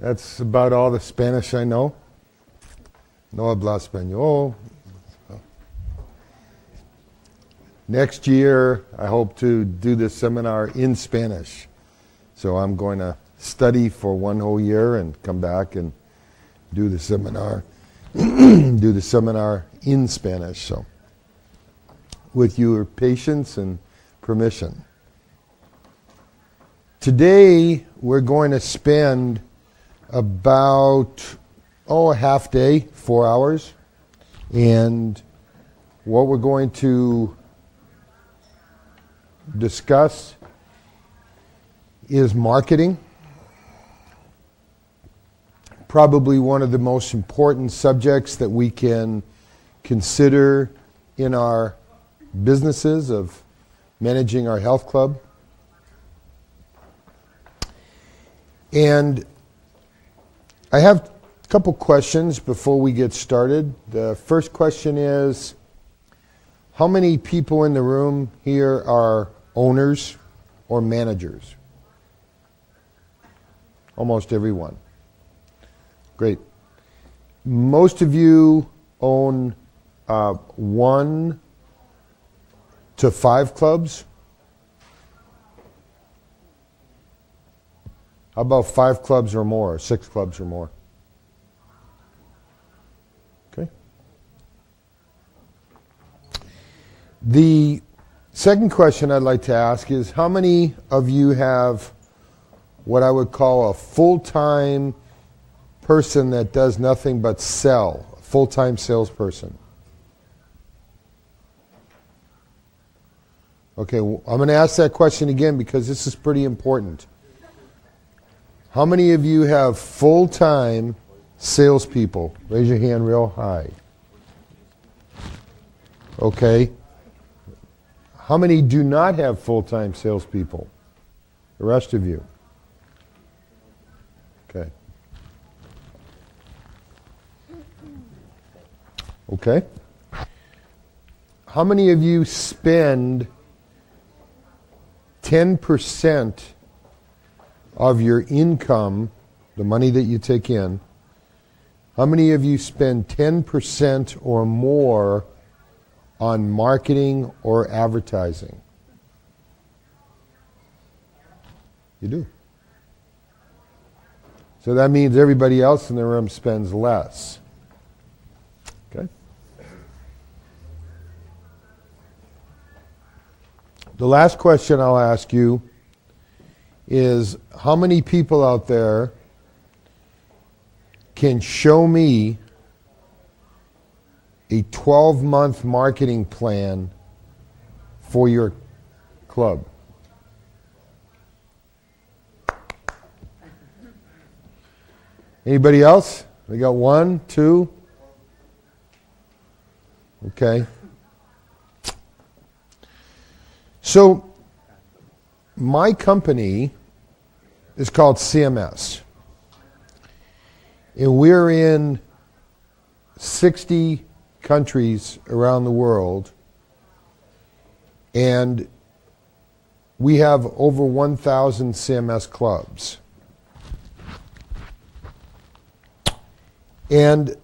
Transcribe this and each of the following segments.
That's about all the Spanish I know. No habla español. Next year, I hope to do this seminar in Spanish. So I'm going to study for 1 whole year and come back and do the seminar. Do the seminar in Spanish. So, with your patience and permission. Today, we're going to spend about, a half day, 4 hours. And what we're going to discuss is marketing. Probably one of the most important subjects that we can consider in our businesses of managing our health club. And I have a couple questions before we get started. The first question is, how many people in the room here are owners or managers? Almost everyone. Great. Most of you own 1 to 5 clubs. How about 5 clubs or more, 6 clubs or more? Okay. The second question I'd like to ask is, how many of you have what I would call a full-time person that does nothing but sell, a full-time salesperson? Okay, I'm going to ask that question again because this is pretty important. How many of you have full-time salespeople? Raise your hand real high. Okay. How many do not have full-time salespeople? The rest of you. Okay. Okay. How many of you spend 10% of your income, the money that you take in, how many of you spend 10% or more on marketing or advertising? You do. So that means everybody else in the room spends less. Okay? The last question I'll ask you is, how many people out there can show me a 12-month marketing plan for your club? Anybody else? We got 1, 2. Okay. So, my company is called CMS. And we're in 60 countries around the world. And we have over 1,000 CMS clubs. And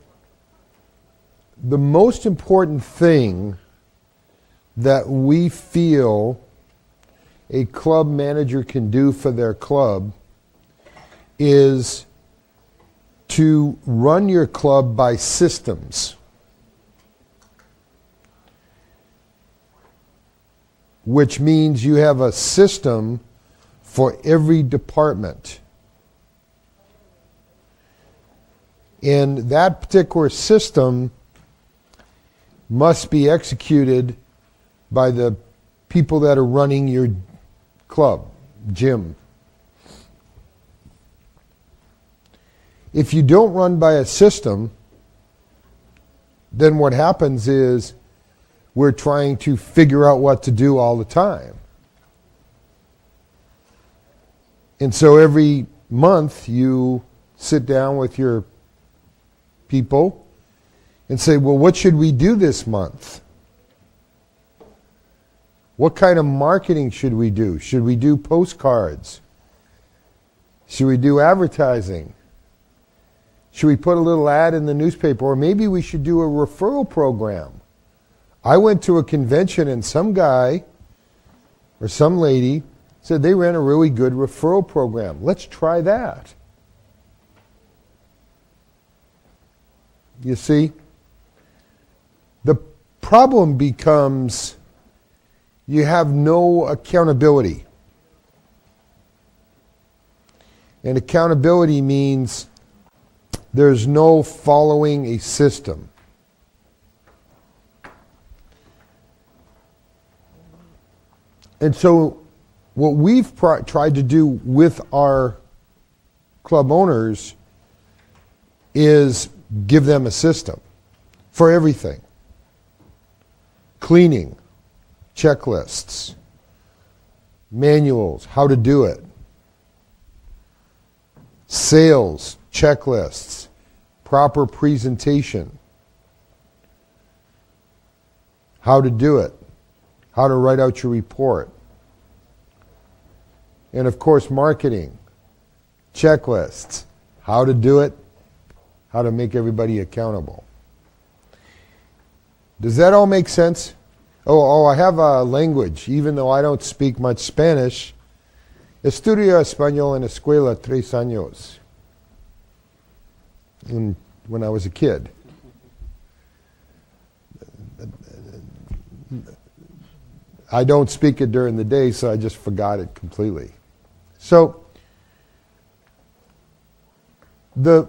the most important thing that we feel a club manager can do for their club is to run your club by systems. Which means you have a system for every department. And that particular system must be executed by the people that are running your club, gym. If you don't run by a system, then what happens is we're trying to figure out what to do all the time. And so every month you sit down with your people and say, well, what should we do this month? What kind of marketing should we do? Should we do postcards? Should we do advertising? Should we put a little ad in the newspaper? Or maybe we should do a referral program. I went to a convention and some guy or some lady said they ran a really good referral program. Let's try that. You see? The problem becomes you have no accountability. And accountability means there's no following a system. And so what we've tried to do with our club owners is give them a system for everything. Cleaning, checklists, manuals, how to do it, sales, checklists, proper presentation, how to do it, how to write out your report, and of course marketing, checklists, how to do it, how to make everybody accountable. Does that all make sense? Oh, I have a language, even though I don't speak much Spanish. Estudio español en escuela 3 años. When I was a kid. I don't speak it during the day, so I just forgot it completely. So, the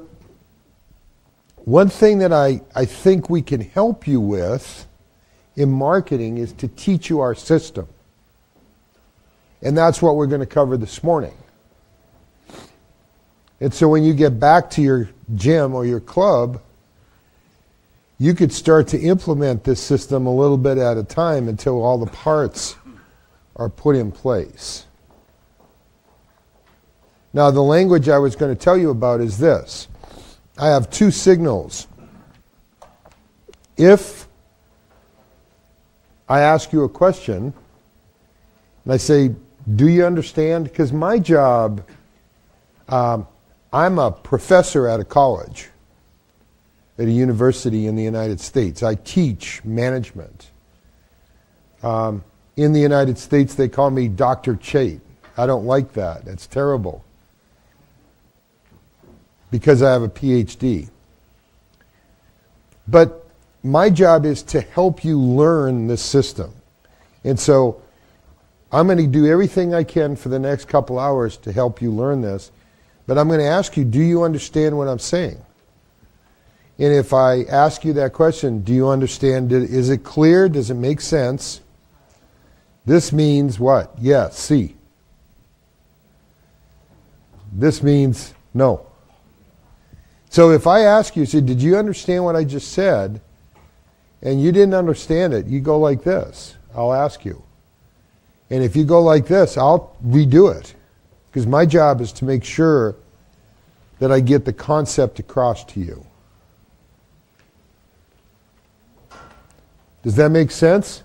one thing that I think we can help you with in marketing is to teach you our system. And that's what we're going to cover this morning. And so when you get back to your gym or your club, you could start to implement this system a little bit at a time until all the parts are put in place. Now, the language I was going to tell you about is this. I have 2 signals. If I ask you a question, and I say, do you understand? Because my job, I'm a professor at a college, at a university in the United States. I teach management. In the United States, they call me Dr. Chaet. I don't like that. That's terrible. Because I have a PhD. But my job is to help you learn this system. And so I'm going to do everything I can for the next couple hours to help you learn this. But I'm going to ask you, do you understand what I'm saying? And if I ask you that question, do you understand it? Is it clear? Does it make sense? This means what? Yes, see. This means no. So if I ask you, say, did you understand what I just said? And you didn't understand it, you go like this. I'll ask you. And if you go like this, I'll redo it. Because my job is to make sure that I get the concept across to you. Does that make sense?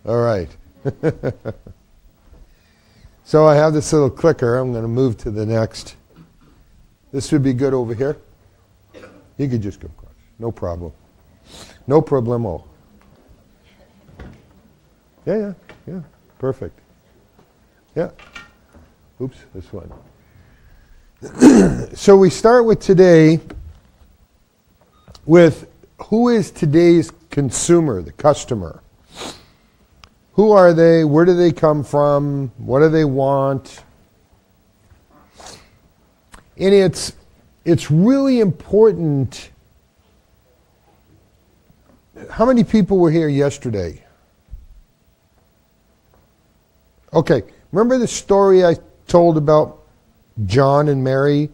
All right. So I have this little clicker. I'm going to move to the next. This would be good over here. You could just go across. No problem. No problemo. Yeah. Perfect. Yeah. Oops, this one. So we start with today with who is today's consumer, the customer? Who are they? Where do they come from? What do they want? And it's really important. How many people were here yesterday? Okay, remember the story I told about John and Mary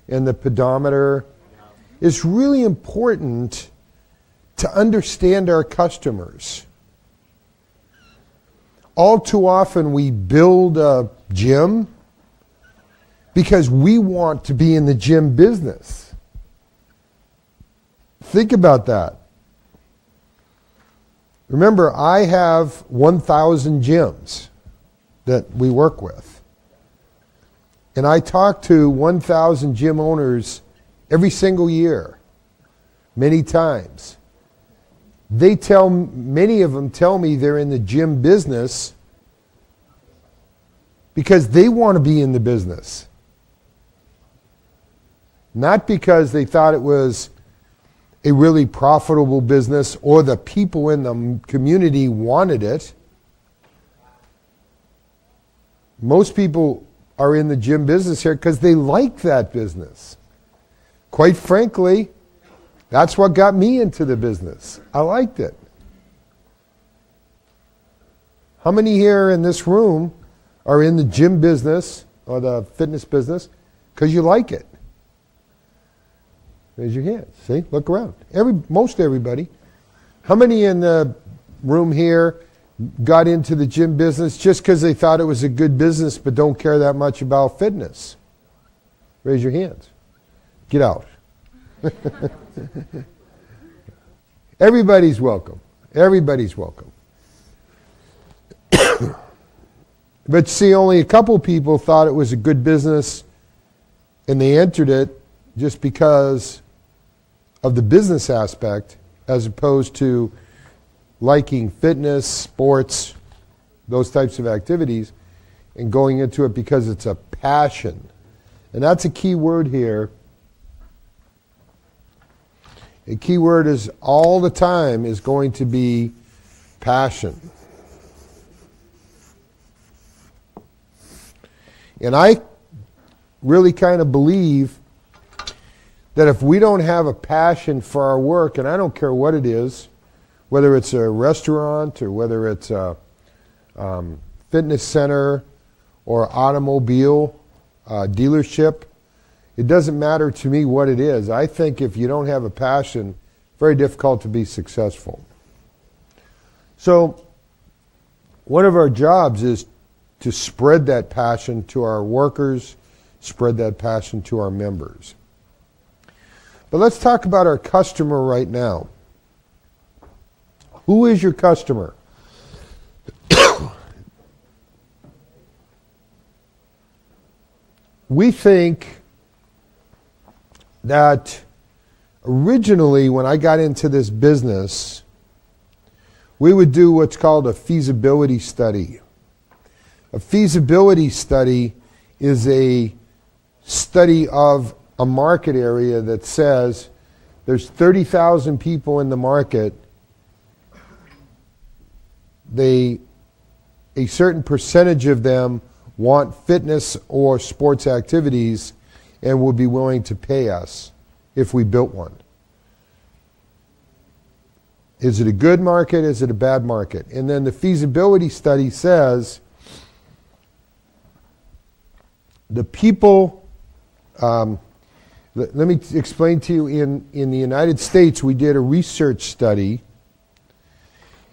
and the pedometer? It's really important to understand our customers. All too often we build a gym because we want to be in the gym business. Think about that. Remember, I have 1,000 gyms that we work with. And I talk to 1,000 gym owners every single year, many times. Many of them tell me they're in the gym business because they want to be in the business. Not because they thought it was a really profitable business or the people in the community wanted it. Most people are in the gym business here because they like that business. Quite frankly, that's what got me into the business. I liked it. How many here in this room are in the gym business or the fitness business because you like it? Raise your hands. See? Look around. Most everybody. How many in the room here got into the gym business just because they thought it was a good business but don't care that much about fitness? Raise your hands. Get out. Everybody's welcome. Everybody's welcome. But see, only a couple people thought it was a good business and they entered it just because of the business aspect as opposed to liking fitness, sports, those types of activities, and going into it because it's a passion. And that's a key word here. A key word is all the time is going to be passion. And I really kind of believe that if we don't have a passion for our work, and I don't care what it is, whether it's a restaurant or whether it's a fitness center or automobile dealership, it doesn't matter to me what it is. I think if you don't have a passion, very difficult to be successful. So one of our jobs is to spread that passion to our workers, spread that passion to our members. But let's talk about our customer right now. Who is your customer? We think that originally when I got into this business, we would do what's called a feasibility study. A feasibility study is a study of a market area that says there's 30,000 people in the market. A certain percentage of them want fitness or sports activities and will be willing to pay us if we built one. Is it a good market? Is it a bad market? And then the feasibility study says the people, let me explain to you, in the United States we did a research study,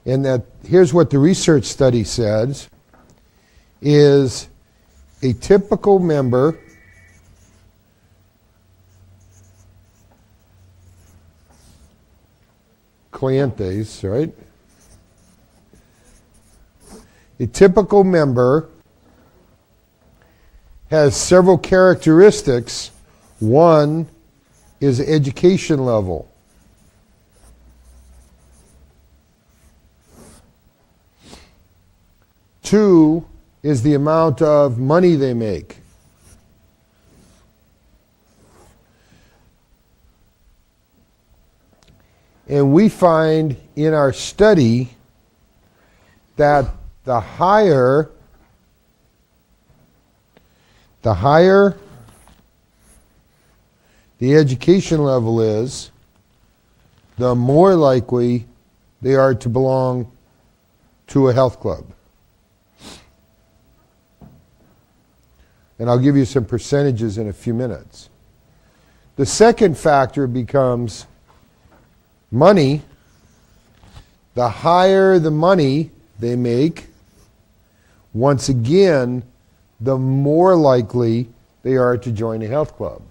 and that here's what the research study says, is a typical member clientes, right? A typical member has several characteristics. One is education level. Two is the amount of money they make. And we find in our study that the higher the education level is, the more likely they are to belong to a health club. And I'll give you some percentages in a few minutes. The second factor becomes money. The higher the money they make, once again, the more likely they are to join a health club.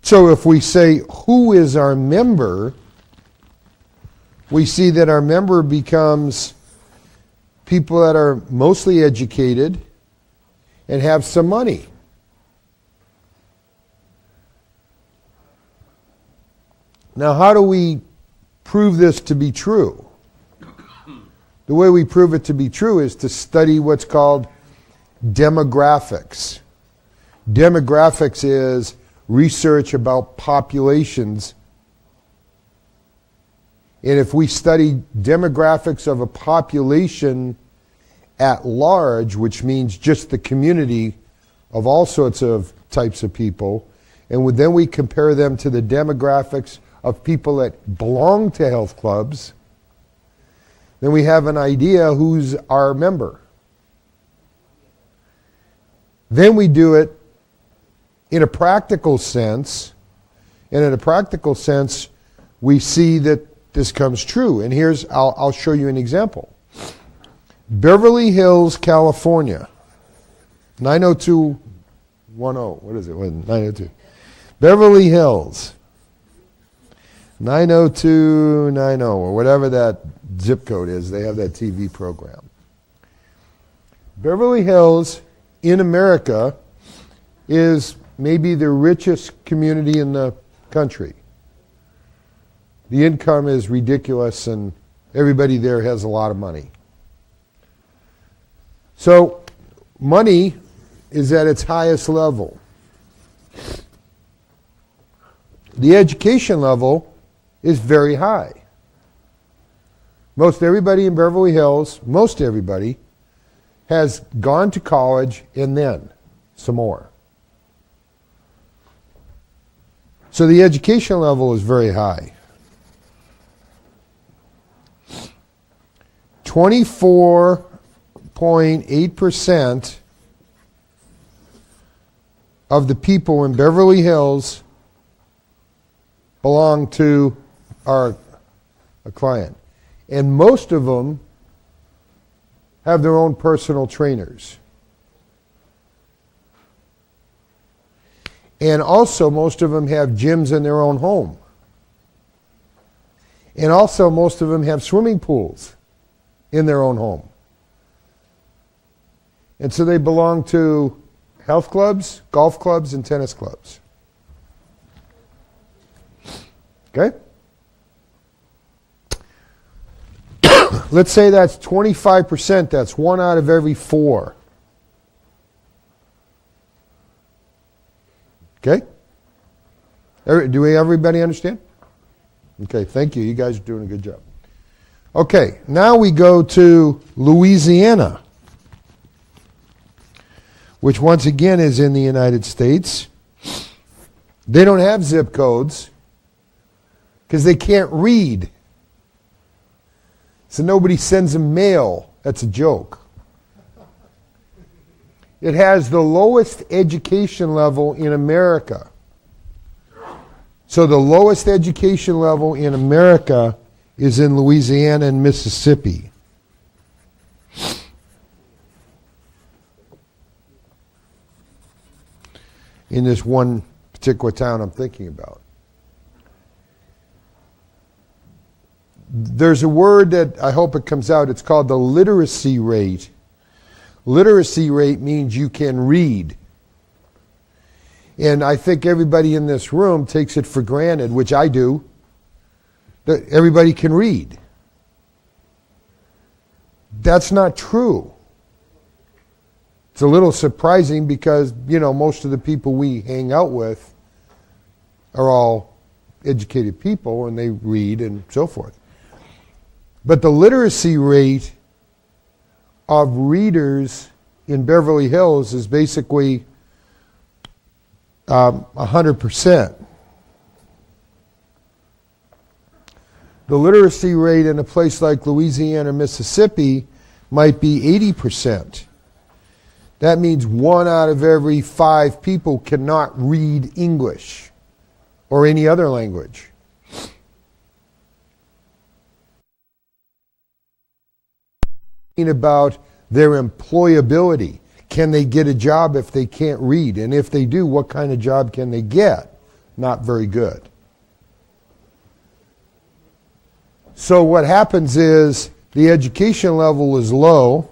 So if we say, who is our member? we see that our member becomes people that are mostly educated and have some money. Now, how do we prove this to be true? The way we prove it to be true is to study what's called demographics. Demographics is research about populations. And if we study demographics of a population at large, which means just the community of all sorts of types of people, and then we compare them to the demographics of people that belong to health clubs, then we have an idea who's our member. Then we do it in a practical sense, and in a practical sense, we see that this comes true. And I'll show you an example. Beverly Hills, California, 90210. What is it? 902. Beverly Hills, 90290, or whatever that zip code is. They have that TV program. Beverly Hills in America is maybe the richest community in the country. The income is ridiculous and everybody there has a lot of money. So money is at its highest level. The education level is very high. Most everybody in Beverly Hills, most everybody, has gone to college and then some more. So the education level is very high. 24.8% of the people in Beverly Hills belong to a client. And most of them have their own personal trainers. And also most of them have gyms in their own home. And also most of them have swimming pools in their own home. And so they belong to health clubs, golf clubs, and tennis clubs. Okay? Let's say that's 25%. That's 1 out of every 4. Okay? Do everybody understand? Okay, thank you. You guys are doing a good job. Okay, now we go to Louisiana, which once again is in the United States. They don't have zip codes because they can't read. So nobody sends them mail. That's a joke. It has the lowest education level in America. So the lowest education level in America is in Louisiana and Mississippi. In this one particular town I'm thinking about. There's a word that I hope it comes out. It's called the literacy rate. Literacy rate means you can read. And I think everybody in this room takes it for granted, which I do, that everybody can read. That's not true. It's a little surprising because, most of the people we hang out with are all educated people and they read and so forth. But the literacy rate of readers in Beverly Hills is basically 100%. The literacy rate in a place like Louisiana, Mississippi might be 80%. That means 1 out of every 5 people cannot read English or any other language. About their employability. Can they get a job if they can't read? And if they do, what kind of job can they get? Not very good. So what happens is the education level is low.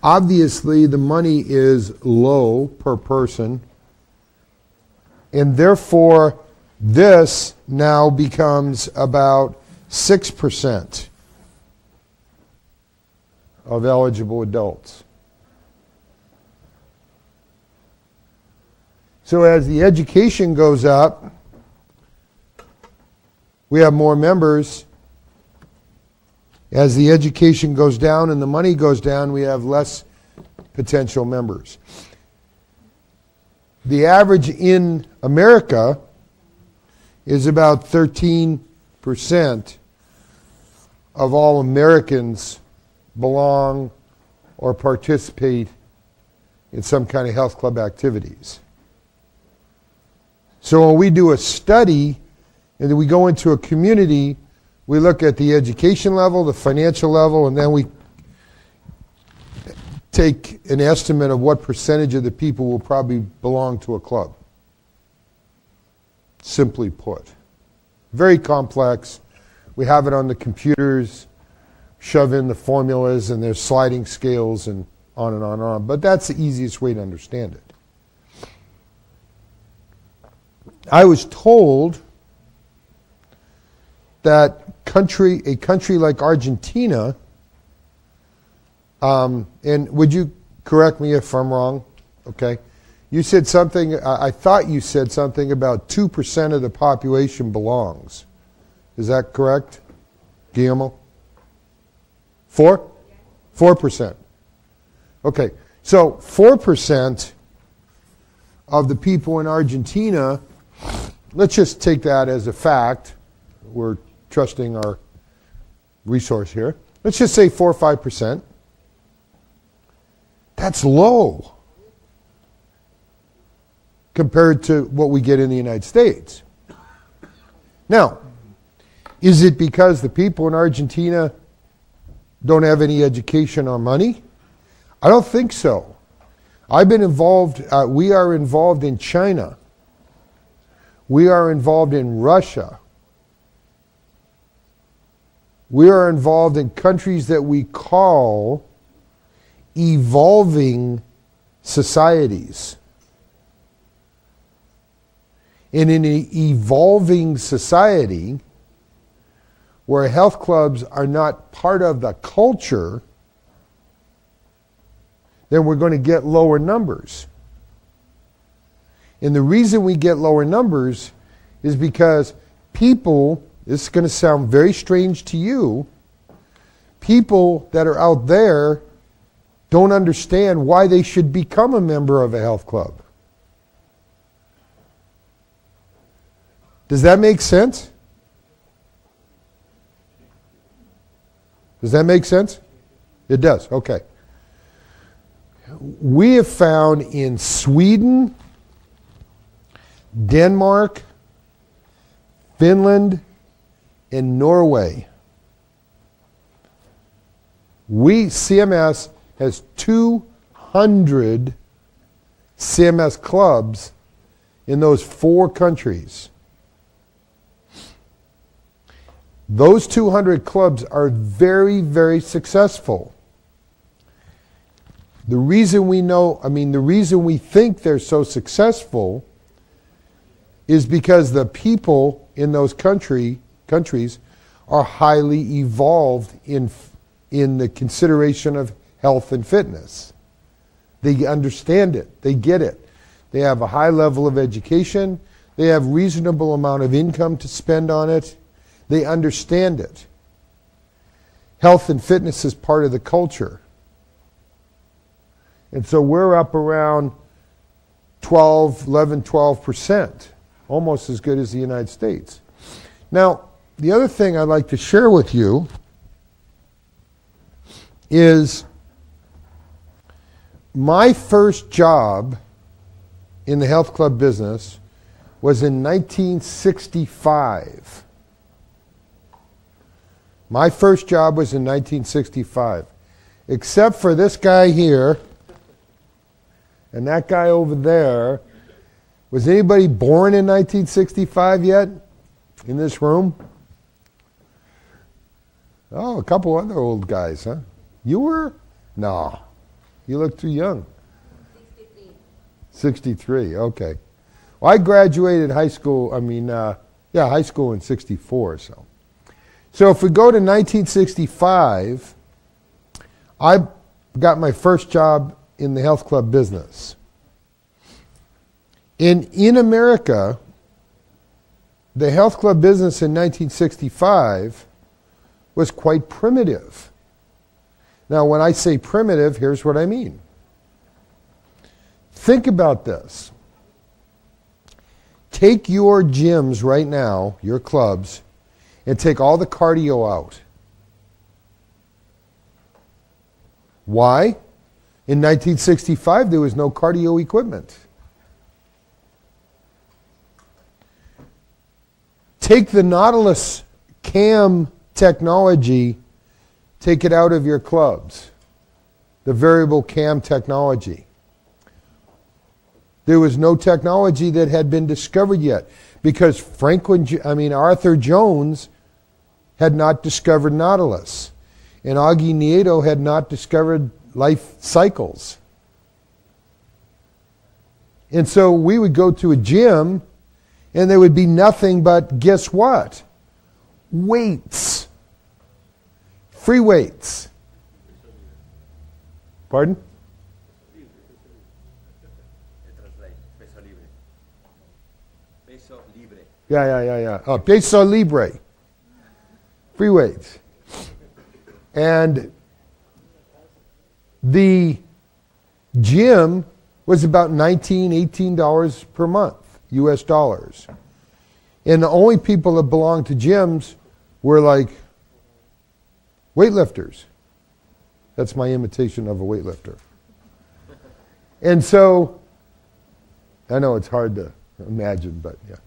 Obviously, the money is low per person. And therefore, this now becomes about 6% of eligible adults. So as the education goes up, we have more members. As the education goes down and the money goes down, we have less potential members. The average in America is about 13% of all Americans belong or participate in some kind of health club activities. So when we do a study and then we go into a community, we look at the education level, the financial level, and then we take an estimate of what percentage of the people will probably belong to a club. Simply put. Very complex. We have it on the computers, shove in the formulas, and there's sliding scales and on and on and on. But that's the easiest way to understand it. I was told that a country like Argentina, and would you correct me if I'm wrong? Okay. You said something, I thought you said something about 2% of the population belongs. Is that correct, Guillermo? 4? 4%. Okay. So 4% of the people in Argentina, let's just take that as a fact. We're trusting our resource here. Let's just say 4 or 5%. That's low compared to what we get in the United States. Now, is it because the people in Argentina don't have any education or money? I don't think so. I've been involved, we are involved in China. We are involved in Russia. We are involved in countries that we call evolving societies. And in an evolving society where health clubs are not part of the culture, then we're going to get lower numbers. And the reason we get lower numbers is because people, this is going to sound very strange to you, people that are out there don't understand why they should become a member of a health club. Does that make sense? Does that make sense? It does, okay. We have found in Sweden, Denmark, Finland, and Norway, CMS has 200 CMS clubs in those 4 countries. Those 200 clubs are very, very successful. The reason we think they're so successful is because the people in those countries are highly evolved in the consideration of health and fitness. They understand it. They get it. They have a high level of education. They have reasonable amount of income to spend on it. They understand it. Health and fitness is part of the culture. And so we're up around 12%, almost as good as the United States. Now, the other thing I'd like to share with you is my first job in the health club business was in 1965. My first job was in 1965. Except for this guy here and that guy over there. Was anybody born in 1965 yet in this room? Oh, a couple other old guys, huh? You were? No. You look too young. 63. 63, okay. Well, I graduated high school, high school in 64, so. So if we go to 1965, I got my first job in the health club business. In America, the health club business in 1965 was quite primitive. Now, when I say primitive, here's what I mean. Think about this. Take your gyms right now, your clubs, and take all the cardio out. Why? In 1965, there was no cardio equipment. Take the Nautilus cam technology, take it out of your clubs. The variable cam technology. There was no technology that had been discovered yet because Arthur Jones had not discovered Nautilus, and Augie Nieto had not discovered life cycles. And so we would go to a gym and there would be nothing but, guess what? Weights. Free weights. Pardon? Yeah. Oh, peso libre. Free weights. And the gym was about $19, $18 per month, US dollars. And the only people that belonged to gyms were like weightlifters. That's my imitation of a weightlifter. And so, I know it's hard to imagine, but yeah.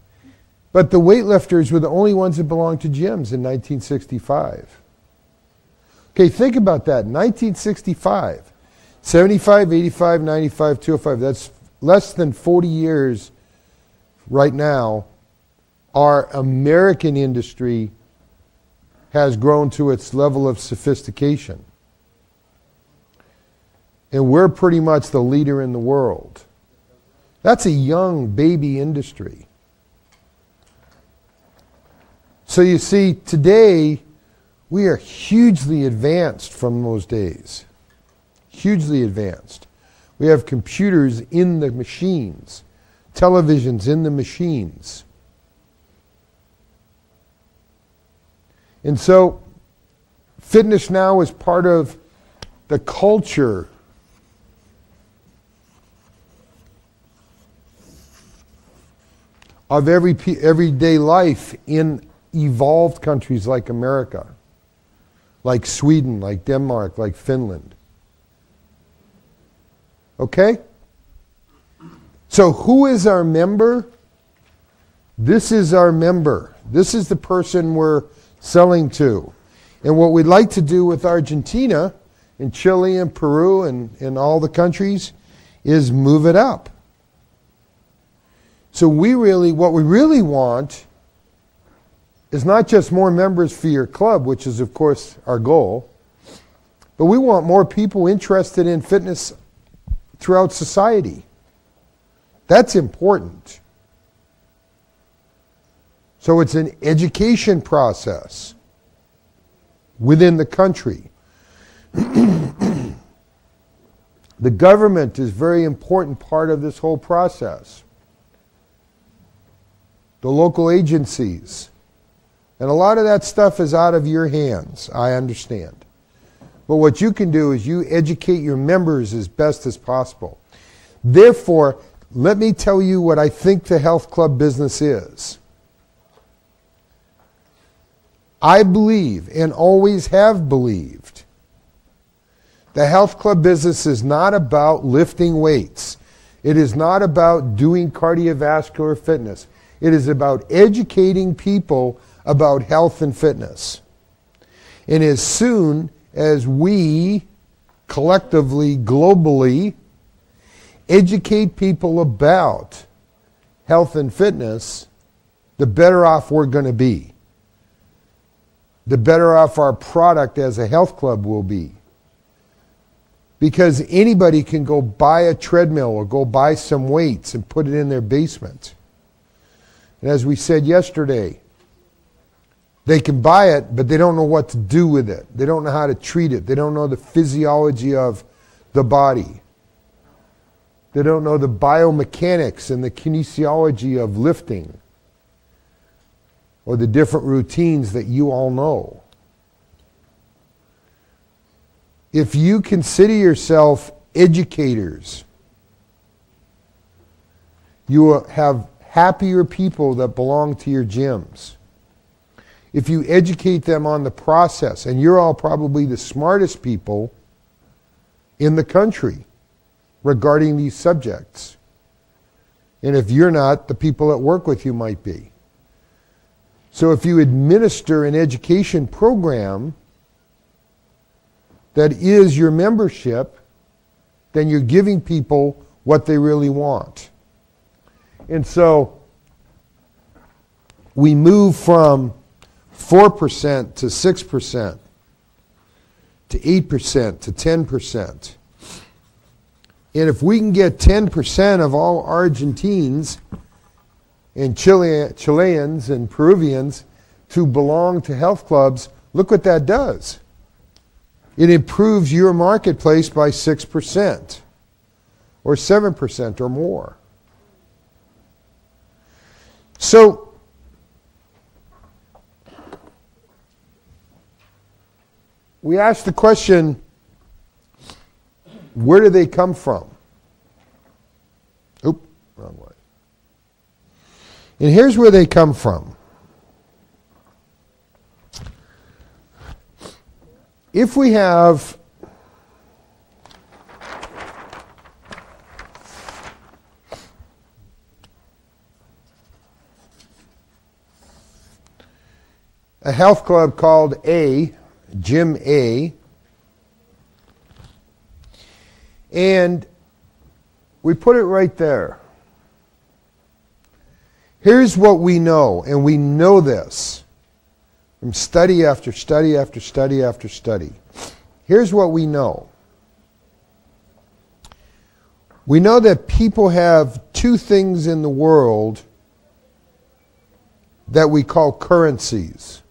But the weightlifters were the only ones that belonged to gyms in 1965. Okay, think about that. 1965, 75, 85, 95, 205. That's less than 40 years right now. Our American industry has grown to its level of sophistication. And we're pretty much the leader in the world. That's a young baby industry. So you see, today, we are hugely advanced from those days. Hugely advanced. We have computers in the machines, televisions in the machines. And so, fitness now is part of the culture of everyday life in evolved countries like America, like Sweden, like Denmark, like Finland. Okay? So who is our member? This is our member. This is the person we're selling to. And what we'd like to do with Argentina and Chile and Peru and all the countries is move it up. So what we really want is not just more members for your club, which is of course our goal, but we want more people interested in fitness throughout society. That's important. So it's an education process within the country. The government is a very important part of this whole process. The local agencies. And a lot of that stuff is out of your hands, I understand. But what you can do is you educate your members as best as possible. Therefore, let me tell you what I think the health club business is. I believe, and always have believed, the health club business is not about lifting weights. It is not about doing cardiovascular fitness. It is about educating people about health and fitness. And as soon as we collectively, globally, educate people about health and fitness, the better off we're going to be. the better off our product as a health club will be. Because anybody can go buy a treadmill or go buy some weights and put it in their basement. And as we said yesterday, they can buy it, but they don't know what to do with it. They don't know how to treat it. They don't know the physiology of the body. They don't know the biomechanics and the kinesiology of lifting or the different routines that you all know. If you consider yourself educators, you will have happier people that belong to your gyms. If you educate them on the process, and you're all probably the smartest people in the country regarding these subjects. And if you're not, the people that work with you might be. So if you administer an education program that is your membership, then you're giving people what they really want. And so we move from 4% to 6% to 8% to 10%. And if we can get 10% of all Argentines and Chileans and Peruvians to belong to health clubs, look what that does. It improves your marketplace by 6% or 7% or more. So, we ask the question, where do they come from? Oop, wrong way. And here's where they come from. If we have a health club called A, Gym A, and we put it right there. Here's what we know, and we know this from study after study after study after study. Here's what we know. We know that people have two things in the world that we call currencies.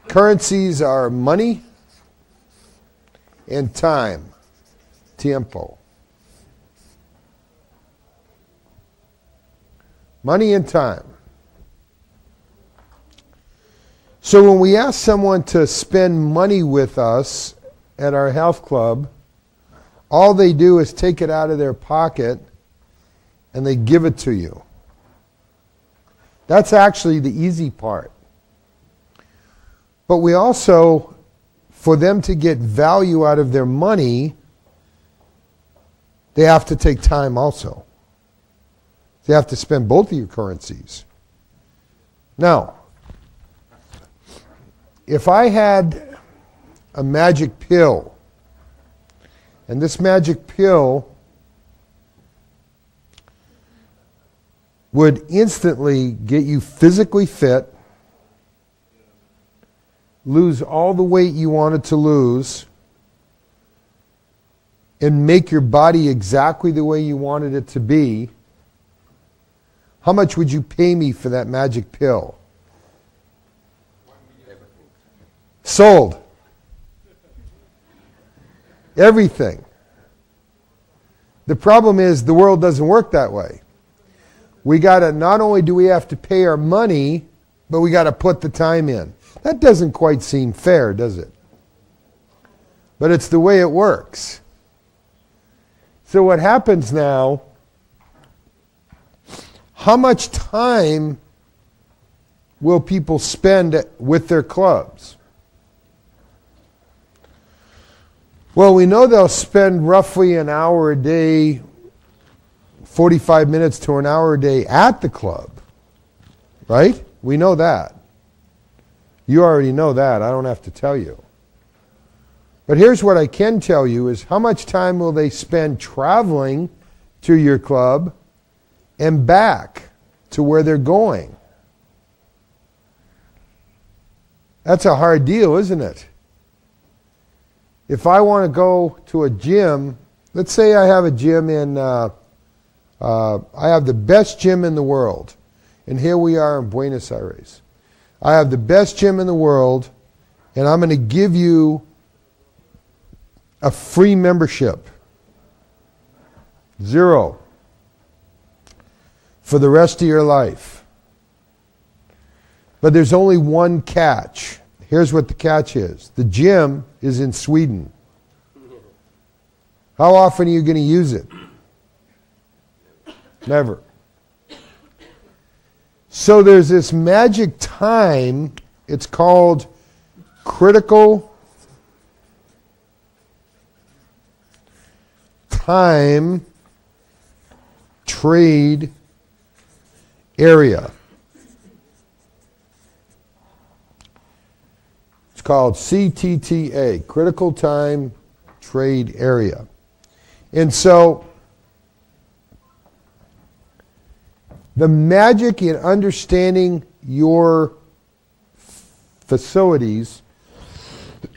Currencies are money and time, tiempo. Money and time. So when we ask someone to spend money with us at our health club, all they do is take it out of their pocket and they give it to you. That's actually the easy part. But we also, for them to get value out of their money, they have to take time also. They have to spend both of your currencies. Now, if I had a magic pill, and this magic pill would instantly get you physically fit, lose all the weight you wanted to lose, and make your body exactly the way you wanted it to be, how much would you pay me for that magic pill? Sold. Everything. The problem is the world doesn't work that way. We gotta, not only do we have to pay our money, but we gotta put the time in. That doesn't quite seem fair, does it? But it's the way it works. So what happens now, how much time will people spend with their clubs? Well, we know they'll spend roughly an hour a day, 45 minutes to an hour a day at the club. Right? We know that. You already know that. I don't have to tell you. But here's what I can tell you is how much time will they spend traveling to your club and back to where they're going? That's a hard deal, isn't it? If I want to go to a gym, let's say I have a gym I have the best gym in the world. And here we are in Buenos Aires. I have the best gym in the world, and I'm going to give you a free membership. 0. For the rest of your life. But there's only one catch. Here's what the catch is. The gym is in Sweden. How often are you going to use it? Never. So there's this magic time. It's called critical time trade area. It's called CTTA, critical time trade area. And so the magic in understanding your facilities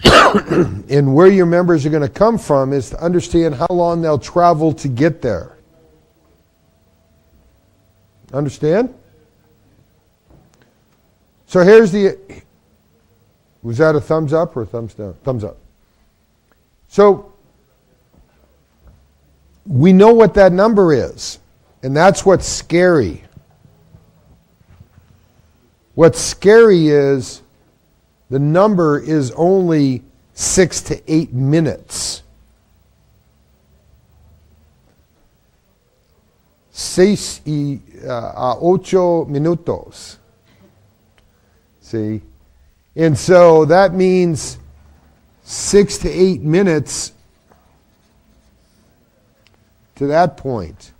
and where your members are going to come from is to understand how long they'll travel to get there. Understand? So here's was that a thumbs up or a thumbs down? Thumbs up. So we know what that number is, and that's what's scary. What's scary is the number is only 6 to 8 minutes. 6 a 8 minutos. See? And so that means 6 to 8 minutes to that point.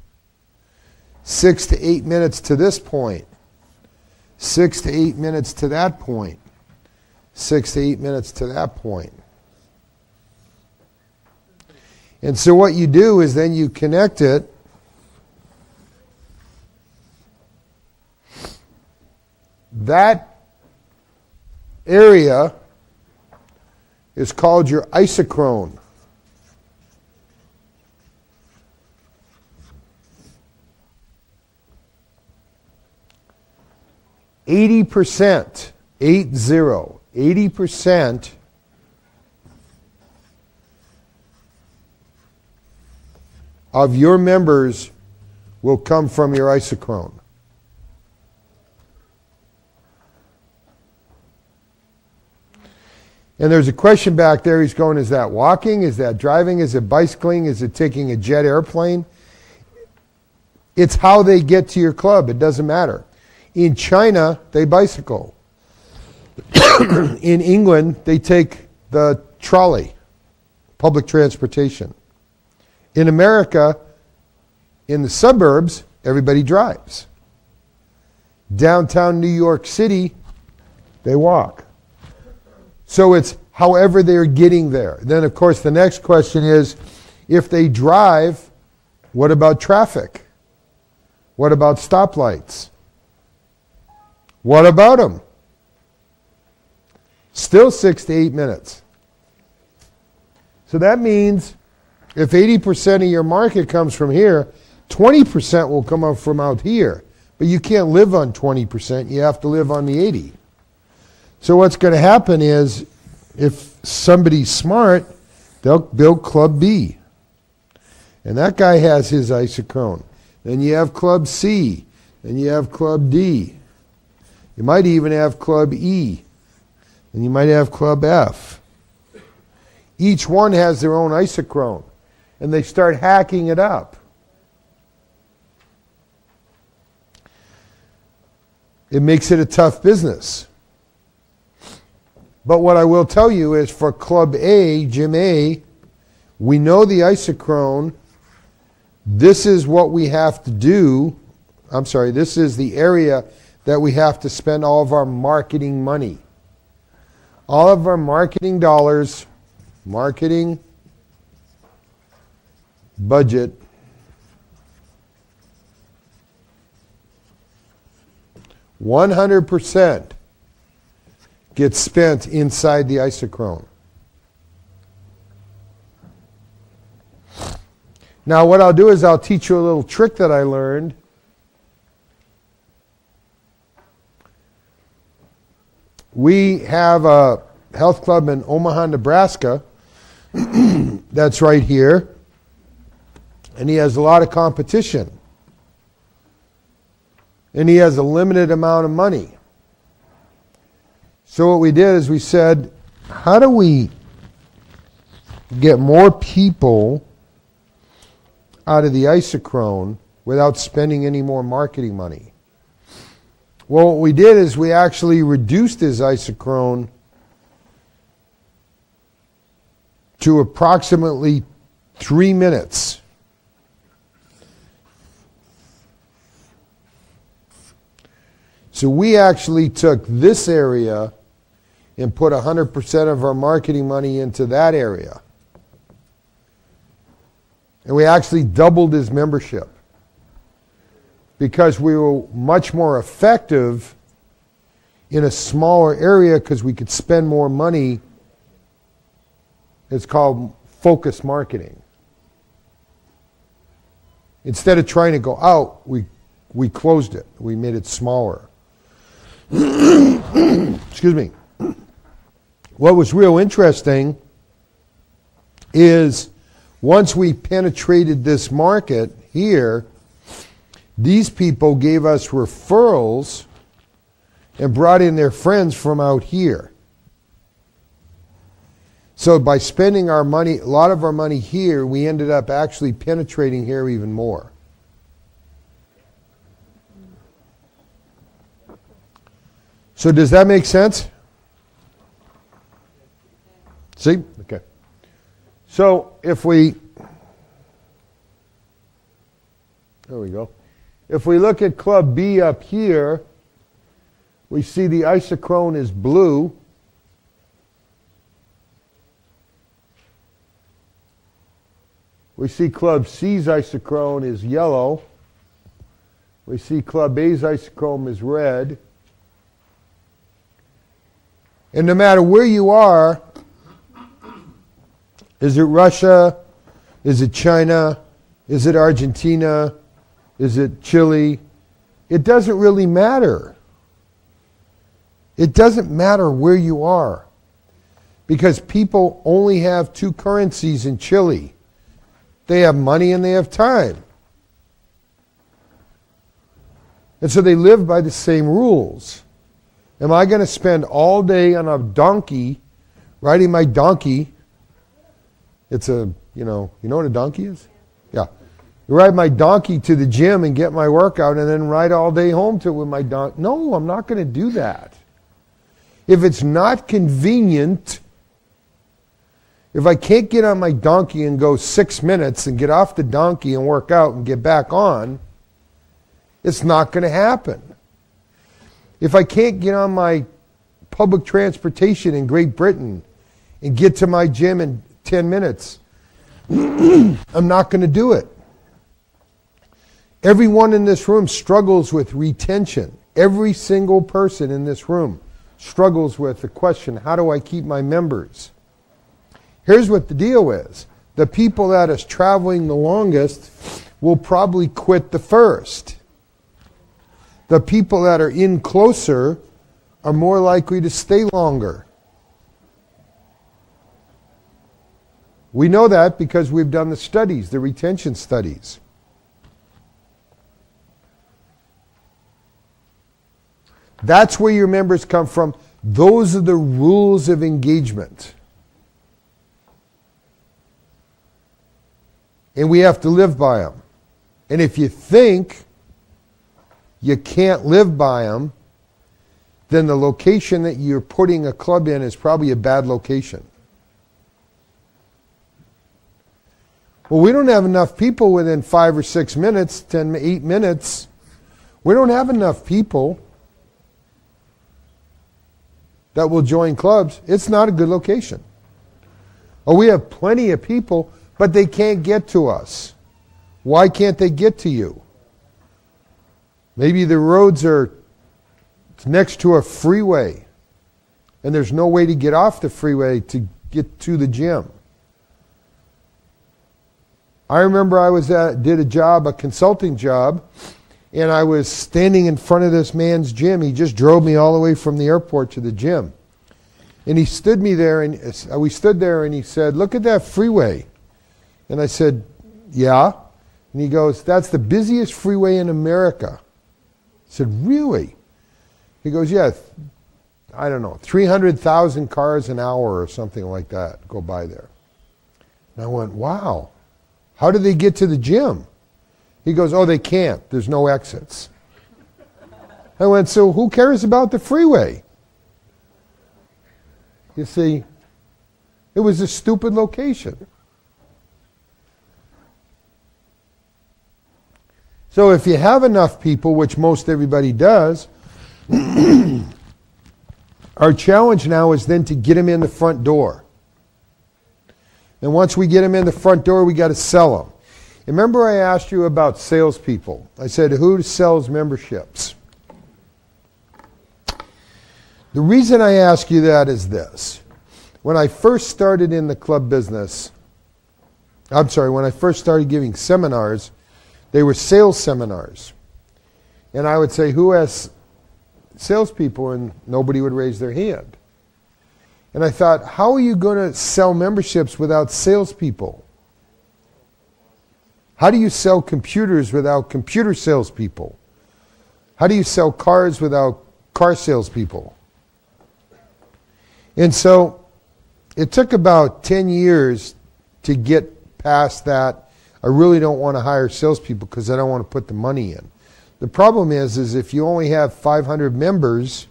6 to 8 minutes to this point. 6 to 8 minutes to that point. 6 to 8 minutes to that point. And so what you do is then you connect it that area is called your isochrone. %, 80% of your members will come from your isochrone. And there's a question back there. He's going, is that walking? Is that driving? Is it bicycling? Is it taking a jet airplane? It's how they get to your club. It doesn't matter. In China, they bicycle. In England, they take the trolley, public transportation. In America, in the suburbs, everybody drives. Downtown New York City, they walk. So it's however they're getting there. Then, of course, the next question is, if they drive, what about traffic? What about stoplights? What about them? Still 6 to 8 minutes. So that means if 80% of your market comes from here, 20% will come up from out here. But you can't live on 20%. You have to live on the 80. So what's going to happen is, if somebody's smart, they'll build Club B. And that guy has his isochrone. Then you have Club C. Then you have Club D. You might even have Club E. And you might have Club F. Each one has their own isochrone. And they start hacking it up. It makes it a tough business. But what I will tell you is for Club A, Gym A, we know the isochrone. This is what we have to do. This is the area that we have to spend all of our marketing money. All of our marketing dollars, marketing budget, %, gets spent inside the isochrone. Now what I'll do is I'll teach you a little trick that I learned. We have a health club in Omaha, Nebraska. That's right here. And he has a lot of competition. And he has a limited amount of money. So what we did is we said, how do we get more people out of the isochrone without spending any more marketing money? Well, what we did is we actually reduced his isochrone to approximately 3 minutes. So we actually took this area and put 100% of our marketing money into that area. And we actually doubled his membership because we were much more effective in a smaller area because we could spend more money. It's called focus marketing. Instead of trying to go out, we closed it. We made it smaller. Excuse me. What was real interesting is once we penetrated this market here, these people gave us referrals and brought in their friends from out here. So by spending our money, a lot of our money here, we ended up actually penetrating here even more. So does that make sense? See? Okay. So if we, there we go. If we look at Club B up here, we see the isochrone is blue. We see Club C's isochrone is yellow. We see Club A's isochrone is red. And no matter where you are, is it Russia? Is it China? Is it Argentina? Is it Chile? It doesn't really matter. It doesn't matter where you are because people only have two currencies in Chile. They have money and they have time. And so they live by the same rules. Am I going to spend all day on a donkey, riding my donkey? It's a, you know what a donkey is? Yeah. Ride my donkey to the gym and get my workout and then ride all day home with my donkey. No, I'm not going to do that. If it's not convenient, if I can't get on my donkey and go 6 minutes and get off the donkey and work out and get back on, it's not going to happen. If I can't get on my public transportation in Great Britain and get to my gym in 10 minutes, I'm not going to do it. Everyone in this room struggles with retention. Every single person in this room struggles with the question, how do I keep my members? Here's what the deal is. The people that is traveling the longest will probably quit the first. The people that are in closer are more likely to stay longer. We know that because we've done the studies, the retention studies. That's where your members come from. Those are the rules of engagement. And we have to live by them. And if you think you can't live by them, then the location that you're putting a club in is probably a bad location. Well, we don't have enough people within 5 or 6 minutes, 8 minutes. We don't have enough people that will join clubs. It's not a good location. Oh, we have plenty of people, but they can't get to us. Why can't they get to you? Maybe the roads are next to a freeway and there's no way to get off the freeway to get to the gym. I remember I did a consulting job, and I was standing in front of this man's gym. He just drove me all the way from the airport to the gym. And he stood me there, and we stood there, and he said, "Look at that freeway." And I said, "Yeah." And he goes, "That's the busiest freeway in America." I said, "Really?" He goes, "Yeah, I don't know, 300,000 cars an hour or something like that go by there." And I went, "Wow. How do they get to the gym?" He goes, "Oh, they can't. There's no exits." I went, "So who cares about the freeway?" You see, it was a stupid location. So if you have enough people, which most everybody does, our challenge now is then to get them in the front door. And once we get them in the front door, we got to sell them. Remember I asked you about salespeople. I said, who sells memberships? The reason I ask you that is this. When I first started in the club business, when I first started giving seminars, they were sales seminars. And I would say, who has salespeople? And nobody would raise their hand. And I thought, how are you going to sell memberships without salespeople? How do you sell computers without computer salespeople? How do you sell cars without car salespeople? And so it took about 10 years to get past that. I really don't want to hire salespeople because I don't want to put the money in. The problem is if you only have 500 members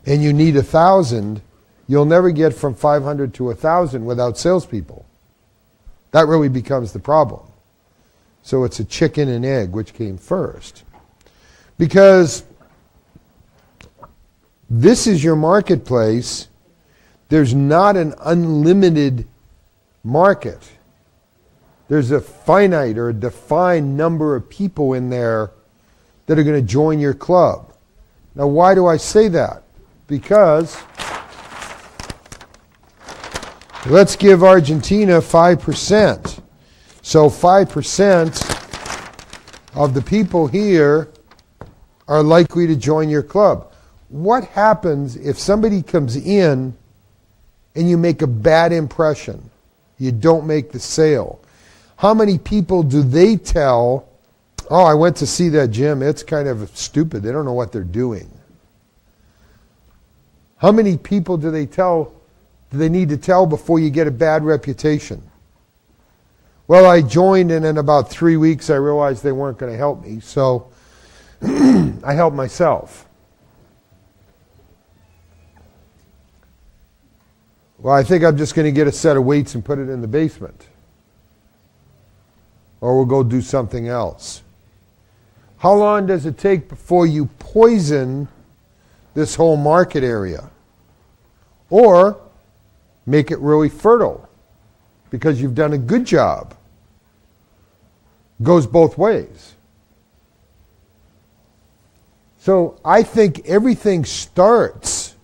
and you need 1,000, you'll never get from 500 to 1,000 without salespeople. That really becomes the problem. So it's a chicken and egg, which came first. Because this is your marketplace. There's not an unlimited market. There's a finite or a defined number of people in there that are going to join your club. Now, why do I say that? Because let's give Argentina 5%. So 5% of the people here are likely to join your club. What happens if somebody comes in and you make a bad impression? You don't make the sale. How many people do they tell, "Oh, I went to see that gym. It's kind of stupid. They don't know what they're doing"? How many people do they need to tell before you get a bad reputation? Well, I joined, and in about 3 weeks I realized they weren't going to help me, so I helped myself. Well, I think I'm just going to get a set of weights and put it in the basement. Or we'll go do something else. How long does it take before you poison this whole market area? Or make it really fertile because you've done a good job? Goes both ways. So I think everything starts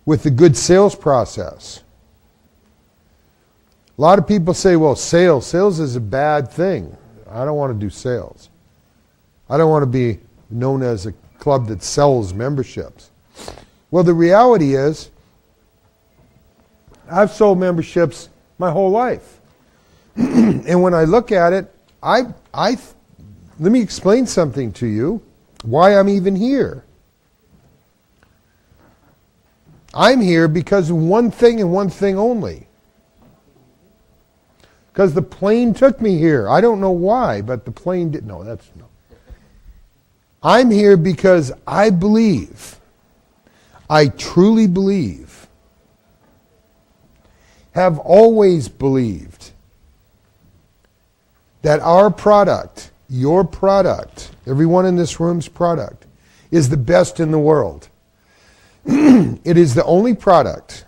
with the good sales process. A lot of people say, well, sales is a bad thing. I don't want to do sales. I don't want to be known as a club that sells memberships. Well, the reality is, I've sold memberships my whole life. And when I look at it, let me explain something to you, why I'm even here. I'm here because of one thing and one thing only. Because the plane took me here. I don't know why, but the plane didn't. No. I'm here because I truly believe, have always believed, that our product, your product, everyone in this room's product, is the best in the world. It is the only product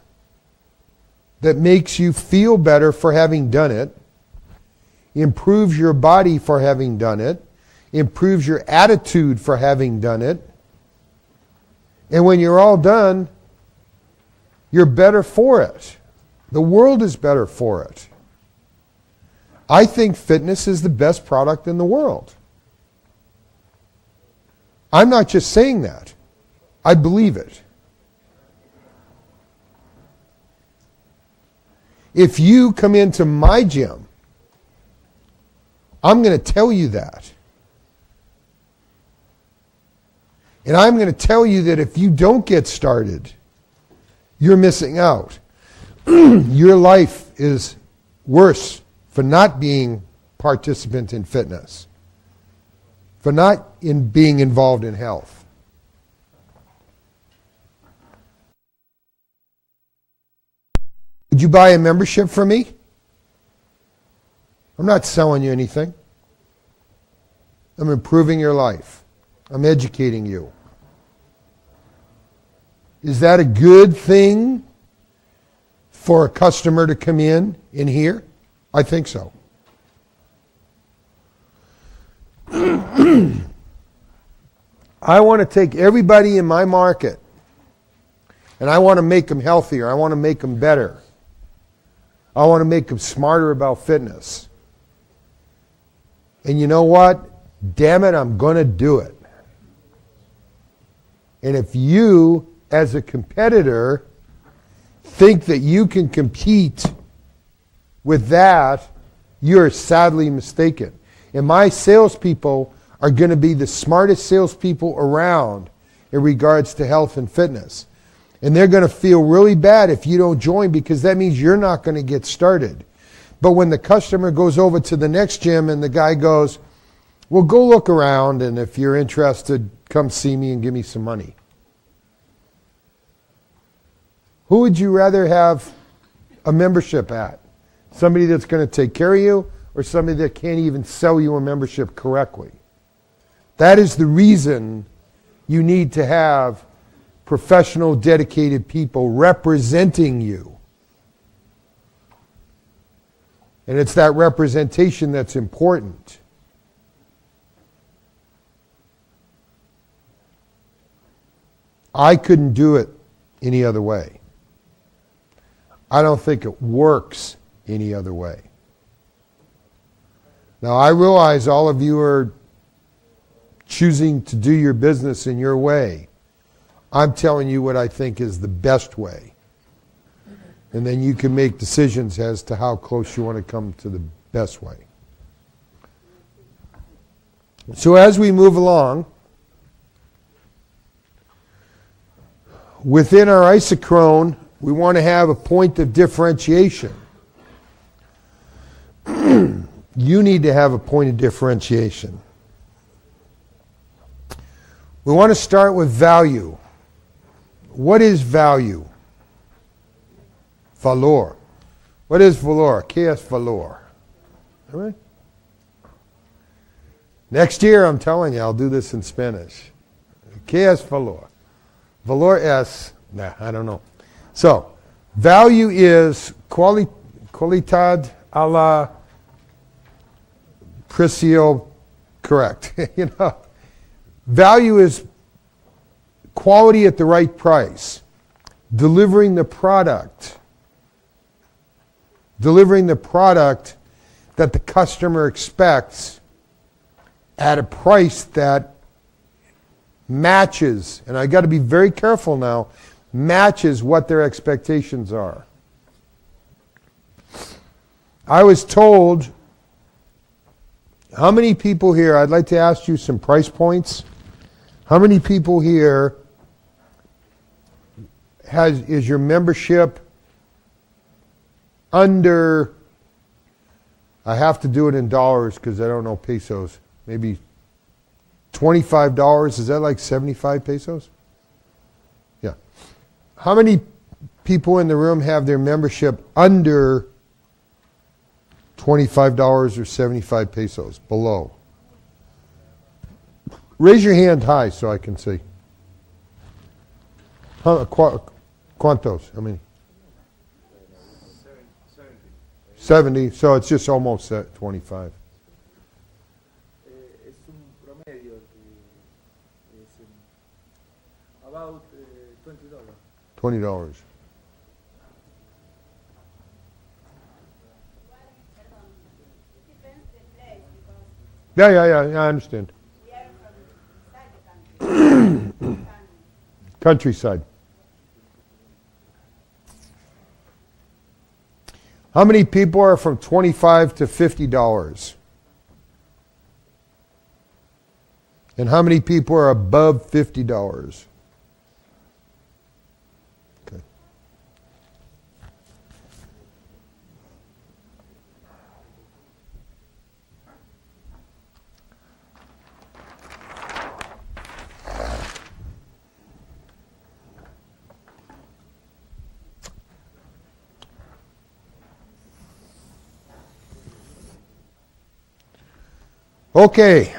that makes you feel better for having done it, improves your body for having done it, improves your attitude for having done it, and when you're all done, you're better for it. The world is better for it. I think fitness is the best product in the world. I'm not just saying that. I believe it. If you come into my gym, I'm going to tell you that. And I'm going to tell you that if you don't get started, you're missing out. Your life is worse for not being participant in fitness, for not being involved in health. Would you buy a membership from me? I'm not selling you anything. I'm improving your life. I'm educating you. Is that a good thing for a customer to come in here? I think so. I want to take everybody in my market and I want to make them healthier. I want to make them better. I want to make them smarter about fitness. And you know what? Damn it, I'm going to do it. And if you, as a competitor, think that you can compete with that, you're sadly mistaken. And my salespeople are going to be the smartest salespeople around in regards to health and fitness. And they're going to feel really bad if you don't join, because that means you're not going to get started. But when the customer goes over to the next gym and the guy goes, well, go look around, and if you're interested, come see me and give me some money. Who would you rather have a membership at? Somebody that's going to take care of you, or somebody that can't even sell you a membership correctly? That is the reason you need to have professional, dedicated people representing you. And it's that representation that's important. I couldn't do it any other way. I don't think it works any other way. Now, I realize all of you are choosing to do your business in your way. I'm telling you what I think is the best way. And then you can make decisions as to how close you want to come to the best way. So as we move along, within our isochrone, we want to have a point of differentiation. You need to have a point of differentiation. We want to start with value. What is value? Valor. What is valor? ¿Qué es valor? All right. Next year, I'm telling you, I'll do this in Spanish. ¿Qué es valor? Valor es, I don't know. So, value is cualidad a la precio, correct. Value is quality at the right price. Delivering the product that the customer expects at a price that matches, and I got to be very careful now, matches what their expectations are. I was told, how many people here, I'd like to ask you some price points. How many people here is your membership under, I have to do it in dollars because I don't know pesos, maybe $25, is that like 75 pesos? Yeah. How many people in the room have their membership under $25 or 75 pesos, below? Raise your hand high so I can see. ¿Cuántos? How many? 70, so it's just almost at 25. Es un promedio about $20. $20. Yeah, I understand. We are from inside the country. Countryside. How many people are from $25 to $50? And how many people are above $50? Okay. Okay,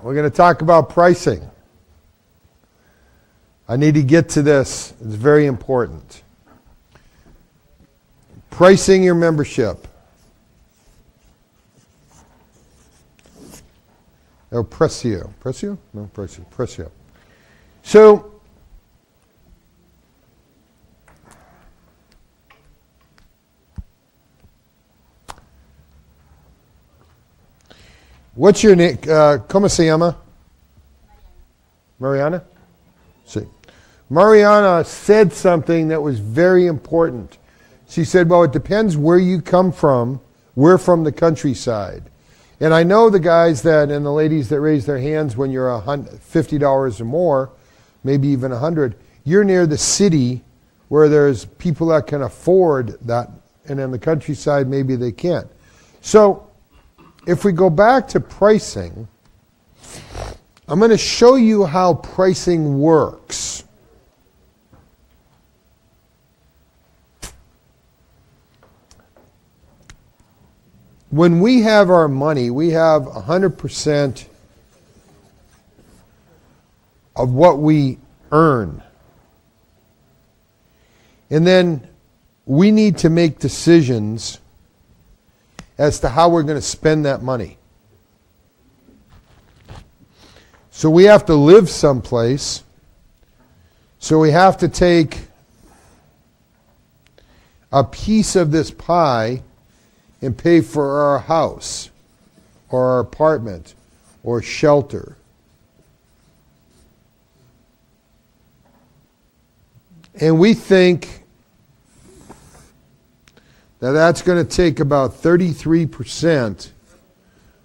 we're going to talk about pricing. I need to get to this. It's very important. Pricing your membership. Oh, precio. Precio? No, precio. Precio. So, what's your name? ¿Cómo se llama? Mariana? Sí. Mariana said something that was very important. She said, well, it depends where you come from. We're from the countryside. And I know the guys that and the ladies that raise their hands when you're $50 or more, maybe even $100, you're near the city where there's people that can afford that. And in the countryside, maybe they can't. So, if we go back to pricing, I'm going to show you how pricing works. When we have our money, we have 100% of what we earn. And then we need to make decisions as to how we're going to spend that money. So we have to live someplace. So we have to take a piece of this pie and pay for our house or our apartment or shelter. And we think that that's going to take about 33%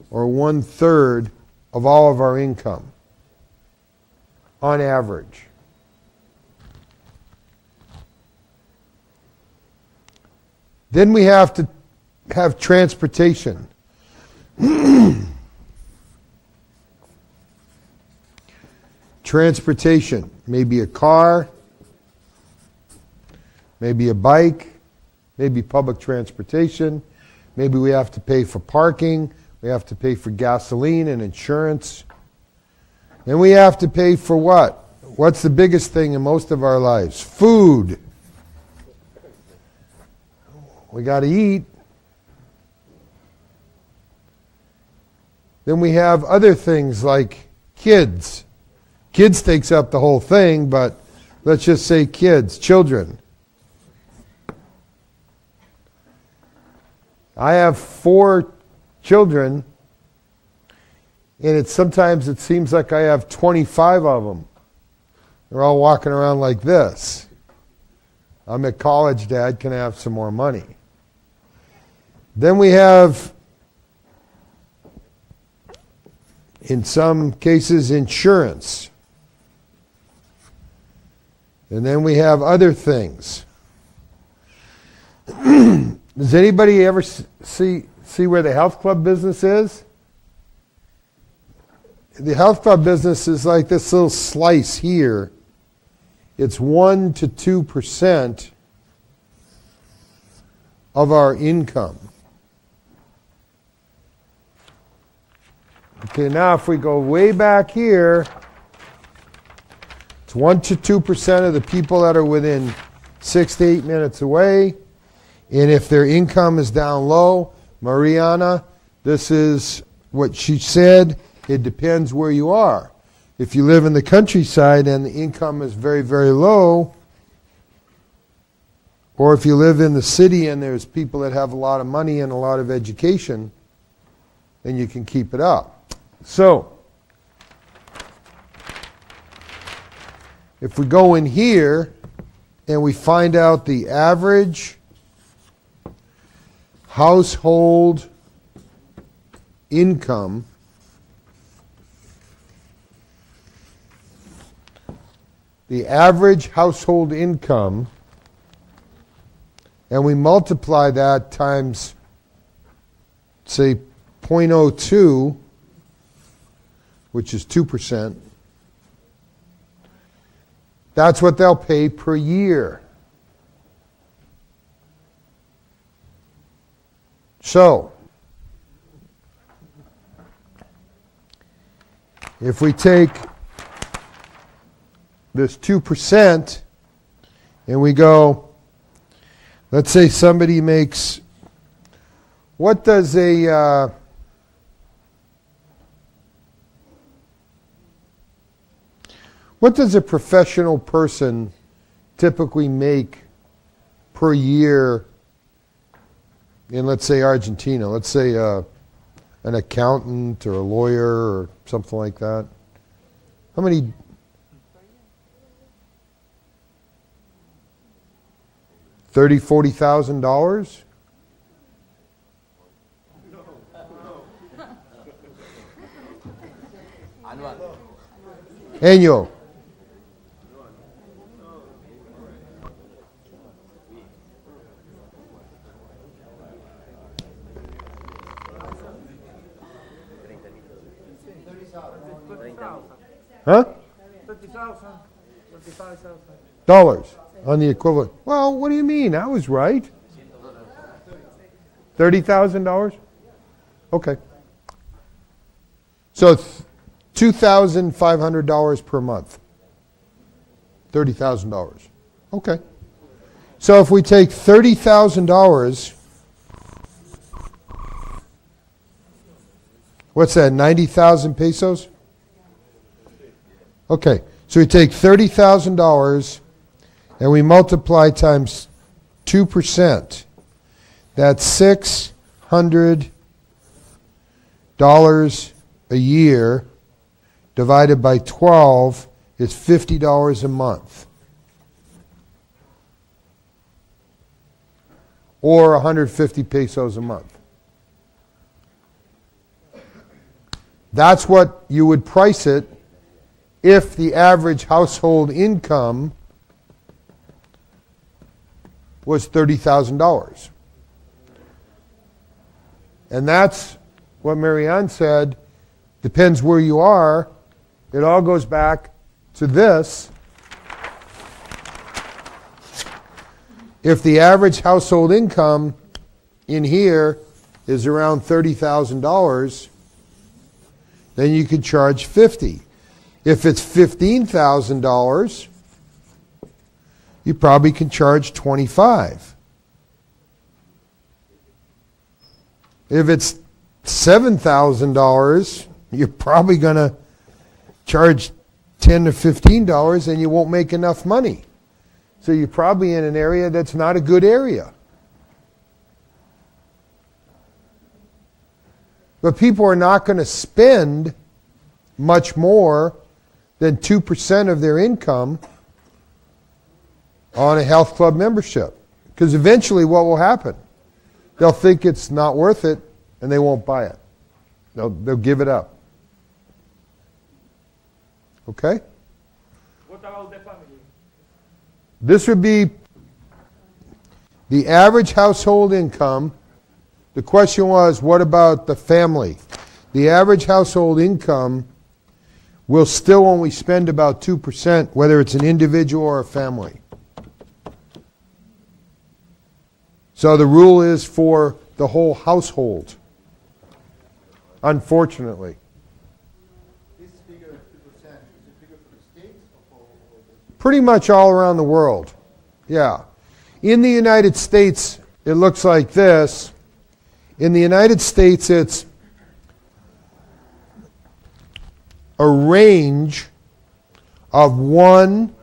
or 1/3 of all of our income on average. Then we have to have transportation. Transportation, maybe a car, maybe a bike, maybe public transportation. Maybe we have to pay for parking. We have to pay for gasoline and insurance. And we have to pay for what? What's the biggest thing in most of our lives? Food. We got to eat. Then we have other things like kids. Kids takes up the whole thing, but let's just say kids, children. I have 4 children, and sometimes it seems like I have 25 of them. They're all walking around like this. I'm at college, Dad. Can I have some more money? Then we have, in some cases, insurance. And then we have other things. Does anybody ever see where the health club business is? The health club business is like this little slice here. It's 1 to 2% of our income. Okay, now if we go way back here, it's 1 to 2% of the people that are within 6 to 8 minutes away. And if their income is down low, Mariana, this is what she said, it depends where you are. If you live in the countryside and the income is very, very low, or if you live in the city and there's people that have a lot of money and a lot of education, then you can keep it up. So, if we go in here and we find out the average household income, and we multiply that times, say, 0.02, which is 2%, that's what they'll pay per year. So, if we take this 2% and we go, let's say somebody makes, what does a professional person typically make per year in, let's say, Argentina? Let's say an accountant or a lawyer or something like that. How many? $30,000-$40,000? Annual. Huh? $30,000 on the equivalent. Well, what do you mean? I was right. $30,000? Okay. So $2,500 per month. $30,000. Okay. So if we take $30,000, what's that, 90,000 pesos? Okay, so we take $30,000 and we multiply times 2%. That's $600 a year divided by 12 is $50 a month. Or 150 pesos a month. That's what you would price it if the average household income was $30,000. And that's what Marianne said, depends where you are. It all goes back to this. If the average household income in here is around $30,000, then you could charge $50. If it's $15,000, you probably can charge $25. If it's $7,000, you're probably going to charge $10 to $15 and you won't make enough money. So you're probably in an area that's not a good area. But people are not going to spend much more than 2% of their income on a health club membership. Because eventually what will happen? They'll think it's not worth it and they won't buy it. They'll give it up. Okay? What about the family? This would be the average household income. The question was, what about the family? The average household income will still only spend about 2%, whether it's an individual or a family. So the rule is for the whole household, unfortunately. This figure of 2%, is it figure for the States or for Pretty much all around the world. Yeah. In the United States, it looks like this. In the United States, it's a range of 1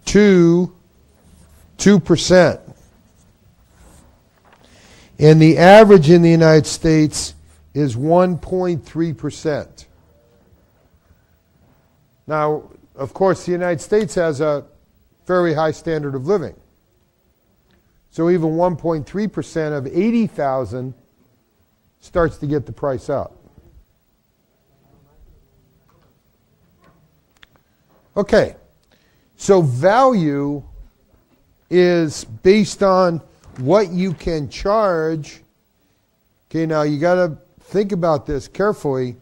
to 2%. And the average in the United States is 1.3%. Now, of course, the United States has a very high standard of living. So even 1.3% of 80,000 starts to get the price up. Okay, so value is based on what you can charge. Okay, now you got to think about this carefully,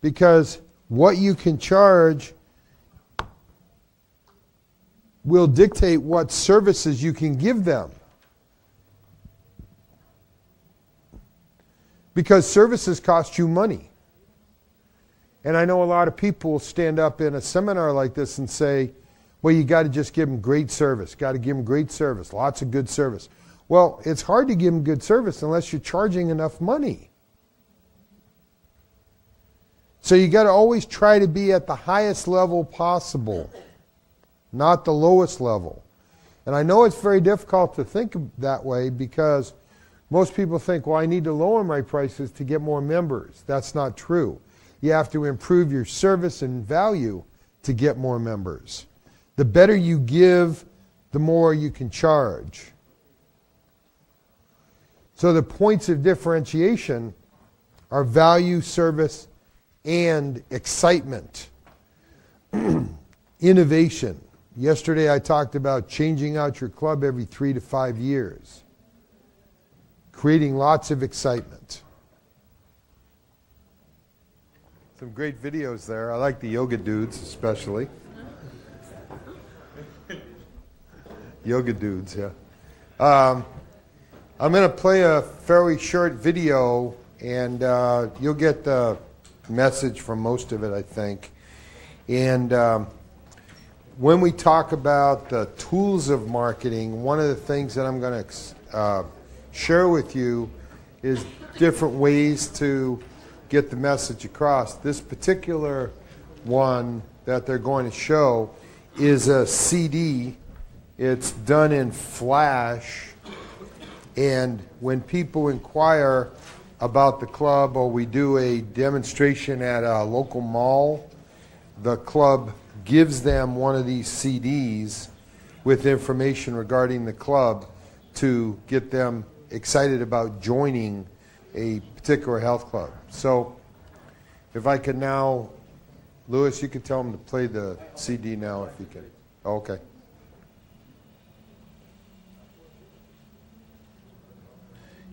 because what you can charge will dictate what services you can give them. Because services cost you money. And I know a lot of people stand up in a seminar like this and say, well, you got to just give them great service. Got to give them great service, lots of good service. Well, it's hard to give them good service unless you're charging enough money. So you got to always try to be at the highest level possible, not the lowest level. And I know it's very difficult to think that way, because most people think, well, I need to lower my prices to get more members. That's not true. You have to improve your service and value to get more members. The better you give, the more you can charge. So the points of differentiation are value, service, and excitement. Innovation. Yesterday I talked about changing out your club every 3 to 5 years. Creating lots of excitement. Some great videos there. I like the yoga dudes especially. Yoga dudes, yeah. I'm going to play a fairly short video, and you'll get the message from most of it, I think. And when we talk about the tools of marketing, one of the things that I'm going to share with you is different ways to get the message across. This particular one that they're going to show is a CD. It's done in Flash, and when people inquire about the club, or we do a demonstration at a local mall, the club gives them one of these CDs with information regarding the club to get them excited about joining a particular health club. So if I could now, Louis, you could tell them to play the CD now if you can. Oh, okay.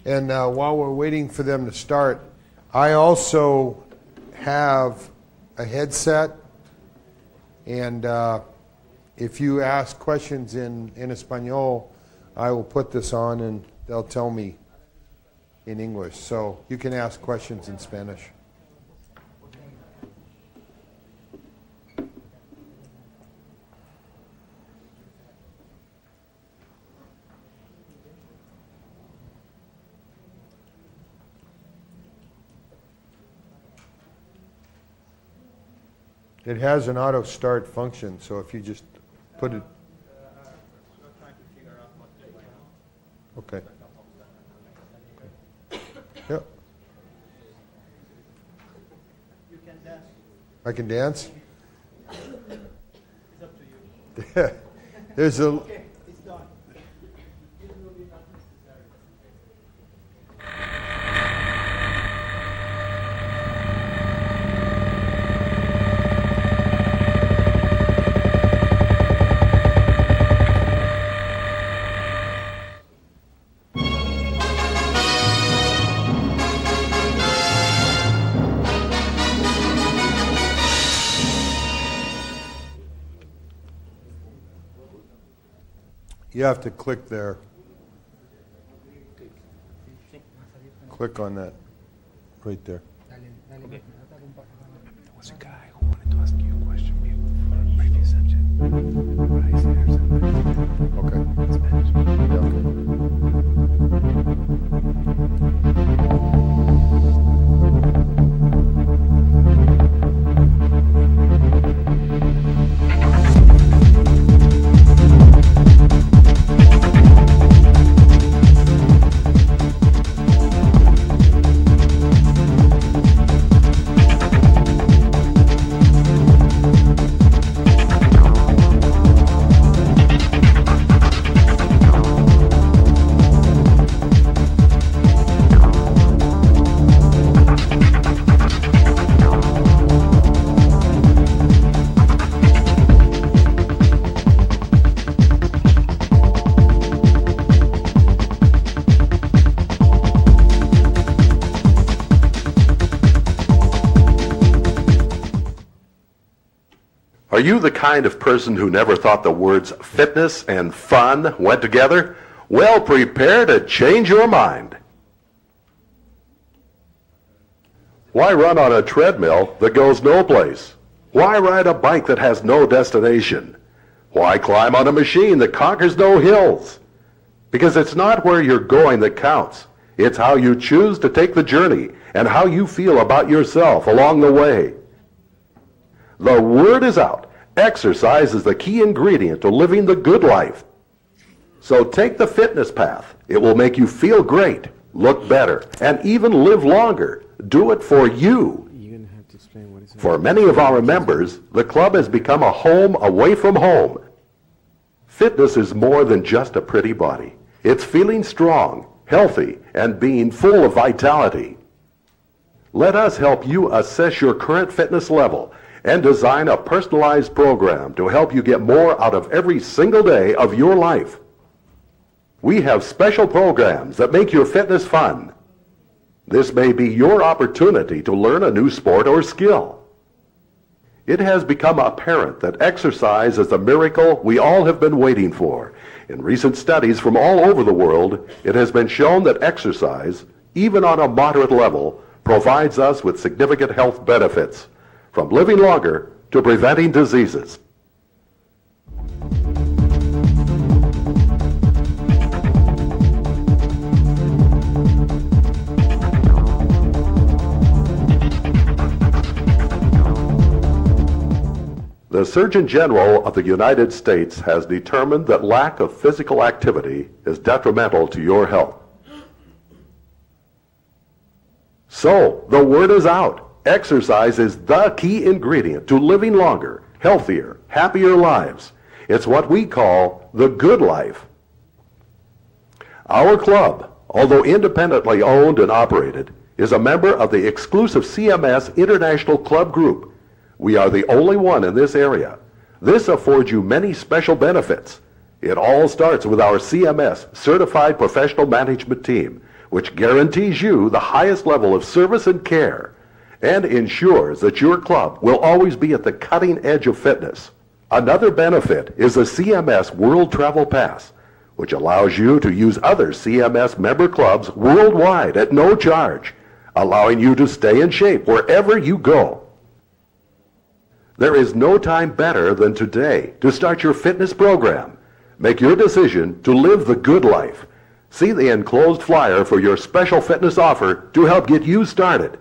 And while we're waiting for them to start, I also have a headset, and if you ask questions in Espanol, I will put this on and they'll tell me in English. So you can ask questions in Spanish. It has an auto start function, so if you just put it. Okay. Yep. You can dance. I can dance? It's up to you. There's a. Okay, it's done. It will be not necessary. You have to click there. Click on that right there. There was a guy who wanted to ask you a question for a previous subject. Price or something. Okay. In Spanish. Yeah, okay. Are you the kind of person who never thought the words fitness and fun went together? Well, prepare to change your mind. Why run on a treadmill that goes no place? Why ride a bike that has no destination? Why climb on a machine that conquers no hills? Because it's not where you're going that counts. It's how you choose to take the journey and how you feel about yourself along the way. The word is out. Exercise is the key ingredient to living the good life. So take the fitness path. It will make you feel great, look better, and even live longer. Do it for you. You're gonna have to explain what is it. For many of our members, the club has become a home away from home. Fitness is more than just a pretty body. It's feeling strong, healthy, and being full of vitality. Let us help you assess your current fitness level and design a personalized program to help you get more out of every single day of your life. We have special programs that make your fitness fun. This may be your opportunity to learn a new sport or skill. It has become apparent that exercise is the miracle we all have been waiting for. In recent studies from all over the world, it has been shown that exercise, even on a moderate level, provides us with significant health benefits, from living longer to preventing diseases. The Surgeon General of the United States has determined that lack of physical activity is detrimental to your health. So, the word is out. Exercise is the key ingredient to living longer, healthier, happier lives. It's what we call the good life. Our club, although independently owned and operated, is a member of the exclusive CMS International Club Group. We are the only one in this area. This affords you many special benefits. It all starts with our CMS Certified Professional Management Team, which guarantees you the highest level of service and care, and ensures that your club will always be at the cutting edge of fitness. Another benefit is the CMS World Travel Pass, which allows you to use other CMS member clubs worldwide at no charge, allowing you to stay in shape wherever you go. There is no time better than today to start your fitness program. Make your decision to live the good life. See the enclosed flyer for your special fitness offer to help get you started.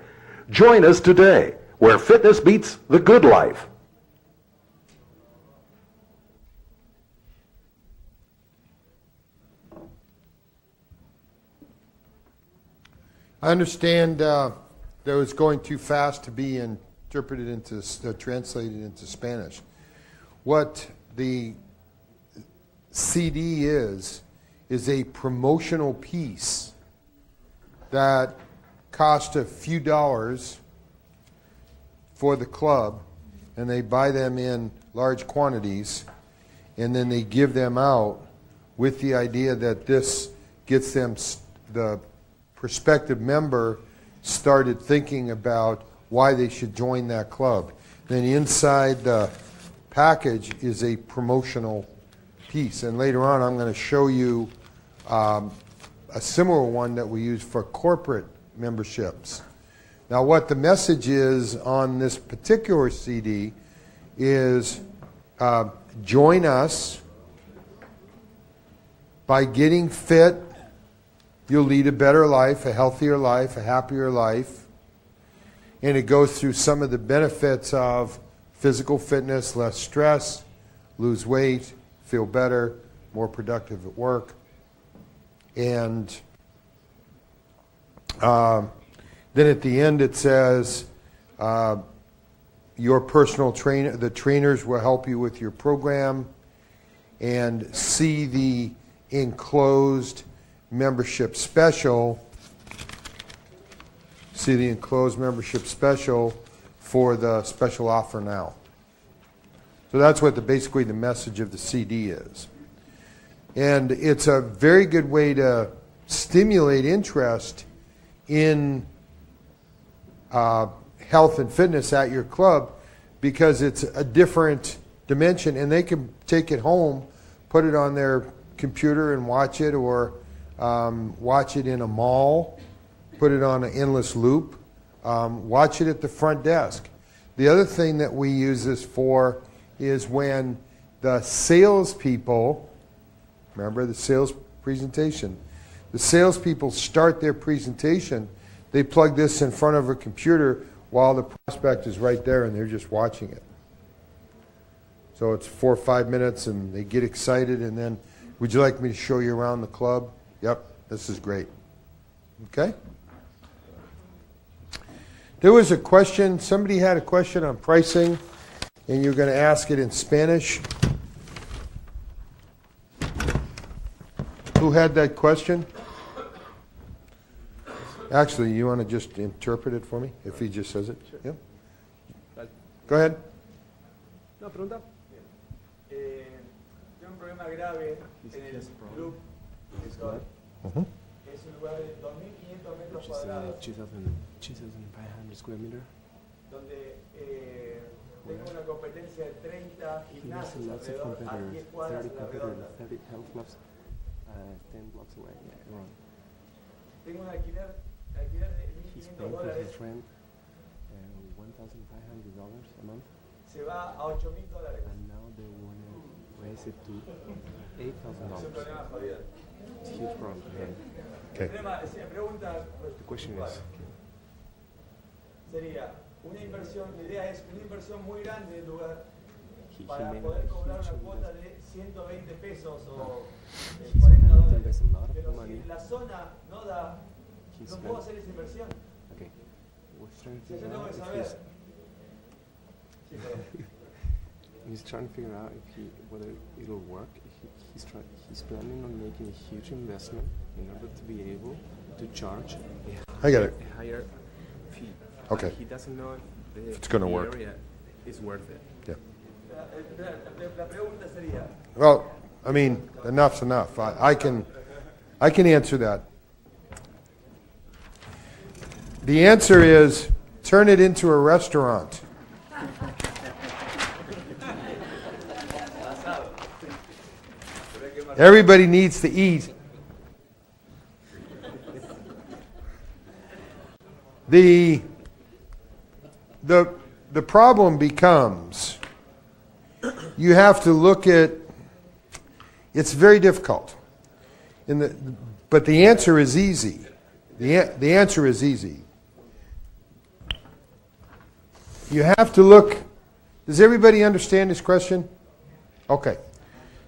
Join us today, where fitness meets the good life. I understand that it was going too fast to be interpreted into, translated into Spanish. What the CD is a promotional piece that cost a few dollars for the club, and they buy them in large quantities, and then they give them out with the idea that this gets them, the prospective member started thinking about why they should join that club. Then inside the package is a promotional piece, and later on I'm going to show you a similar one that we use for corporate memberships. Now, what the message is on this particular CD is join us. By getting fit, you'll lead a better life, a healthier life, a happier life. And it goes through some of the benefits of physical fitness, less stress, lose weight, feel better, more productive at work. And then at the end it says your personal trainer, the trainers will help you with your program, and see the enclosed membership special. See the enclosed membership special for the special offer now. So that's what basically the message of the CD is. And it's a very good way to stimulate interest in health and fitness at your club, because it's a different dimension, and they can take it home, put it on their computer and watch it, or watch it in a mall, put it on an endless loop, watch it at the front desk. The other thing that we use this for is when the salespeople, remember the sales presentation, the salespeople start their presentation, they plug this in front of a computer while the prospect is right there and they're just watching it. So it's 4 or 5 minutes and they get excited, and then, would you like me to show you around the club? Yep, this is great. Okay? There was a question, somebody had a question on pricing, and you're going to ask it in Spanish. Who had that question? Actually, you want to just interpret it for me, if he just says it? Sure. Yeah? Go ahead. No, pregunta. Tengo un problema grave en el club que estoy. Es un lugar de 2.500 metros Which is cuadrados 2,500 square meter. donde tengo una competencia de 30 He has gimnasios lots of alrededor, a 10 competitors, cuadras 30 a la competitors, redonda. 30 health clubs, 10 blocks away, yeah, around. Tengo un alquiler de He's $1.500 paying for his rent $1,500 a month, se va a $8.000. and now they want to raise it to Es un $8,000. problema jodido. It's a huge problem for him. Okay. Me pregunta, The question is, sería una inversión, la idea es una inversión muy grande en lugar he para made poder a cobrar huge una cuota investment. de 120 pesos o He's 40 planning to dólares. invest a lot Pero of money. si la zona no da, He's no puedo planning. hacer esa inversión. Okay, we're trying to Si yo figure tengo out que if saber. he's, Sí, perdón. he's trying to figure out if whether it'll work. He's planning on making a huge investment in order to be able to charge I got it. a higher fee. Okay. He doesn't know if it's gonna the work. area is worth it. Yeah. La pregunta sería, Well, I mean, enough's enough. I can answer that. The answer is turn it into a restaurant. Everybody needs to eat. The problem becomes you have to look at, it's very difficult. But the answer is easy. The answer is easy. You have to look, does everybody understand this question? Okay.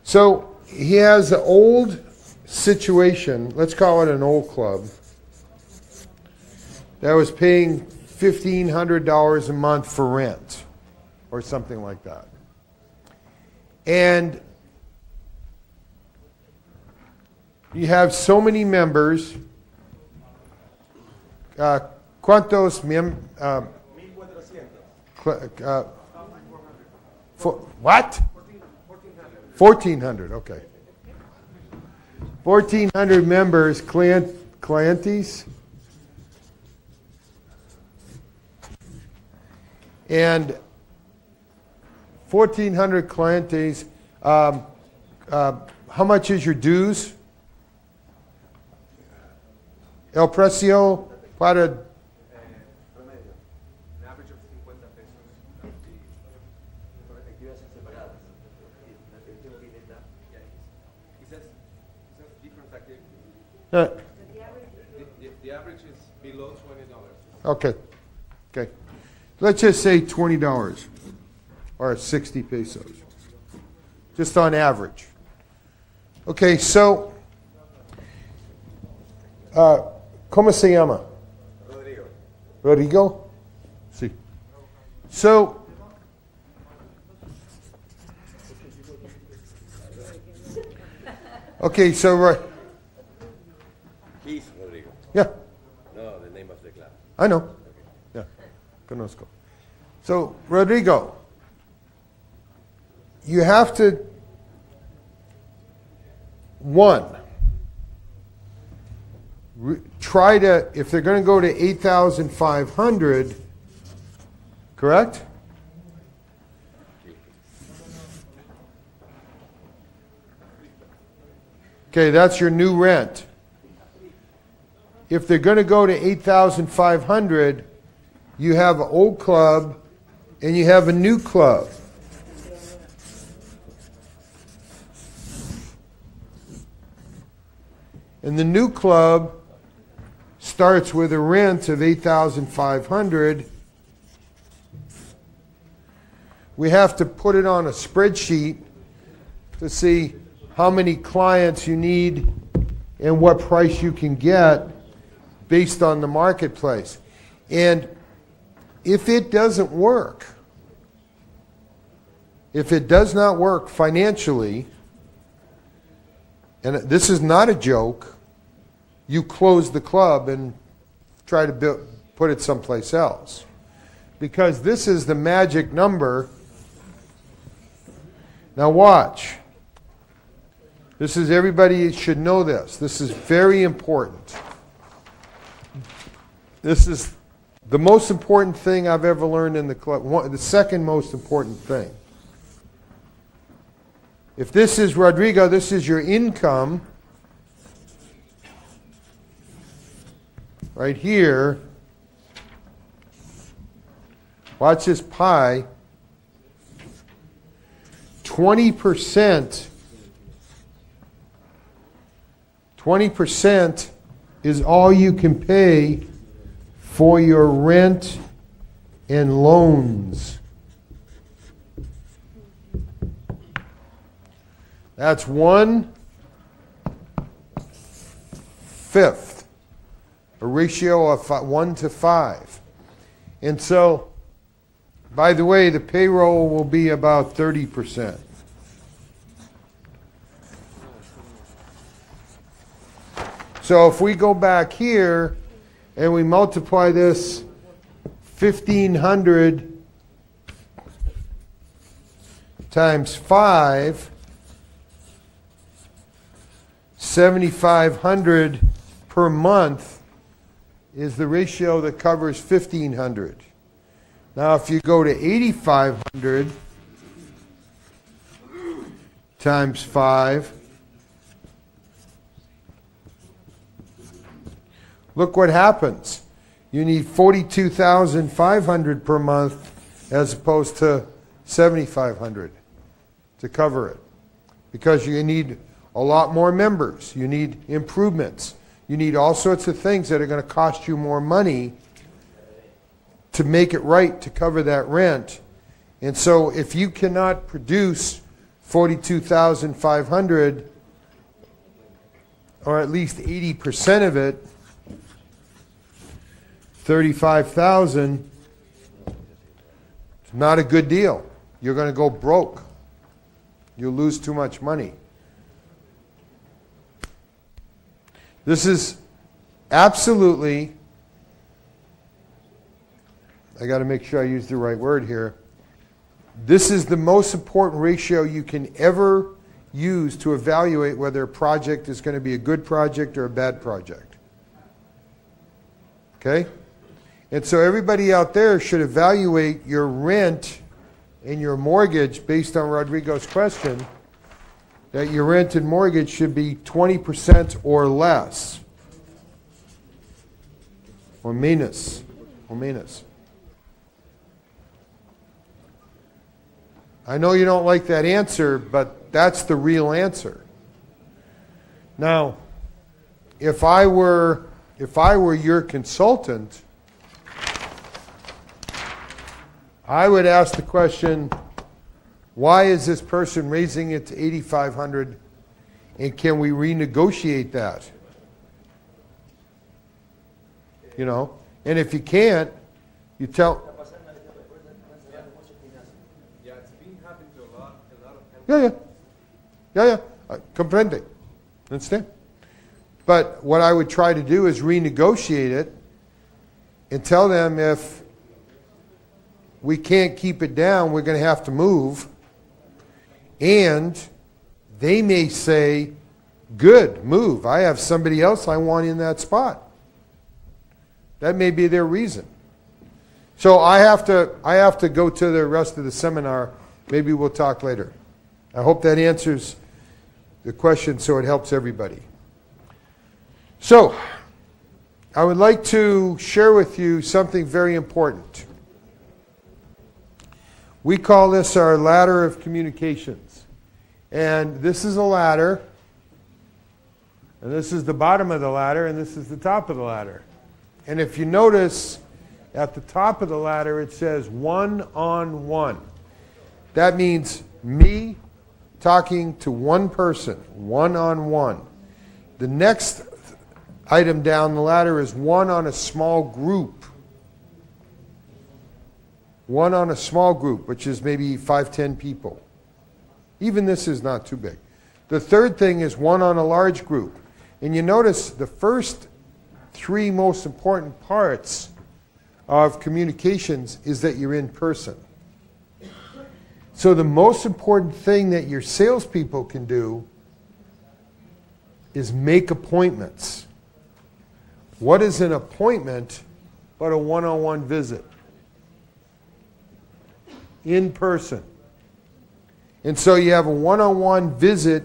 So he has an old situation, let's call it an old club, that was paying $1,500 a month for rent, or something like that. And you have so many members. ¿Cuántos 1.400. What? 1,400, okay. 1,400 members, clientes. And 1,400 clientes. How much is your dues? El precio para... Promedio. An average of 50 pesos. Con actividades separadas. La atención directa. He says different activities. The average is below $20. Okay. Okay. Let's just say $20 or 60 pesos. Just on average. Okay, so ¿cómo se llama? Rodrigo. Rodrigo? Sí. So okay, so right. He's Rodrigo. Yeah. No, the name of the club. I know. Yeah, conozco. So, Rodrigo, you have to, try to, if they're going to go to 8,500, correct? Okay, that's your new rent. If they're going to go to 8,500, you have an old club and you have a new club. And the new club starts with a rent of 8,500. We have to put it on a spreadsheet to see how many clients you need and what price you can get based on the marketplace. And if it doesn't work, if it does not work financially, and this is not a joke, you close the club and try to put it someplace else. Because this is the magic number. Now watch. This is, everybody should know this. This is very important. This is the most important thing I've ever learned in the club. The second most important thing. If this is Rodrigo, this is your income. Right here. Watch this pie. 20%. 20% is all you can pay for your rent and loans. That's 1/5, a ratio of 1 to 5. And so, by the way, the payroll will be about 30%. So if we go back here and we multiply this 1,500 times 5, 7,500 per month is the ratio that covers 1,500. Now if you go to 8,500 times 5, look what happens. You need 42,500 per month as opposed to 7,500 to cover it. Because you need a lot more members. You need improvements. You need all sorts of things that are going to cost you more money to make it right to cover that rent. And so if you cannot produce 42,500 or at least 80% of it, 35,000, it's not a good deal. You're going to go broke. You'll lose too much money. This is absolutely, I got to make sure I use the right word here. This is the most important ratio you can ever use to evaluate whether a project is going to be a good project or a bad project. Okay? And so everybody out there should evaluate your rent and your mortgage based on Rodrigo's question, that your rent and mortgage should be 20% or less. Or menos. Or menos. I know you don't like that answer, but that's the real answer. Now, if I were your consultant, I would ask the question, why is this person raising it to 8,500 and can we renegotiate that? You know, and if you can't, you tell. Yeah, it's been happening to a lot of Yeah. Comprende. Understand? But what I would try to do is renegotiate it and tell them if we can't keep it down, we're going to have to move. And they may say, good, move. I have somebody else I want in that spot. That may be their reason. So I have to go to the rest of the seminar. Maybe we'll talk later. I hope that answers the question so it helps everybody. So, I would like to share with you something very important. We call this our ladder of communications. And this is a ladder, and this is the bottom of the ladder, and this is the top of the ladder. And if you notice, at the top of the ladder it says one-on-one. That means me talking to one person, one-on-one. The next item down the ladder is one on a small group. One on a small group, which is maybe 5-10 people. Even this is not too big. The third thing is one on a large group. And you notice the first three most important parts of communications is that you're in person. So the most important thing that your salespeople can do is make appointments. What is an appointment but a one-on-one visit? In person. And so you have a one-on-one visit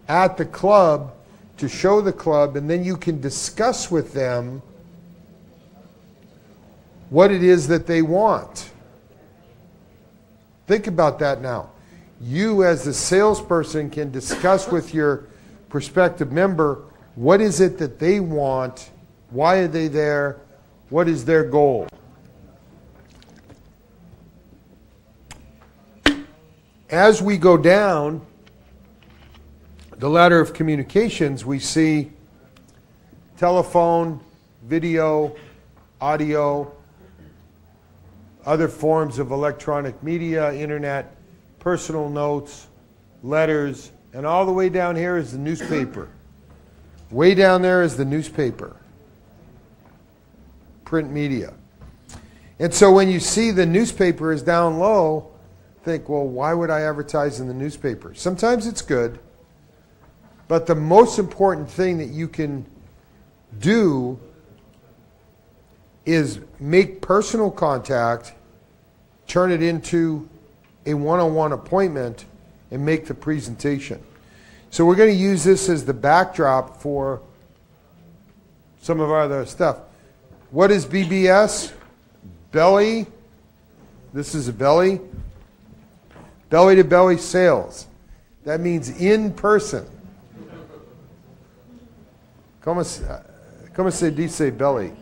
at the club to show the club, and then you can discuss with them what it is that they want. Think about that now. You as a salesperson can discuss with your prospective member what is it that they want, why are they there, what is their goal. As we go down the ladder of communications, we see telephone, video, audio, other forms of electronic media, internet, personal notes, letters, and all the way down here is the newspaper. Way down there is the newspaper, print media. And so when you see the newspaper is down low, think, well, why would I advertise in the newspaper? Sometimes it's good, but the most important thing that you can do is make personal contact, turn it into a one-on-one appointment, and make the presentation. So we're going to use this as the backdrop for some of our other stuff. What is BBS? Belly. This is a belly. Belly-to-belly sales. That means in person. Como se dice belly?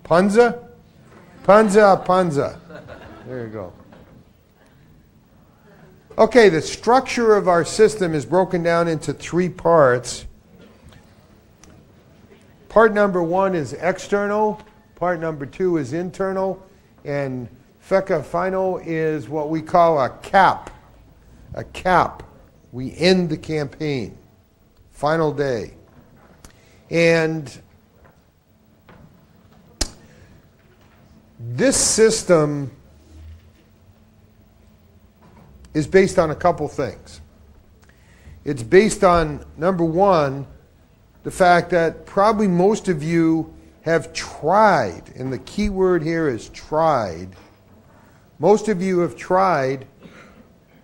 Panza? Panza. There you go. Okay, the structure of our system is broken down into three parts. Part number one is external. Part number two is internal. And FECA final is what we call a cap. A cap. We end the campaign. Final day. And this system is based on a couple things. It's based on, number one, the fact that probably most of you have tried, and the key word here is tried. Most of you have tried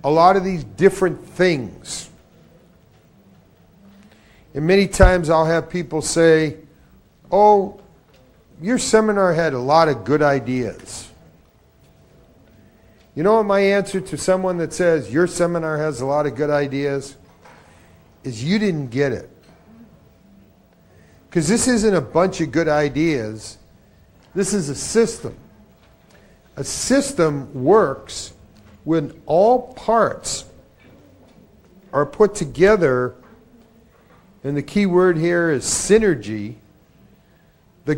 a lot of these different things. And many times I'll have people say, oh, your seminar had a lot of good ideas. You know what my answer to someone that says, your seminar has a lot of good ideas, is you didn't get it. Because this isn't a bunch of good ideas. This is a system. A system works when all parts are put together, and the key word here is synergy. The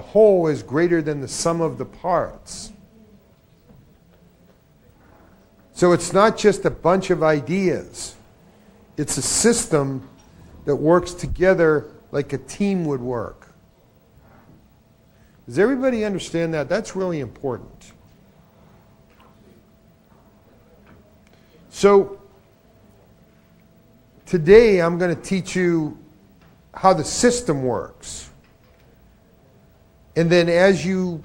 whole is greater than the sum of the parts. So it's not just a bunch of ideas. It's a system that works together like a team would work. Does everybody understand that? That's really important. So today I'm going to teach you how the system works. And then as you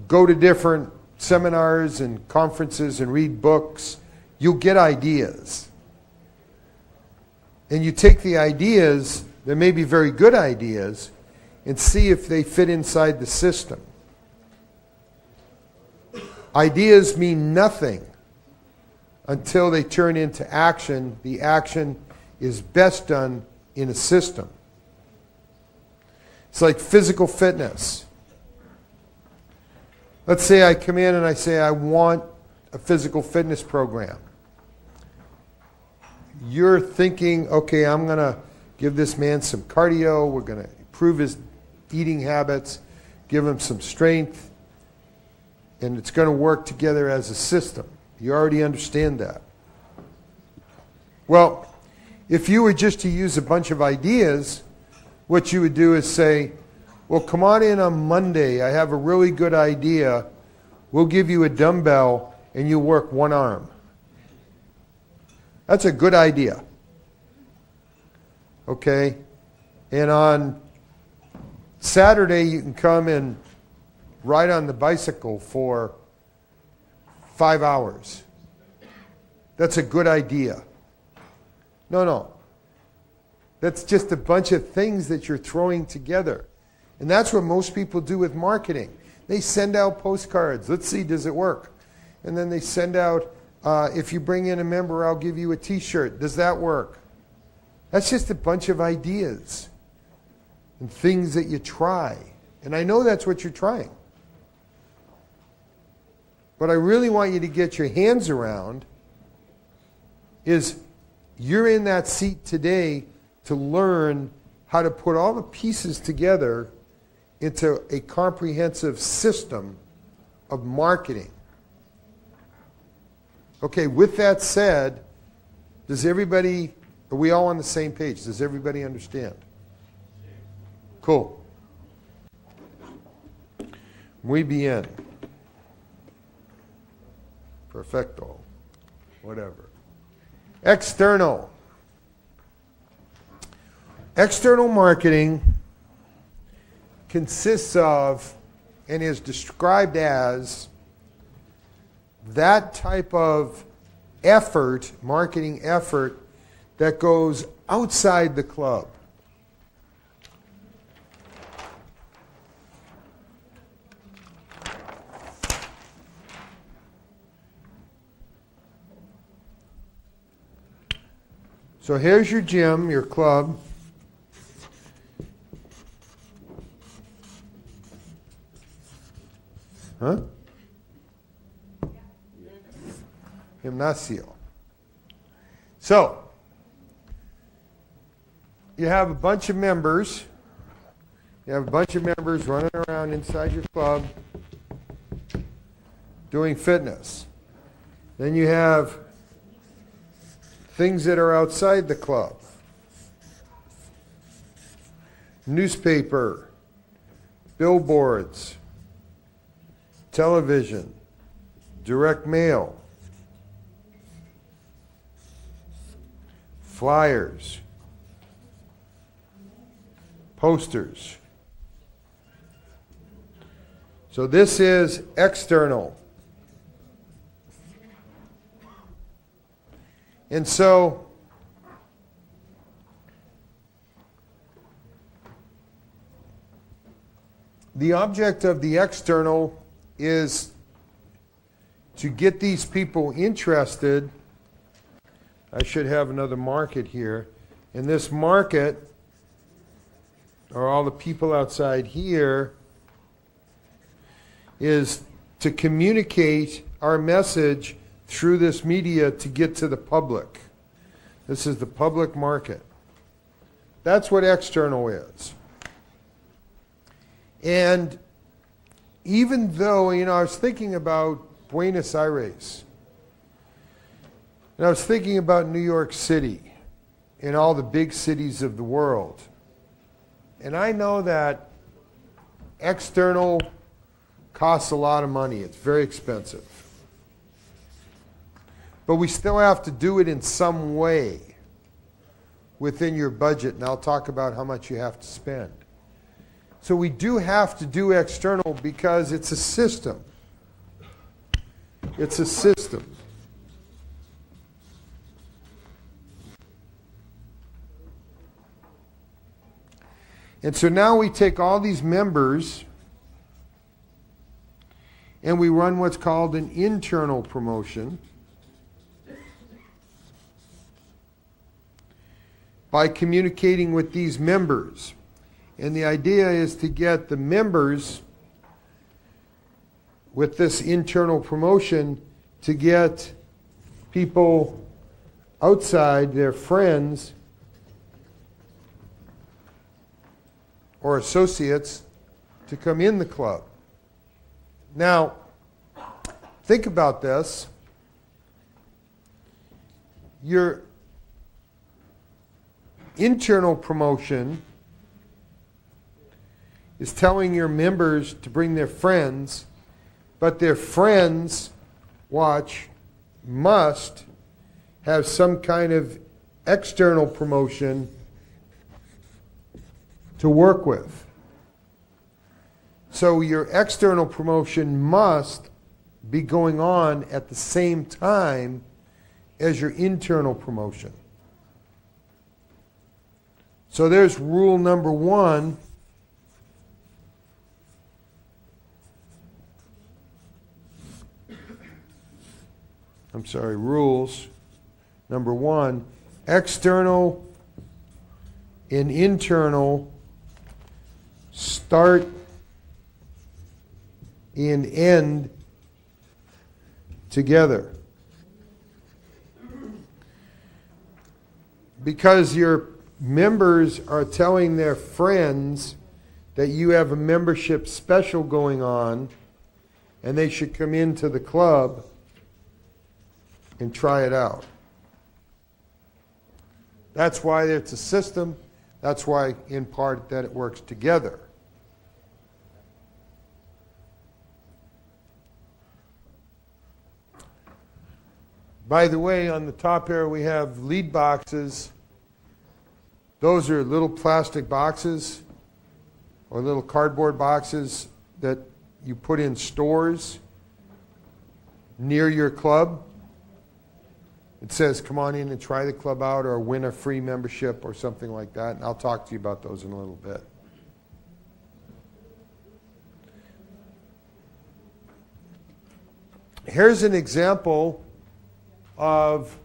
go to different seminars and conferences and read books, you'll get ideas. And you take the ideas, they may be very good ideas, and see if they fit inside the system. Ideas mean nothing until they turn into action. The action is best done in a system. It's like physical fitness. Let's say I come in and I say I want a physical fitness program. You're thinking, okay, I'm going to give this man some cardio. We're going to improve his eating habits, give him some strength, and it's going to work together as a system. You already understand that. Well, if you were just to use a bunch of ideas, what you would do is say, well, come on in on Monday. I have a really good idea. We'll give you a dumbbell and you work one arm. That's a good idea. Okay? And on Saturday, you can come and ride on the bicycle for 5 hours. That's a good idea. No. That's just a bunch of things that you're throwing together. And that's what most people do with marketing. They send out postcards. Let's see, does it work? And then they send out, if you bring in a member, I'll give you a t-shirt. Does that work? That's just a bunch of ideas and things that you try. And I know that's what you're trying. What I really want you to get your hands around is you're in that seat today to learn how to put all the pieces together into a comprehensive system of marketing. Okay, with that said, are we all on the same page? Does everybody understand? Cool. Muy bien. Perfecto. Whatever. External. External marketing consists of and is described as that type of effort, marketing effort, that goes outside the club. So here's your gym, your club. Huh? Gimnasio. So, you have a bunch of members. You have a bunch of members running around inside your club doing fitness. Then you have things that are outside the club. Newspaper, billboards, television, direct mail, flyers, posters. So this is external. And so the object of the external is to get these people interested. I should have another market here. And this market are all the people outside here, is to communicate our message through this media to get to the public. This is the public market. That's what external is. And even though, I was thinking about Buenos Aires, and I was thinking about New York City and all the big cities of the world. And I know that external costs a lot of money. It's very expensive. But we still have to do it in some way within your budget, and I'll talk about how much you have to spend. So we do have to do external because it's a system. It's a system. And so now we take all these members and we run what's called an internal promotion by communicating with these members. And the idea is to get the members with this internal promotion to get people outside, their friends or associates, to come in the club. Now, think about this. Your internal promotion is telling your members to bring their friends, but their friends, must have some kind of external promotion to work with. So your external promotion must be going on at the same time as your internal promotion. So there's rule number 1. Rules number 1. External and internal start and end together. Because your members are telling their friends that you have a membership special going on and they should come into the club and try it out. That's why it's a system. That's why, in part, that it works together. By the way, on the top here we have lead boxes. Those are little plastic boxes or little cardboard boxes that you put in stores near your club. It says, come on in and try the club out, or win a free membership or something like that. And I'll talk to you about those in a little bit. Here's an example of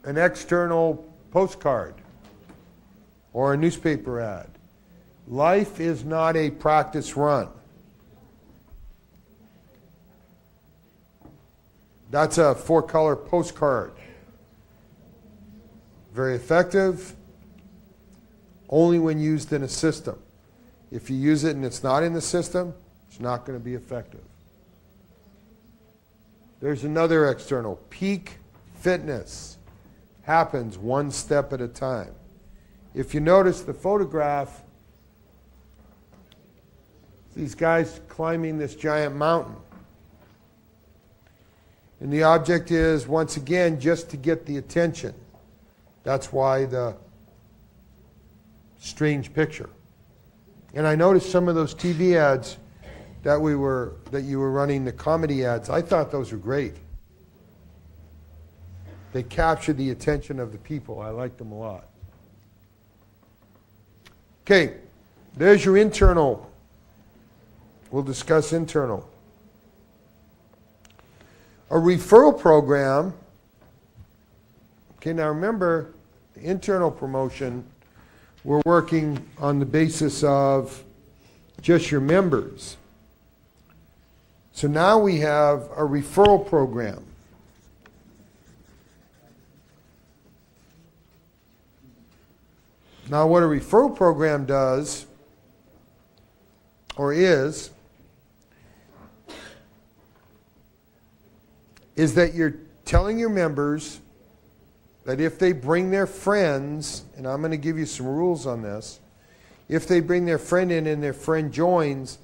an external postcard or a newspaper ad. Life is not a practice run. That's a 4-color postcard. Very effective, only when used in a system. If you use it and it's not in the system, it's not going to be effective. There's another external. Peak fitness happens one step at a time. If you notice the photograph, these guys climbing this giant mountain. And the object is, once again, just to get the attention. That's why the strange picture. And I noticed some of those TV ads that you were running, the comedy ads. I thought those were great. They captured the attention of the people. I liked them a lot. Okay, there's your internal. We'll discuss internal. A referral program. Okay, now remember, the internal promotion, we're working on the basis of just your members. So now we have a referral program. Now what a referral program does, or is that you're telling your members that if they bring their friends, and I'm going to give you some rules on this, if they bring their friend in and their friend joins,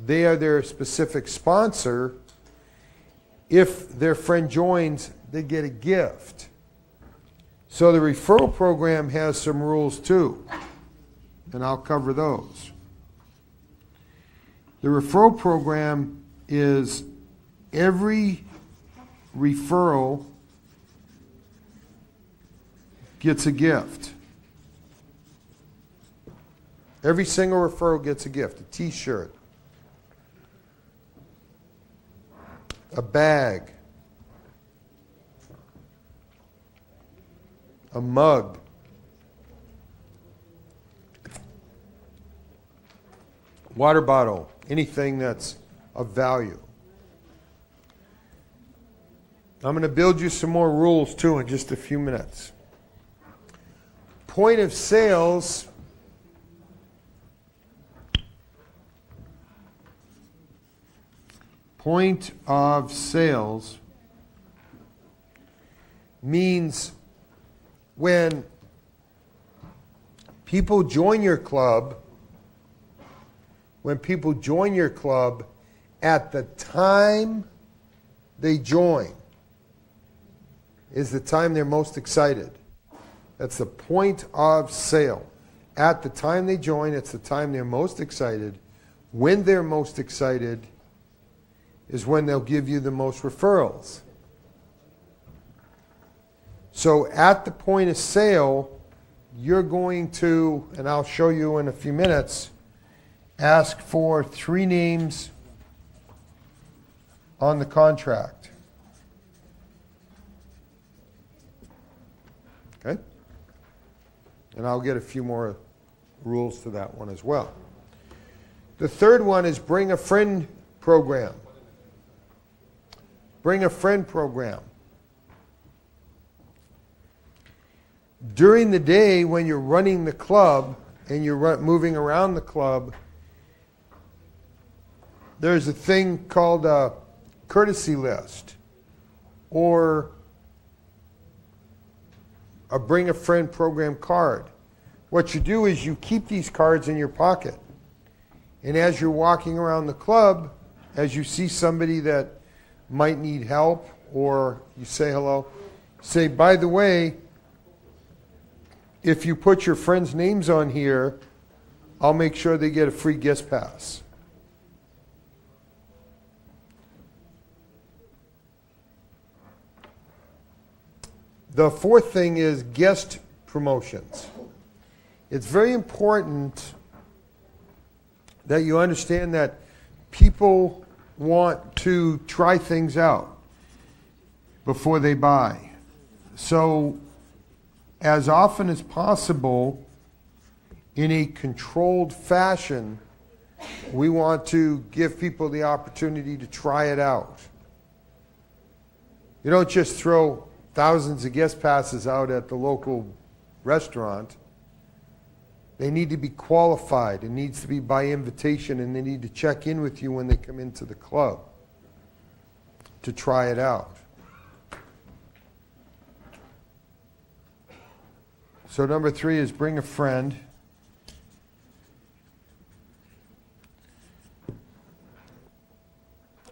they are their specific sponsor. If their friend joins, they get a gift. So the referral program has some rules too, and I'll cover those. The referral program is every referral gets a gift. Every single referral gets a gift. A t-shirt, a bag, a mug, water bottle, anything that's of value. I'm going to build you some more rules too in just a few minutes. Point of sales means when people join your club, at the time they join is the time they're most excited. That's the point of sale. At the time they join, it's the time they're most excited. When they're most excited is when they'll give you the most referrals. So at the point of sale, you're going to, and I'll show you in a few minutes, ask for 3 names on the contract. Okay? And I'll get a few more rules to that one as well. The third one is bring a friend program. Bring a friend program. During the day when you're running the club and you're moving around the club, there's a thing called a courtesy list or a bring a friend program card. What you do is you keep these cards in your pocket. And as you're walking around the club, as you see somebody that might need help or you say hello, say, by the way, if you put your friends' names on here, I'll make sure they get a free guest pass. The fourth thing is guest promotions. It's very important that you understand that people want to try things out before they buy. So, as often as possible, in a controlled fashion, we want to give people the opportunity to try it out. You don't just throw thousands of guest passes out at the local restaurant. They need to be qualified. It needs to be by invitation, and they need to check in with you when they come into the club to try it out. So number 3 is bring a friend.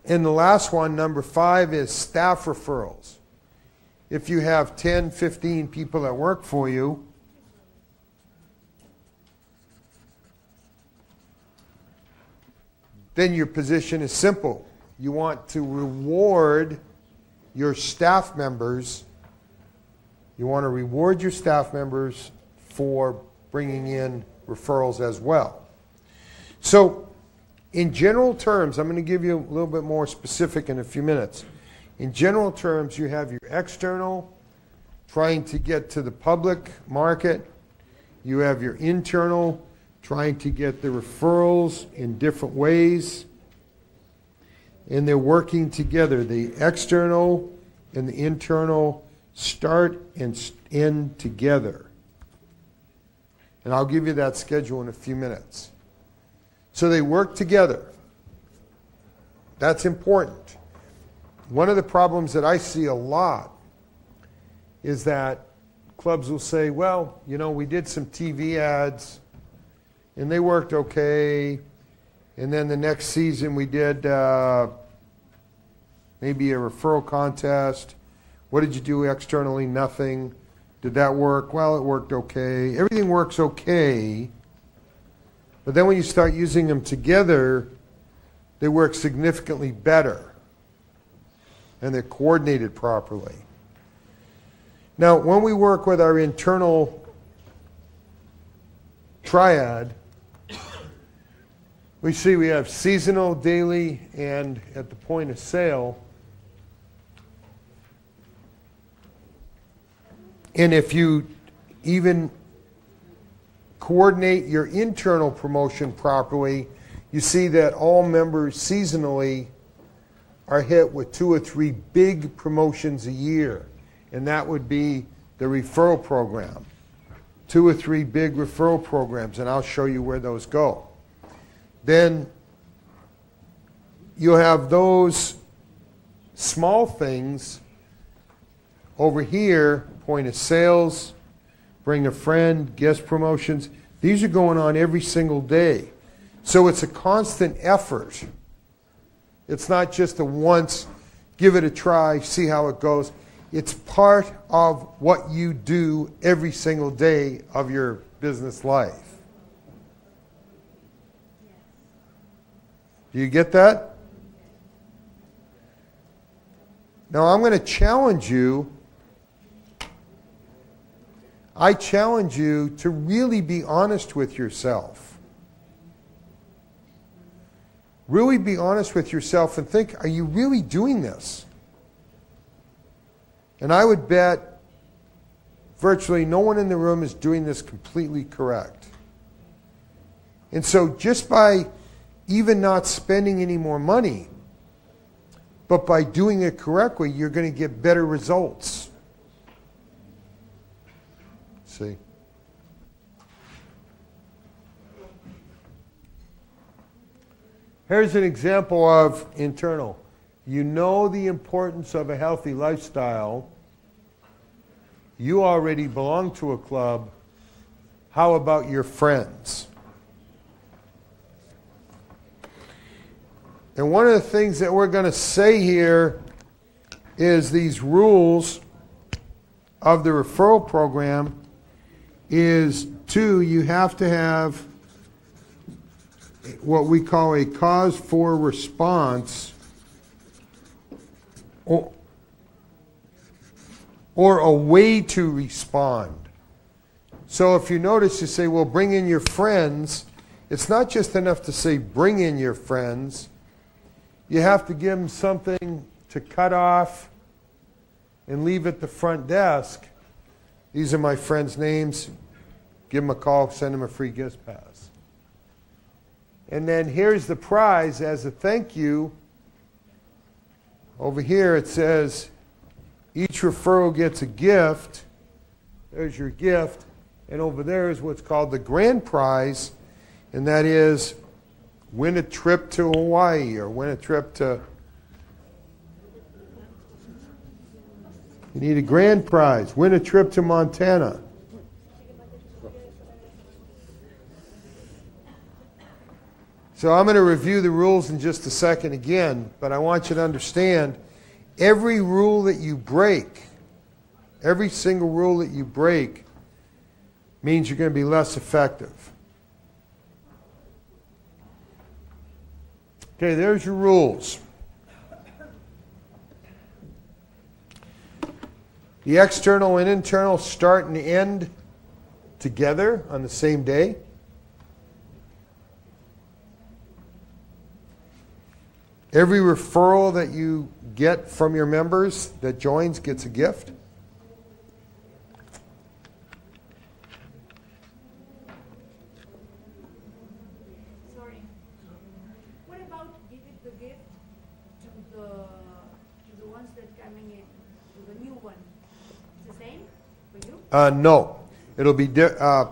And the last one, number 5, is staff referrals. If you have 10, 15 people that work for you, then your position is simple. You want to reward your staff members. You want to reward your staff members for bringing in referrals as well. So, in general terms, I'm going to give you a little bit more specific in a few minutes. In general terms, you have your external, trying to get to the public market. You have your internal, trying to get the referrals in different ways. And they're working together. The external and the internal start and end together. And I'll give you that schedule in a few minutes. So they work together. That's important. One of the problems that I see a lot is that clubs will say, well, you know, we did some TV ads and they worked okay. And then the next season we did maybe a referral contest. What did you do externally? Nothing. Did that work? Well, it worked okay. Everything works okay. But then when you start using them together, they work significantly better. and they're coordinated properly. Now, when we work with our internal triad, we see we have seasonal, daily, and at the point of sale. And if you even coordinate your internal promotion properly, you see that all members seasonally are hit with 2 or 3 big promotions a year. And that would be the referral program. 2 or 3 big referral programs, and I'll show you where those go. Then you'll have those small things over here, point of sales, bring a friend, guest promotions. These are going on every single day. So it's a constant effort. It's not just a once, give it a try, see how it goes. It's part of what you do every single day of your business life. Do you get that? Now I'm going to challenge you. I challenge you to really be honest with yourself. Really be honest with yourself and think, are you really doing this? And I would bet virtually no one in the room is doing this completely correct. And so just by even not spending any more money, but by doing it correctly, you're going to get better results. See? Here's an example of internal. You know the importance of a healthy lifestyle. You already belong to a club. How about your friends? And one of the things that we're going to say here is these rules of the referral program is 2, you have to have what we call a cause for response or a way to respond. So if you notice, you say, well, bring in your friends. It's not just enough to say, bring in your friends. You have to give them something to cut off and leave at the front desk. These are my friends' names. Give them a call, send them a free guest pass. And then here's the prize as a thank you. Over here it says, each referral gets a gift. There's your gift. And over there is what's called the grand prize, and that is win a trip to Hawaii or win a trip to... You need a grand prize. Win a trip to Montana. So I'm going to review the rules in just a second again, but I want you to understand every rule that you break, every single rule that you break means you're going to be less effective. Okay, there's your rules. The external and internal start and end together on the same day. Every referral that you get from your members that joins gets a gift. Sorry. What about giving the gift to the ones that coming in, to the new one? It's the same for you? No. It'll be the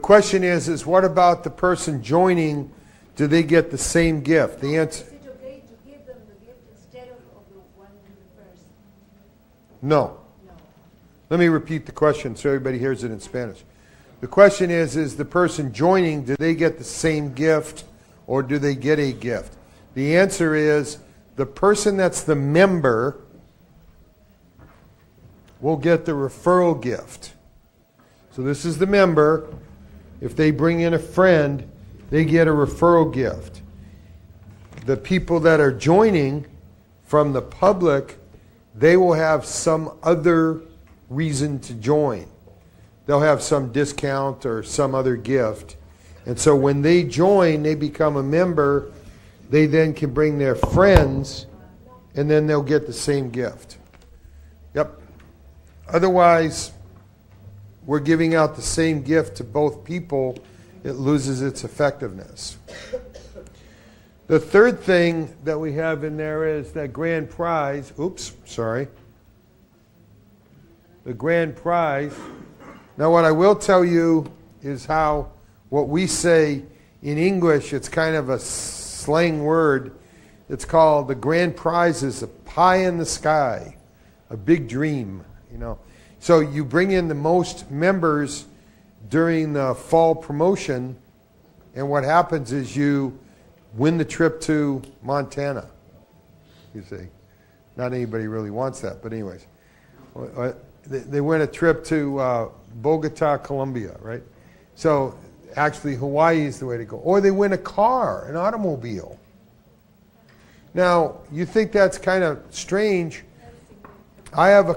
question is what about the person joining? Do they get the same gift? The answer. Is it okay to give them the gift instead of the one in the first? No. No. Let me repeat the question so everybody hears it in Spanish. The question is the person joining, do they get the same gift or do they get a gift? The answer is the person that's the member will get the referral gift. So this is the member. If they bring in a friend, they get a referral gift. The people that are joining from the public, they will have some other reason to join. They'll have some discount or some other gift. And so when they join, they become a member, they then can bring their friends, and then they'll get the same gift. Yep. Otherwise, we're giving out the same gift to both people, it loses its effectiveness. The third thing that we have in there is that grand prize. Oops, sorry. The grand prize. Now what I will tell you is how what we say in English, it's kind of a slang word. It's called the grand prize is a pie in the sky, a big dream, you know. So you bring in the most members during the fall promotion, and what happens is you win the trip to Montana. You see, not anybody really wants that, but anyways, they win a trip to Bogota, Colombia, right? So actually Hawaii is the way to go. Or they win a car, an automobile. Now, you think that's kind of strange. I have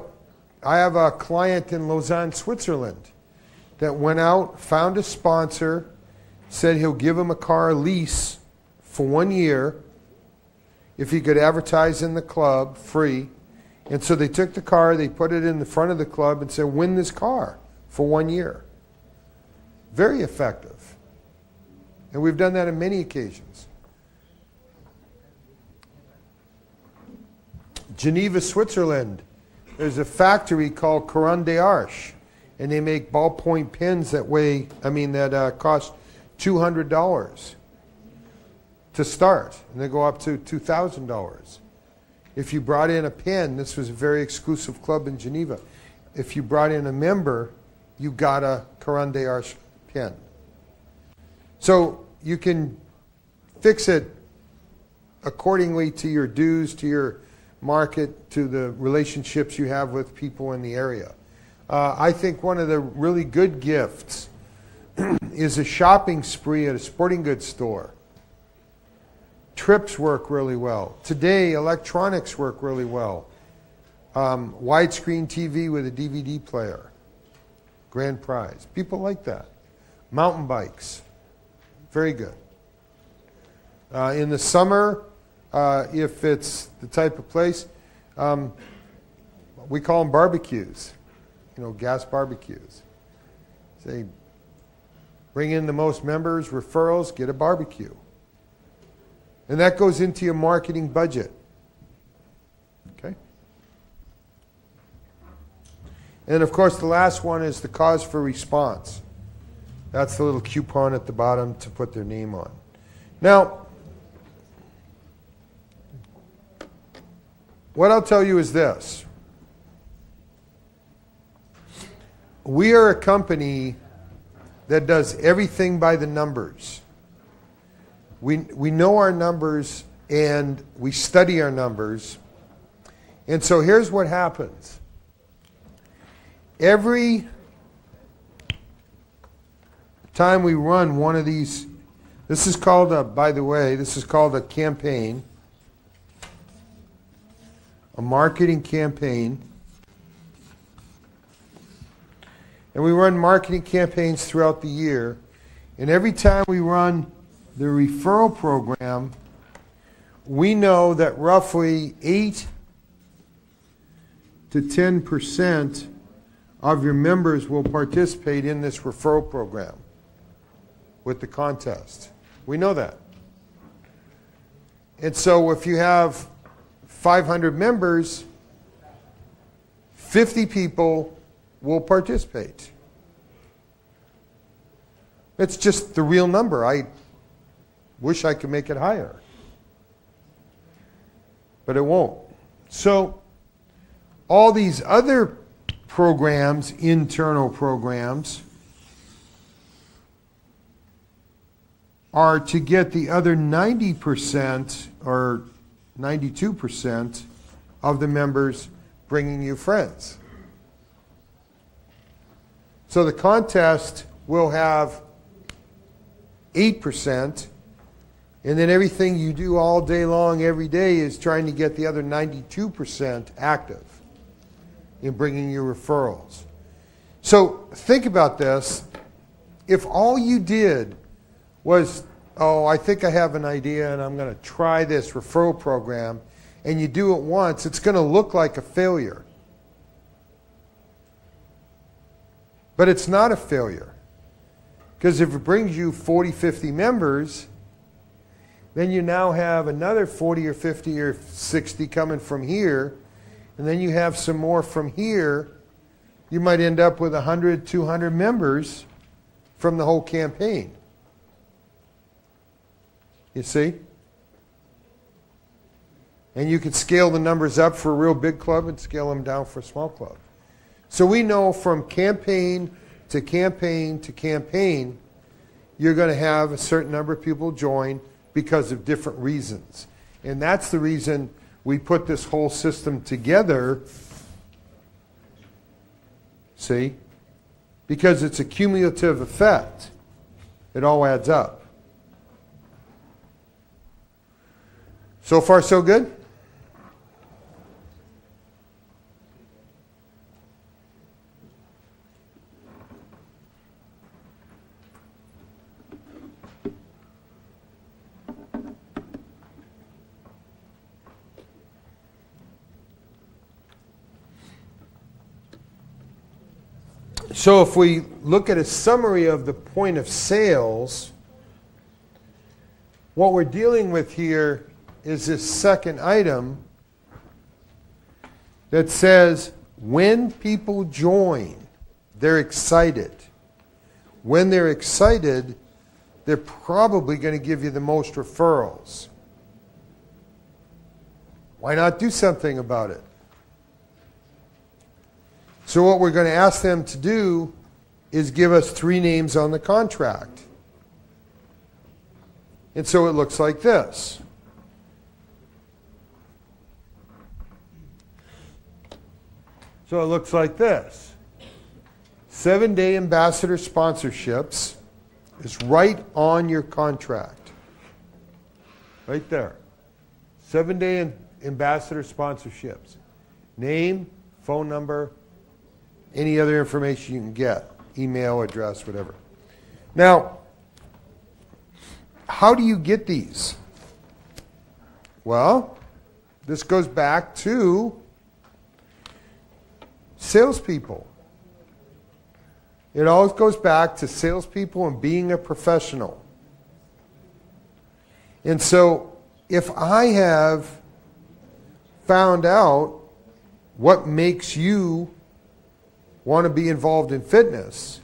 a client in Lausanne, Switzerland that went out, found a sponsor, said he'll give him a car lease for 1 year if he could advertise in the club free. And so they took the car, they put it in the front of the club and said, win this car for 1 year. Very effective. And we've done that on many occasions. Geneva, Switzerland, there's a factory called Coran d'Arche, and they make ballpoint pens that cost $200 to start, and they go up to $2,000. If you brought in a pen, this was a very exclusive club in Geneva. If you brought in a member, you got a Coran d'Arche pen. So you can fix it accordingly to your dues, to your market, to the relationships you have with people in the area. I think one of the really good gifts is a shopping spree at a sporting goods store. Trips work really well. Today, electronics work really well. Widescreen TV with a DVD player. Grand prize. People like that. Mountain bikes. Very good. In the summer, if it's the type of place, we call them barbecues. You know, gas barbecues. Say, bring in the most members, referrals, get a barbecue. And that goes into your marketing budget. Okay? And of course, the last one is the cause for response. That's the little coupon at the bottom to put their name on. Now, what I'll tell you is this. We are a company that does everything by the numbers. We know our numbers and we study our numbers. And so here's what happens. Every time we run one of these, this is called a campaign, a marketing campaign. And we run marketing campaigns throughout the year. And every time we run the referral program, we know that roughly 8 to 10% of your members will participate in this referral program with the contest. We know that. And so if you have 500 members, 50 people will participate. It's just the real number. I wish I could make it higher, but it won't. So all these other programs, internal programs, are to get the other 90% or 92% of the members bringing you friends. So the contest will have 8% And then everything you do all day long, every day, is trying to get the other 92% active in bringing you referrals. So think about this. If all you did was, oh, I think I have an idea and I'm going to try this referral program, and you do it once, it's going to look like a failure. But it's not a failure. Because if it brings you 40, 50 members, then you now have another 40 or 50 or 60 coming from here, and then you have some more from here. You might end up with 100, 200 members from the whole campaign. You see? And you could scale the numbers up for a real big club and scale them down for a small club. So we know from campaign to campaign to campaign, you're going to have a certain number of people join because of different reasons. And that's the reason we put this whole system together. See? Because it's a cumulative effect. It all adds up. So far, so good? So if we look at a summary of the point of sales, what we're dealing with here is this second item that says when people join, they're excited. When they're excited, they're probably going to give you the most referrals. Why not do something about it? So what we're going to ask them to do is give us 3 names on the contract. And so it looks like this. So it looks like this. 7-day ambassador sponsorships is right on your contract. Right there. 7-day ambassador sponsorships. Name, phone number, any other information you can get. Email, address, whatever. Now, how do you get these? Well, this goes back to salespeople. It always goes back to salespeople and being a professional. And so, if I have found out what makes you want to be involved in fitness,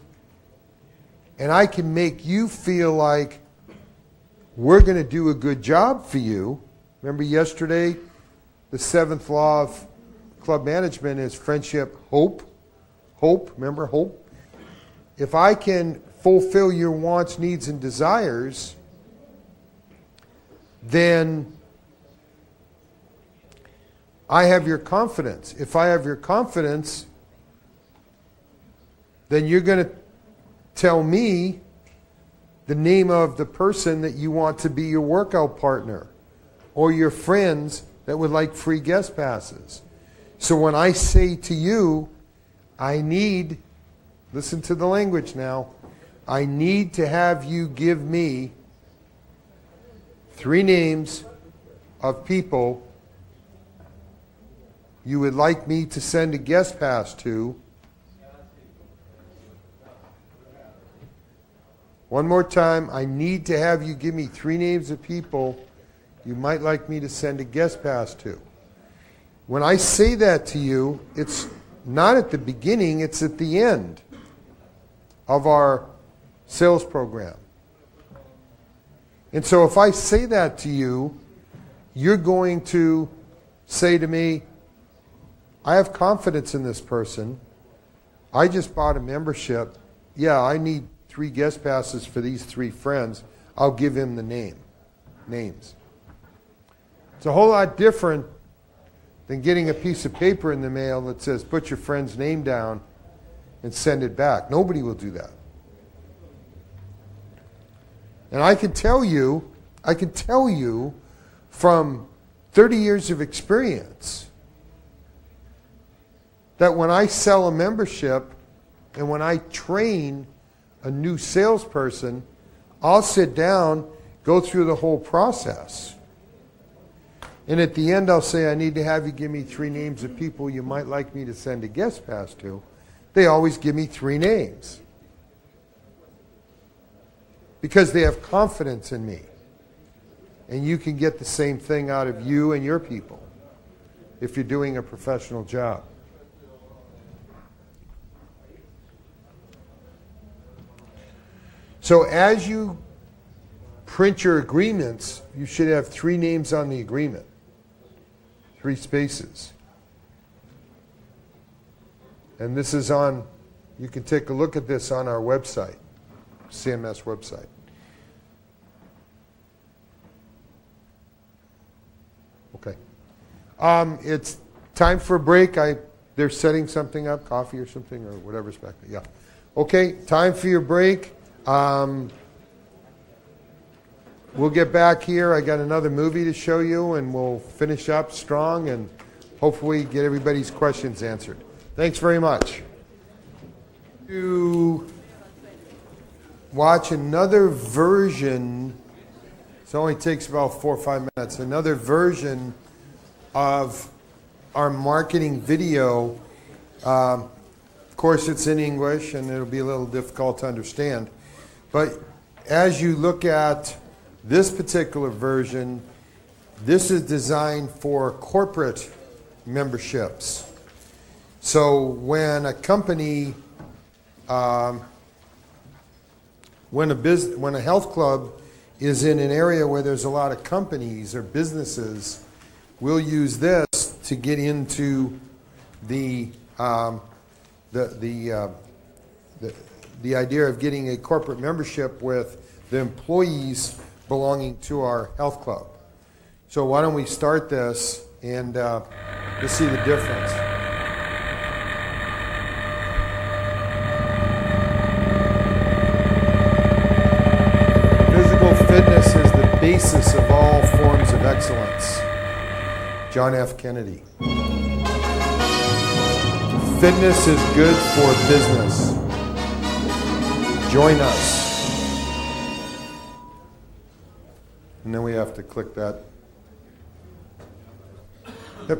and I can make you feel like we're going to do a good job for you. Remember yesterday, the 7th law of club management is friendship, hope. Hope, remember hope? If I can fulfill your wants, needs, and desires, then I have your confidence. If I have your confidence, then you're going to tell me the name of the person that you want to be your workout partner or your friends that would like free guest passes. So when I say to you, I need, listen to the language now, I need to have you give me 3 names of people you would like me to send a guest pass to. One more time, I need to have you give me 3 names of people you might like me to send a guest pass to. When I say that to you, it's not at the beginning, it's at the end of our sales program. And so if I say that to you, you're going to say to me, I have confidence in this person. I just bought a membership. Yeah, I need 3 guest passes for these 3 friends. I'll give him the names. It's a whole lot different than getting a piece of paper in the mail that says put your friend's name down and send it back. Nobody will do that. And I can tell you, I can tell you from 30 years of experience that when I sell a membership and when I train a new salesperson, I'll sit down, go through the whole process. And at the end, I'll say, I need to have you give me 3 names of people you might like me to send a guest pass to. They always give me 3 names. Because they have confidence in me. And you can get the same thing out of you and your people if you're doing a professional job. So as you print your agreements, you should have 3 names on the agreement. 3 spaces. And this is on, you can take a look at this on our website, CMS website. Okay. It's time for a break. They're setting something up, coffee or something or whatever's back there. Yeah. Okay, time for your break. We'll get back here. I got another movie to show you, and we'll finish up strong and hopefully get everybody's questions answered. Thanks very much. To watch another version, it only takes about 4 or 5 minutes, another version of our marketing video. Of course, it's in English, and it'll be a little difficult to understand. But as you look at this particular version, this is designed for corporate memberships. So when a company, when a health club is in an area where there's a lot of companies or businesses, we'll use this to get into the idea of getting a corporate membership with the employees belonging to our health club. So why don't we start this and you'll see the difference. Physical fitness is the basis of all forms of excellence. John F. Kennedy. Fitness is good for business. Join us. And then we have to click that. Yep.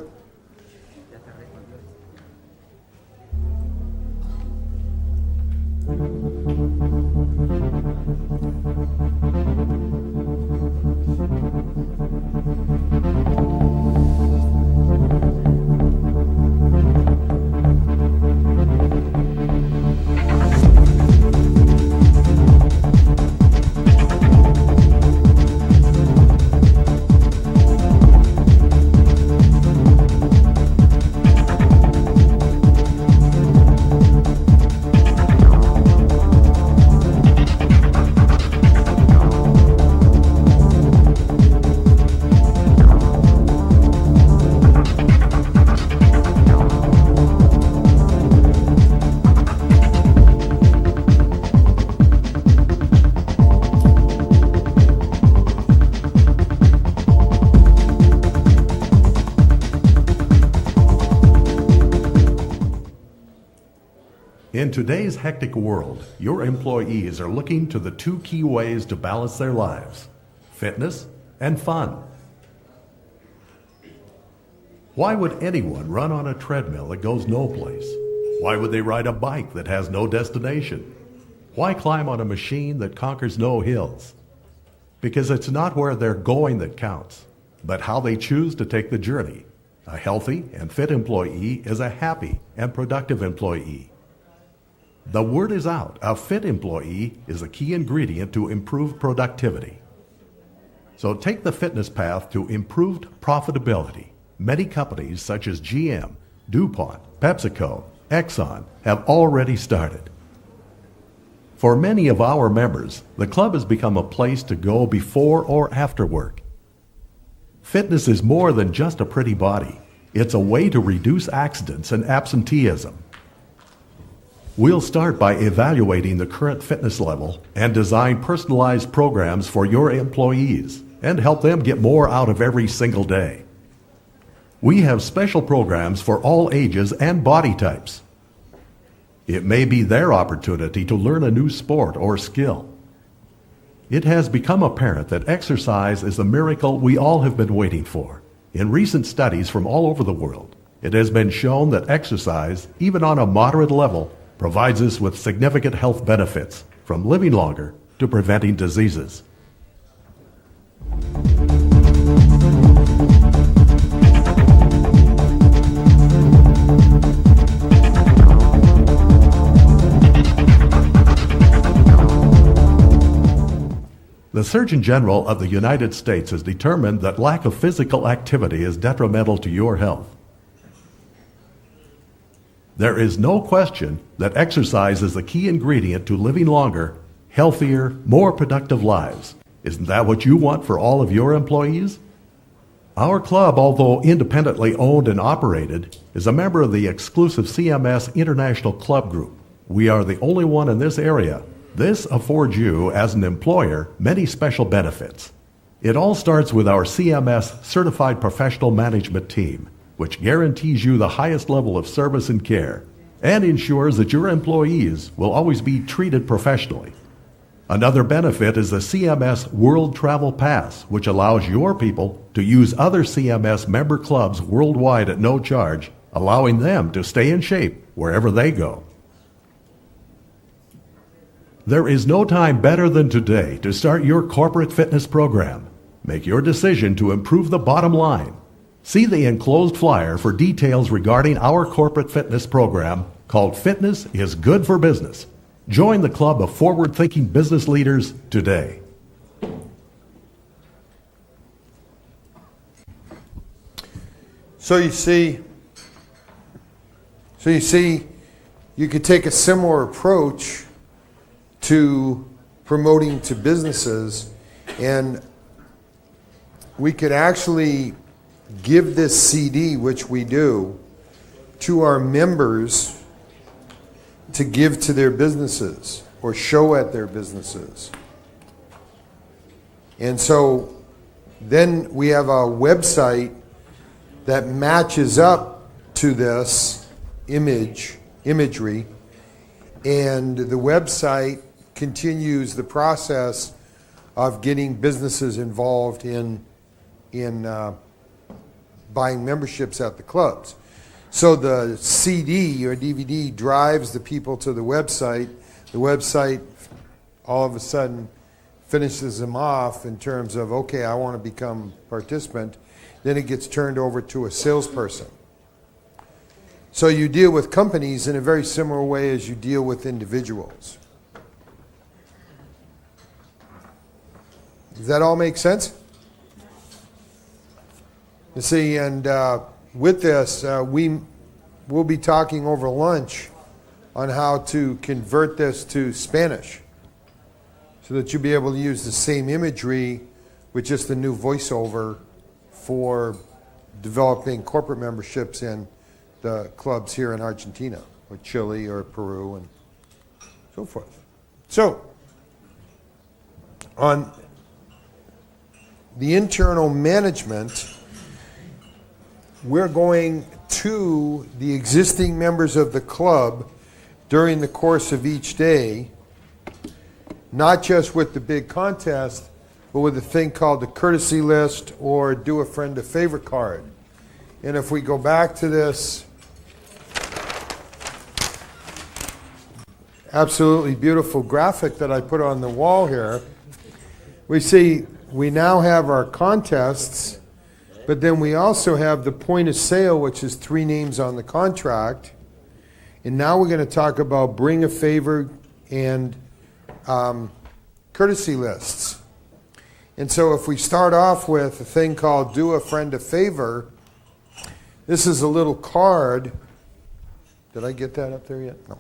In today's hectic world, your employees are looking to the 2 key ways to balance their lives: fitness and fun. Why would anyone run on a treadmill that goes no place? Why would they ride a bike that has no destination? Why climb on a machine that conquers no hills? Because it's not where they're going that counts, but how they choose to take the journey. A healthy and fit employee is a happy and productive employee. The word is out. A fit employee is a key ingredient to improved productivity. So take the fitness path to improved profitability. Many companies such as GM, DuPont, PepsiCo, Exxon have already started. For many of our members, the club has become a place to go before or after work. Fitness is more than just a pretty body. It's a way to reduce accidents and absenteeism. We'll start by evaluating the current fitness level and design personalized programs for your employees and help them get more out of every single day. We have special programs for all ages and body types. It may be their opportunity to learn a new sport or skill. It has become apparent that exercise is the miracle we all have been waiting for. In recent studies from all over the world, it has been shown that exercise, even on a moderate level, provides us with significant health benefits, from living longer to preventing diseases. The Surgeon General of the United States has determined that lack of physical activity is detrimental to your health. There is no question that exercise is the key ingredient to living longer, healthier, more productive lives. Isn't that what you want for all of your employees? Our club, although independently owned and operated, is a member of the exclusive CMS International Club Group. We are the only one in this area. This affords you, as an employer, many special benefits. It all starts with our CMS Certified Professional Management Team, which guarantees you the highest level of service and care, and ensures that your employees will always be treated professionally. Another benefit is the CMS World Travel Pass, which allows your people to use other CMS member clubs worldwide at no charge, allowing them to stay in shape wherever they go. There is no time better than today to start your corporate fitness program. Make your decision to improve the bottom line. See the enclosed flyer for details regarding our corporate fitness program called Fitness is Good for Business. Join the club of forward-thinking business leaders today. So you see, you could take a similar approach to promoting to businesses, and we could actually give this CD, which we do, to our members to give to their businesses or show at their businesses. And so then we have a website that matches up to this imagery, and the website continues the process of getting businesses involved in buying memberships at the clubs. So the CD or DVD drives the people to the website. The website all of a sudden finishes them off in terms of, okay, I want to become a participant. Then it gets turned over to a salesperson. So you deal with companies in a very similar way as you deal with individuals. Does that all make sense? You see, and with this, we will be talking over lunch on how to convert this to Spanish so that you'll be able to use the same imagery with just a new voiceover for developing corporate memberships in the clubs here in Argentina or Chile or Peru and so forth. So, on the internal management, we're going to the existing members of the club during the course of each day, not just with the big contest, but with a thing called the courtesy list or do a friend a favor card. And if we go back to this absolutely beautiful graphic that I put on the wall here, we see we now have our contests, but then we also have the point of sale, which is 3 names on the contract. And now we're going to talk about bring a favor and courtesy lists. And so if we start off with a thing called do a friend a favor, this is a little card. Did I get that up there yet? No.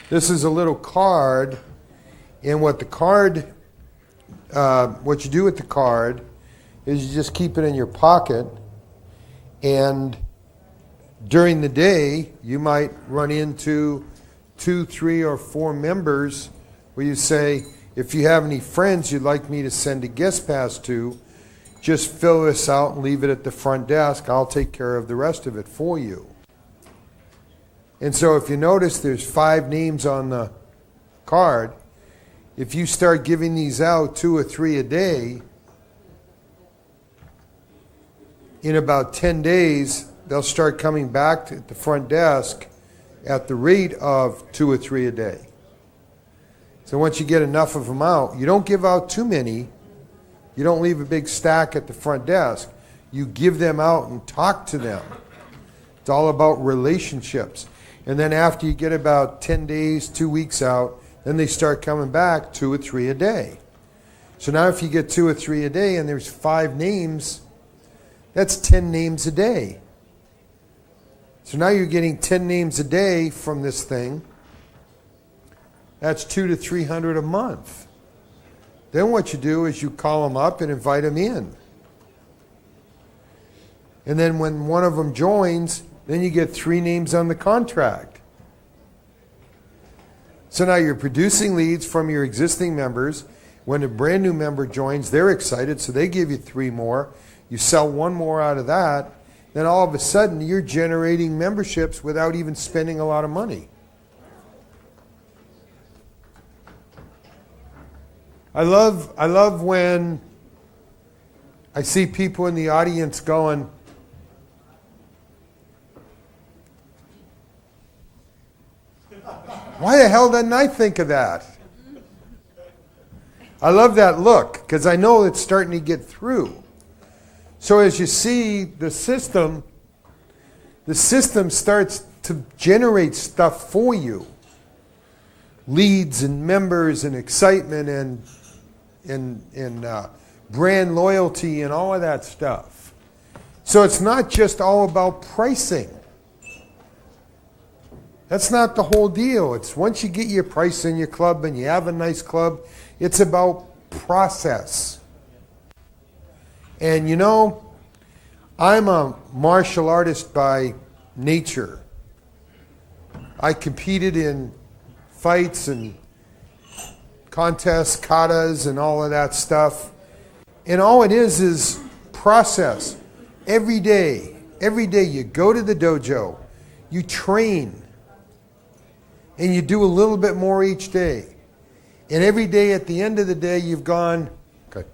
This is a little card, and what the card, what you do with the card is you just keep it in your pocket, and during the day you might run into 2, 3, or 4 members where you say, If you have any friends you'd like me to send a guest pass to, just fill this out and leave it at the front desk. I'll take care of the rest of it for you. And so if you notice there's 5 names on the card, if you start giving these out 2 or 3 a day, in about 10 days, they'll start coming back to the front desk at the rate of 2 or 3 a day. So once you get enough of them out, you don't give out too many. You don't leave a big stack at the front desk. You give them out and talk to them. It's all about relationships. And then after you get about 10 days, 2 weeks out, then they start coming back 2 or 3 a day. So now if you get 2 or 3 a day and there's 5 names, that's 10 names a day. So now you're getting 10 names a day from this thing. That's 200 to 300 a month. Then what you do is you call them up and invite them in. And then when one of them joins, then you get 3 names on the contract. So now you're producing leads from your existing members. When a brand new member joins, they're excited, so they give you 3 more. You sell 1 more out of that. Then all of a sudden, you're generating memberships without even spending a lot of money. I love when I see people in the audience going, why the hell didn't I think of that? I love that look because I know it's starting to get through. So as you see the system starts to generate stuff for you. Leads and members and excitement and brand loyalty and all of that stuff. So it's not just all about pricing. That's not the whole deal. It's once you get your price in your club and you have a nice club, it's about process. And you know, I'm a martial artist by nature. I competed in fights and contests, katas, and all of that stuff. And all it is process. Every day you go to the dojo, you train, and you do a little bit more each day. And every day at the end of the day, you've gone, okay.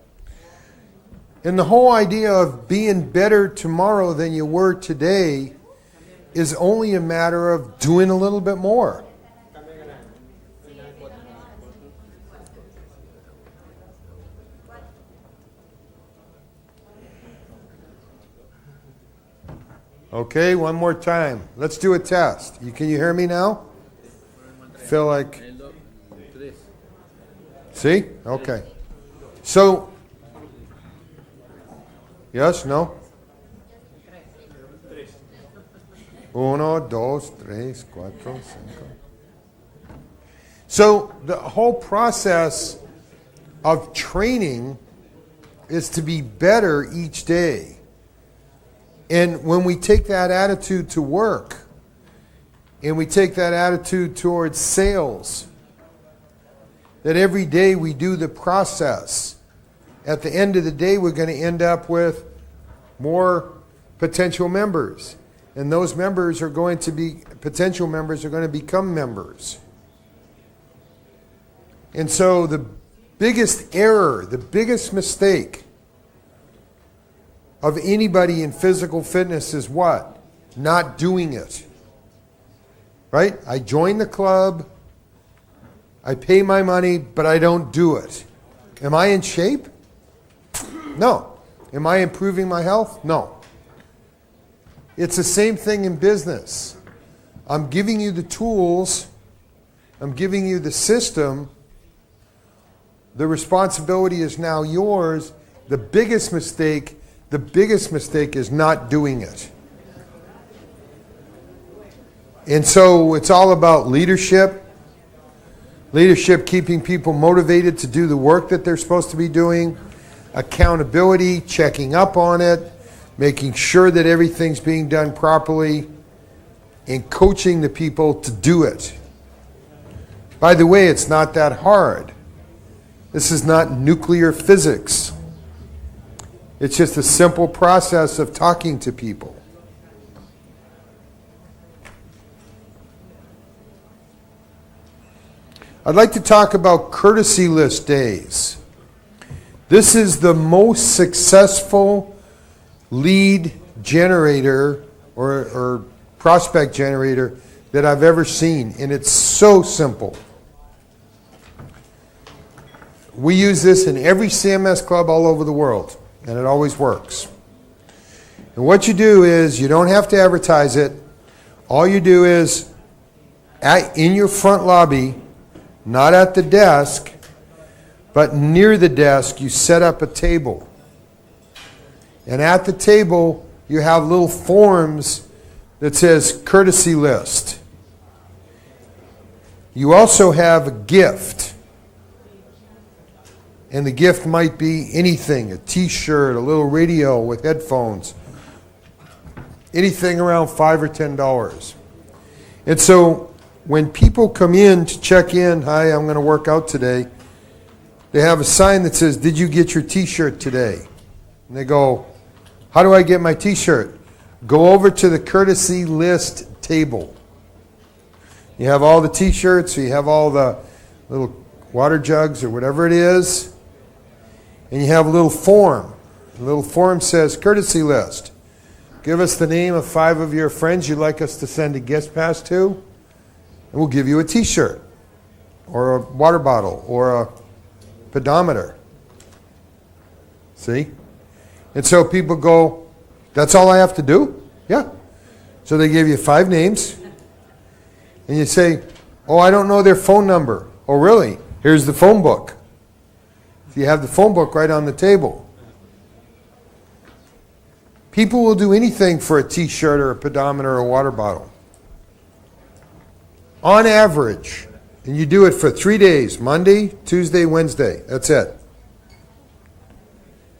And the whole idea of being better tomorrow than you were today is only a matter of doing a little bit more. Okay, one more time. Let's do a test. Can you hear me now? Feel like... See? Okay. So, yes, no? 1, 2, 3, 4, 5. So, the whole process of training is to be better each day. And when we take that attitude to work, and we take that attitude towards sales, that every day we do the process, at the end of the day we're going to end up with more potential members. And those members are going to be, potential members are going to become members. And so the biggest error, the biggest mistake of anybody in physical fitness is what? Not doing it. Right? I join the club, I pay my money, but I don't do it. Am I in shape? No. Am I improving my health? No. It's the same thing in business. I'm giving you the tools, I'm giving you the system. The responsibility is now yours. The biggest mistake is not doing it. And so it's all about leadership. Leadership keeping people motivated to do the work that they're supposed to be doing. Accountability, checking up on it, making sure that everything's being done properly, and coaching the people to do it. By the way, it's not that hard. This is not nuclear physics. It's just a simple process of talking to people. I'd like to talk about courtesy list days. This is the most successful lead generator or prospect generator that I've ever seen, and it's so simple. We use this in every CMS club all over the world, and it always works. And what you do is, you don't have to advertise it. All you do is, in your front lobby, not at the desk, but near the desk, you set up a table. And at the table, you have little forms that says courtesy list. You also have a gift. And the gift might be anything, a t-shirt, a little radio with headphones, anything around $5 or $10. And so when people come in to check in, hi, I'm going to work out today, they have a sign that says, did you get your t-shirt today? And they go, how do I get my t-shirt? Go over to the courtesy list table. You have all the t-shirts, you have all the little water jugs or whatever it is, and you have a little form. The little form says courtesy list. Give us the name of 5 of your friends you'd like us to send a guest pass to, and we'll give you a t-shirt or a water bottle or a pedometer. See? And so people go, that's all I have to do? Yeah. So they give you 5 names, and you say, oh, I don't know their phone number. Oh, really? Here's the phone book. You have the phone book right on the table. People will do anything for a t-shirt or a pedometer or a water bottle. On average, and you do it for 3 days, Monday, Tuesday, Wednesday. That's it.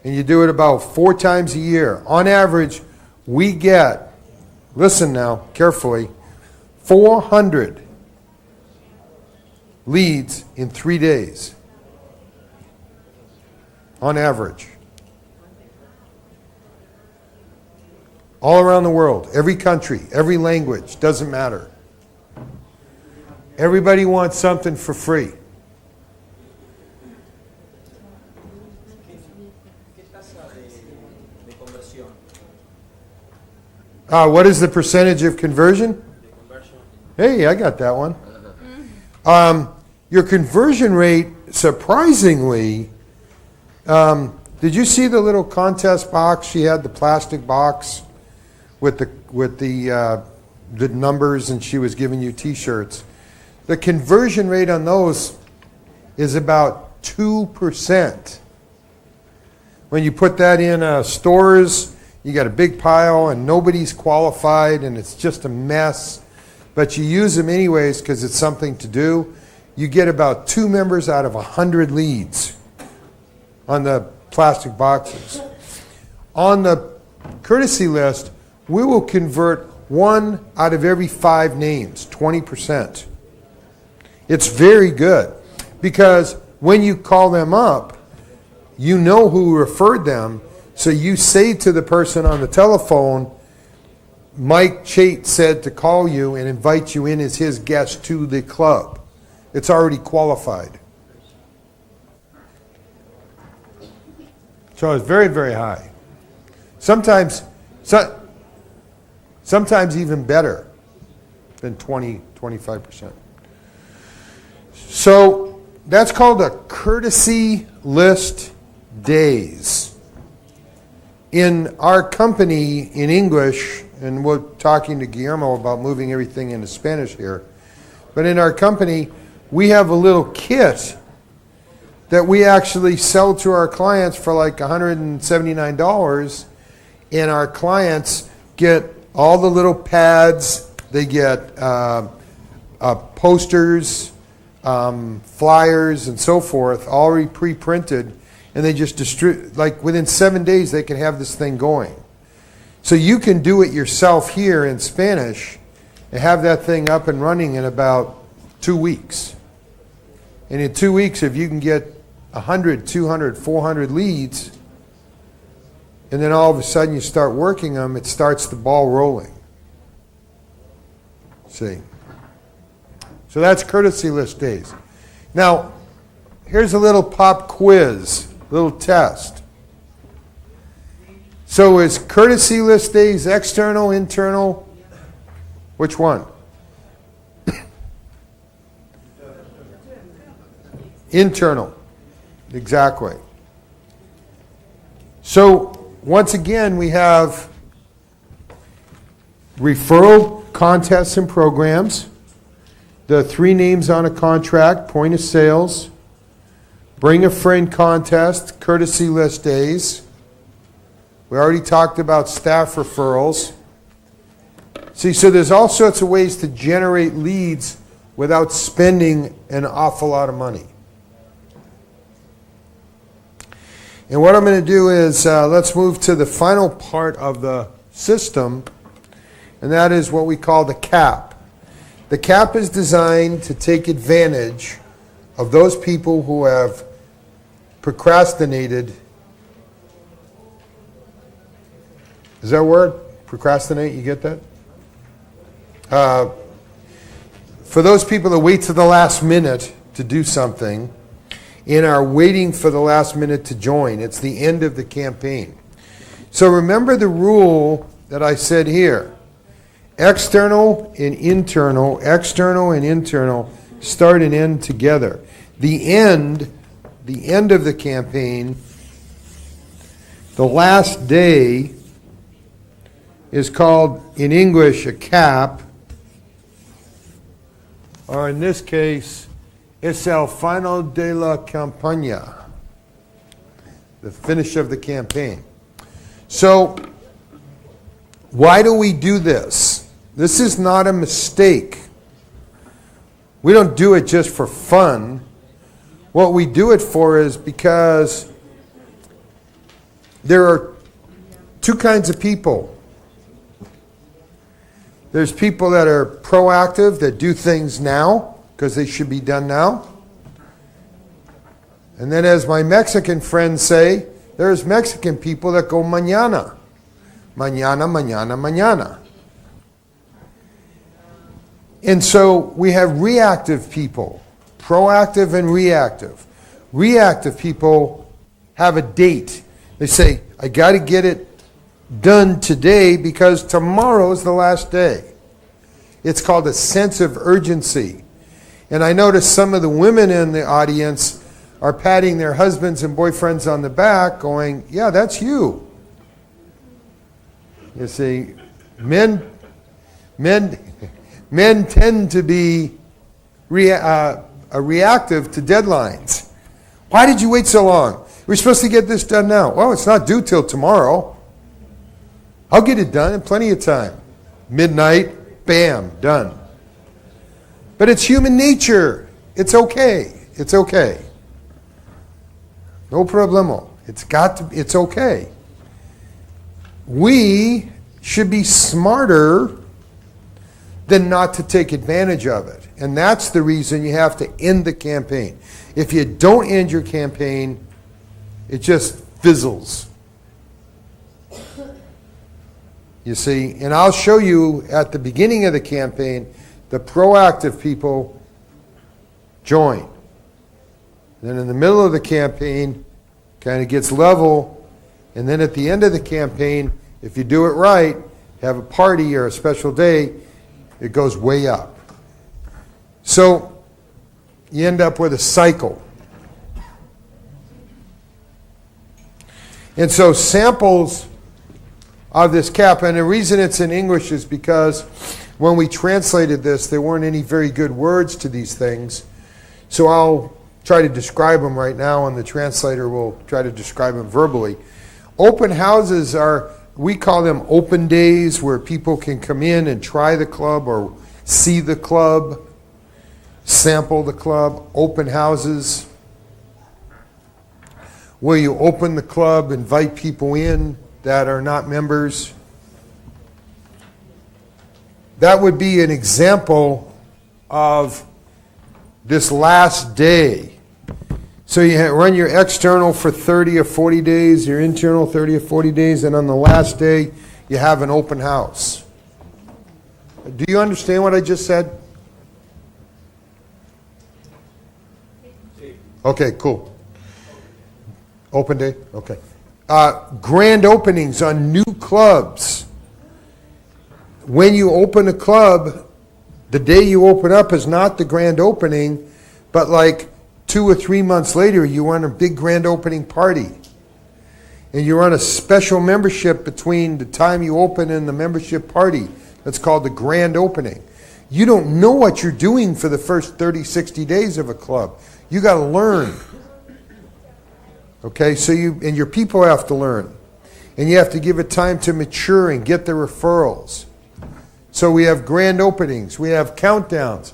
And you do it about 4 times a year. On average, we get, listen now, carefully, 400 leads in 3 days. On average. All around the world, every country, every language, doesn't matter. Everybody wants something for free. What is the percentage of conversion? Hey, I got that one. Your conversion rate, surprisingly, did you see the little contest box? She had the plastic box with the numbers, and she was giving you t-shirts. The conversion rate on those is about 2%. When you put that in stores, you got a big pile and nobody's qualified and it's just a mess. But you use them anyways because it's something to do. You get about 2 members out of 100 leads on the plastic boxes. On the courtesy list, we will convert 1 out of every 5 names, 20%. It's very good because when you call them up, you know who referred them. So you say to the person on the telephone, Mike Chaet said to call you and invite you in as his guest to the club. It's already qualified. So it's very, very high. Sometimes even better than 20, 25%. So that's called a courtesy list days. In our company in English, and we're talking to Guillermo about moving everything into Spanish here, but in our company, we have a little kit that we actually sell to our clients for like $179, and our clients get all the little pads, they get posters, flyers, and so forth, already pre-printed, and they just distribute, like within 7 days they can have this thing going. So you can do it yourself here in Spanish and have that thing up and running in about 2 weeks. And in 2 weeks, if you can get 100, 200, 400 leads, and then all of a sudden you start working them, it starts the ball rolling. See? So that's courtesy list days. Now, here's a little pop quiz, little test. So is courtesy list days external, internal? Which one? Internal. Exactly. So once again, we have referral contests and programs, the 3 names on a contract, point of sales, bring a friend contest, courtesy list days. We already talked about staff referrals. See, so there's all sorts of ways to generate leads without spending an awful lot of money. And what I'm going to do is, let's move to the final part of the system, and that is what we call the cap. The cap is designed to take advantage of those people who have procrastinated. Is that a word? Procrastinate, you get that? For those people that wait to the last minute to do something and are waiting for the last minute to join. It's the end of the campaign. So remember the rule that I said here. External and internal start and end together. The end of the campaign, the last day, is called in English a cap, or in this case, es el final de la campaña, the finish of the campaign. So, why do we do this? This is not a mistake. We don't do it just for fun. What we do it for is because there are 2 kinds of people. There's people that are proactive, that do things now because they should be done now. And then, as my Mexican friends say, there's Mexican people that go mañana. Mañana, mañana, mañana. And so we have reactive people, proactive and reactive. Reactive people have a date. They say, I got to get it done today because tomorrow is the last day. It's called a sense of urgency. And I notice some of the women in the audience are patting their husbands and boyfriends on the back going, yeah, that's you. You see, men tend to be reactive to deadlines. Why did you wait so long? We're supposed to get this done now. Well, it's not due till tomorrow. I'll get it done in plenty of time. Midnight, bam, done. But it's human nature. It's okay. It's okay. No problemo. It's okay. We should be smarter than not to take advantage of it. And that's the reason you have to end the campaign. If you don't end your campaign, it just fizzles. You see, and I'll show you at the beginning of the campaign, the proactive people join. Then in the middle of the campaign, kind of gets level, and then at the end of the campaign, if you do it right, have a party or a special day, it goes way up. So you end up with a cycle. And so samples of this cap, and the reason it's in English is because when we translated this, there weren't any very good words to these things. So I'll try to describe them right now, and the translator will try to describe them verbally. Open houses are, we call them open days, where people can come in and try the club or see the club, sample the club. Open houses, where you open the club, invite people in that are not members. That would be an example of this last day. So you run your external for 30 or 40 days, your internal 30 or 40 days, and on the last day, you have an open house. Do you understand what I just said? Okay, cool. Open day? Okay. Grand openings on new clubs. When you open a club, the day you open up is not the grand opening, but like 2 or 3 months later, you run a big grand opening party. And you run a special membership between the time you open and the membership party. That's called the grand opening. You don't know what you're doing for the first 30, 60 days of a club. You got to learn. Okay, so and your people have to learn. And you have to give it time to mature and get the referrals. So we have grand openings. We have countdowns.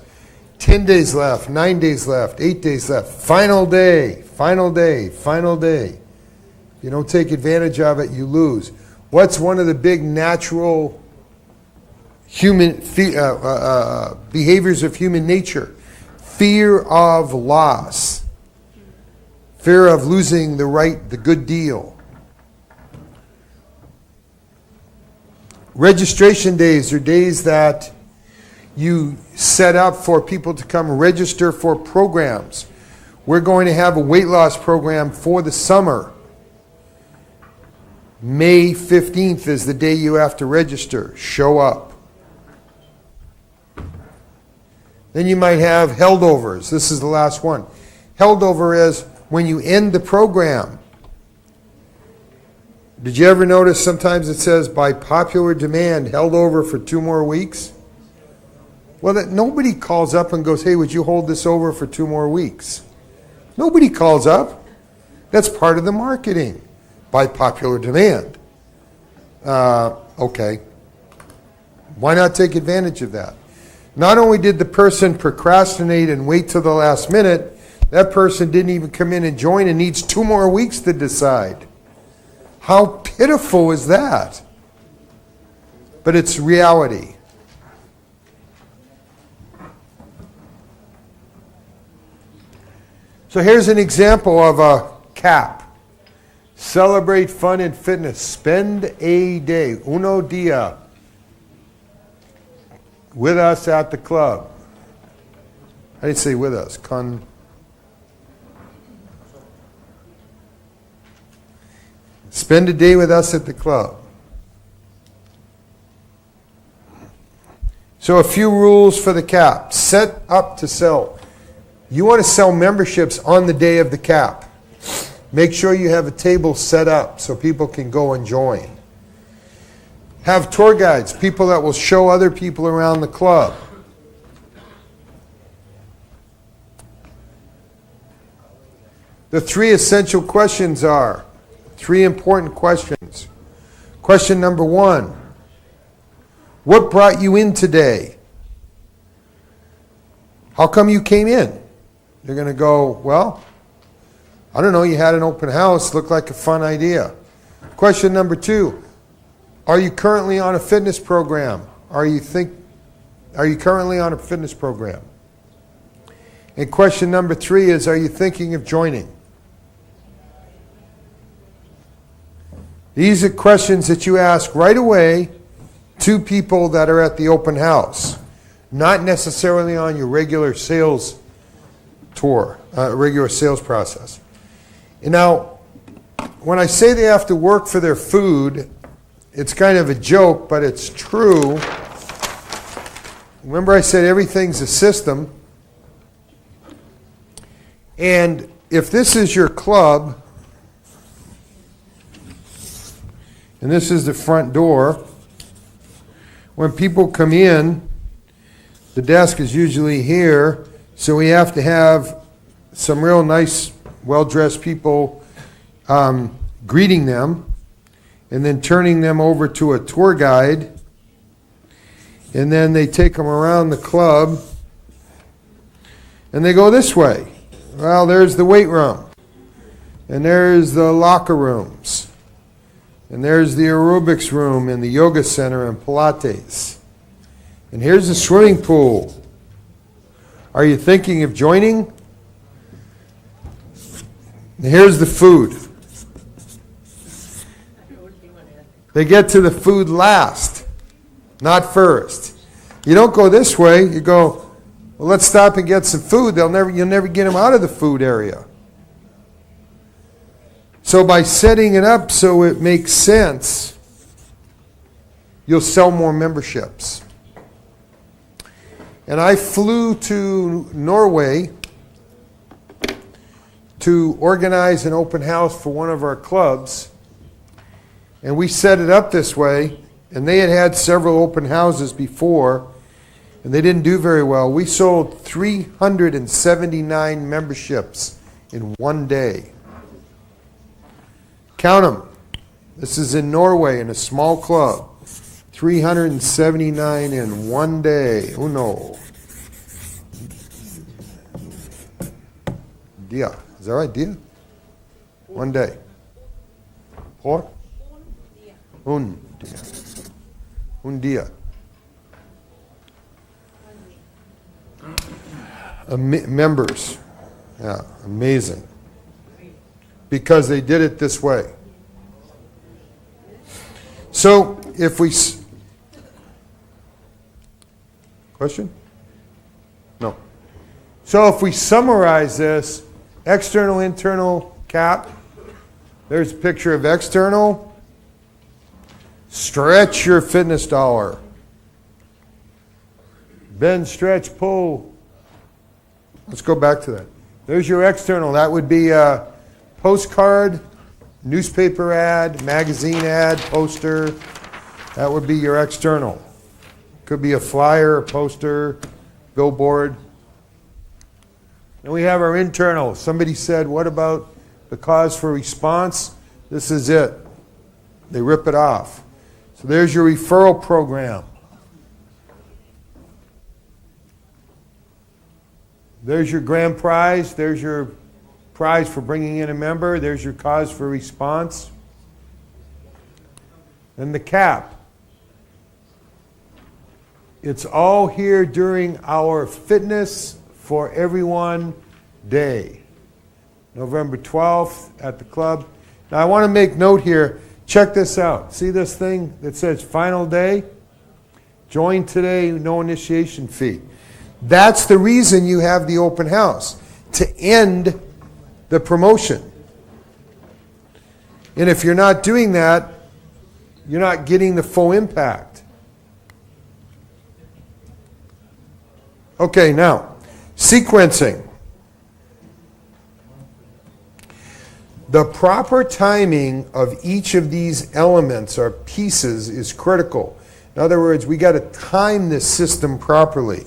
10 days left, 9 days left, 8 days left. Final day, final day, final day. If you don't take advantage of it, you lose. What's one of the big natural human behaviors of human nature? Fear of loss. Fear of losing the good deal. Registration days are days that you set up for people to come register for programs. We're going to have a weight loss program for the summer. May 15th is the day you have to register. Show up. Then you might have heldovers. This is the last one. Heldover is when you end the program. Did you ever notice sometimes it says by popular demand held over for 2 more weeks? Well, that nobody calls up and goes, hey, would you hold this over for 2 more weeks? Nobody calls up. That's part of the marketing. By popular demand. Okay. Why not take advantage of that? Not only did the person procrastinate and wait till the last minute, that person didn't even come in and join and needs 2 more weeks to decide. How pitiful is that? But it's reality. So here's an example of a CAP. Celebrate fun and fitness. Spend a day, uno dia, with us at the club. I didn't say with us. Spend a day with us at the club. So a few rules for the CAP. Set up to sell. You want to sell memberships on the day of the CAP. Make sure you have a table set up so people can go and join. Have tour guides, people that will show other people around the club. The 3 essential questions are 3 important questions. Question number 1, what brought you in today? How come you came in? They're going to go, well, I don't know, you had an open house, looked like a fun idea. Question number 2, are you currently on a fitness program? Are you currently on a fitness program? And question number 3 is, are you thinking of joining? These are questions that you ask right away to people that are at the open house, not necessarily on your regular sales tour, regular sales process. And now, when I say they have to work for their food, it's kind of a joke, but it's true. Remember I said everything's a system. And if this is your club, and this is the front door, when people come in, the desk is usually here, so we have to have some real nice, well-dressed people greeting them, and then turning them over to a tour guide, and then they take them around the club, and they go this way. Well, there's the weight room, and there's the locker rooms, and there's the aerobics room and the yoga center and Pilates. And here's the swimming pool. Are you thinking of joining? Here's the food. They get to the food last, not first. You don't go this way. You go, well, let's stop and get some food. You'll never get them out of the food area. So by setting it up so it makes sense, you'll sell more memberships. And I flew to Norway to organize an open house for one of our clubs. And we set it up this way, and they had had several open houses before, and they didn't do very well. We sold 379 memberships in one day. Count them. This is in Norway in a small club. 379 in one day. Uno. Dia. Is that right, Dia? One day. Por? Un dia. Un dia. Members. Yeah, amazing. Because they did it this way. So, if we... Question? No. So, if we summarize this, external, internal, cap. There's a picture of external. Stretch your fitness dollar. Bend, stretch, pull. Let's go back to that. There's your external. That would be a postcard, newspaper ad, magazine ad, poster. That would be your external. Could be a flyer, a poster, billboard. And we have our internal. Somebody said, what about the cause for response? This is it. They rip it off. So there's your referral program. There's your grand prize. There's your prize for bringing in a member. There's your cause for response. And the cap. It's all here during our Fitness for Everyone Day. November 12th at the club. Now I want to make note here. Check this out. See this thing that says final day? Join today, no initiation fee. That's the reason you have the open house, to end the promotion. And if you're not doing that, you're not getting the full impact. Okay, now, sequencing. The proper timing of each of these elements or pieces is critical. In other words, we got to time this system properly.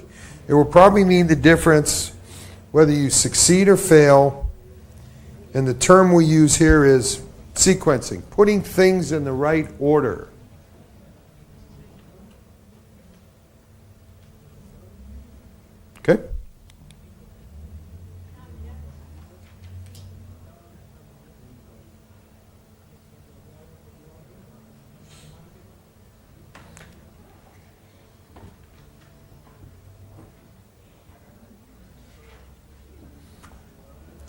It will probably mean the difference whether you succeed or fail. And the term we use here is sequencing, putting things in the right order. Okay?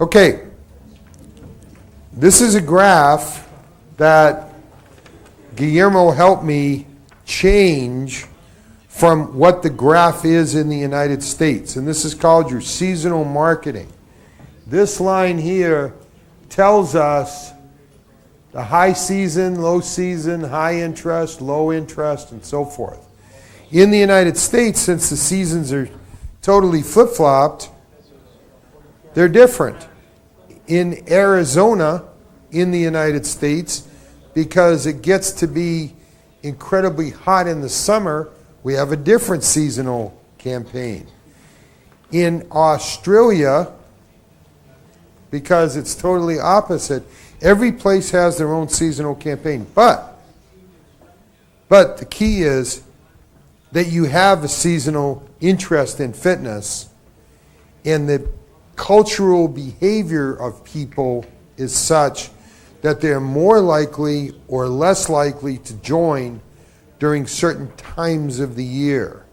Okay, this is a graph that Guillermo helped me change from what the graph is in the United States. And this is called your seasonal marketing. This line here tells us the high season, low season, high interest, low interest, and so forth. In the United States, since the seasons are totally flip-flopped, they're different. In Arizona, in the United States, because it gets to be incredibly hot in the summer, we have a different seasonal campaign. In Australia, because it's totally opposite, every place has their own seasonal campaign. But the key is that you have a seasonal interest in fitness, and the cultural behavior of people is such that they're more likely or less likely to join during certain times of the year.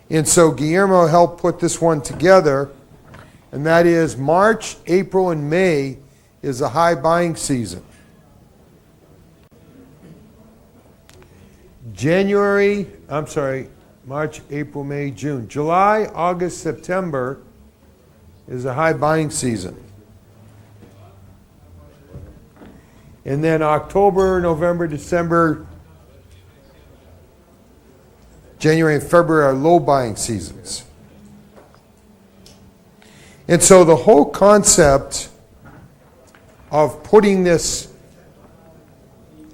And so Guillermo helped put this one together, and that is March, April, and May is a high buying season. March, April, May, June. July, August, September is a high buying season. And then October, November, December, January and February are low buying seasons. And so the whole concept of putting these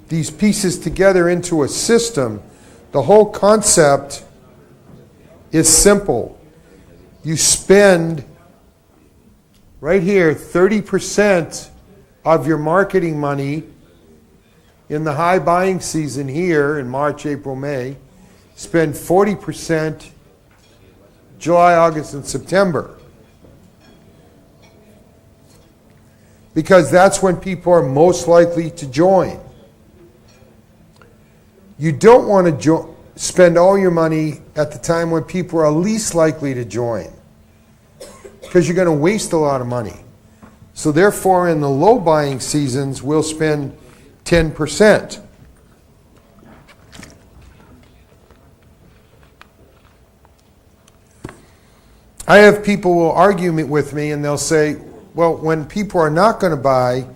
pieces together into a system, the whole concept is simple. You spend right here 30% of your marketing money in the high buying season here in March, April, May. Spend 40% July, August, and September. Because that's when people are most likely to join. You don't want to spend all your money at the time when people are least likely to join, because you're going to waste a lot of money. So therefore, in the low buying seasons, we'll spend 10%. I have people who will argue with me and they'll say, well, when people are not going to buy,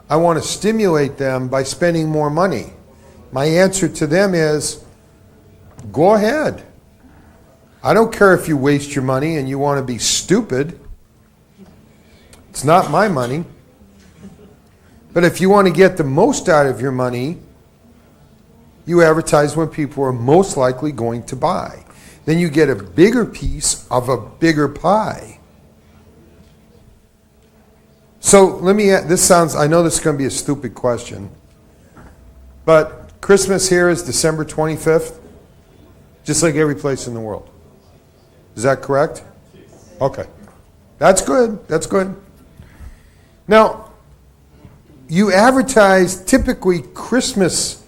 I want to stimulate them by spending more money. My answer to them is, go ahead. I don't care if you waste your money and you want to be stupid. It's not my money. But if you want to get the most out of your money, you advertise when people are most likely going to buy. Then you get a bigger piece of a bigger pie. So let me, I know this is going to be a stupid question, but Christmas here is December 25th, just like every place in the world. Is that correct? Okay. That's good. That's good. Now, you advertise typically Christmas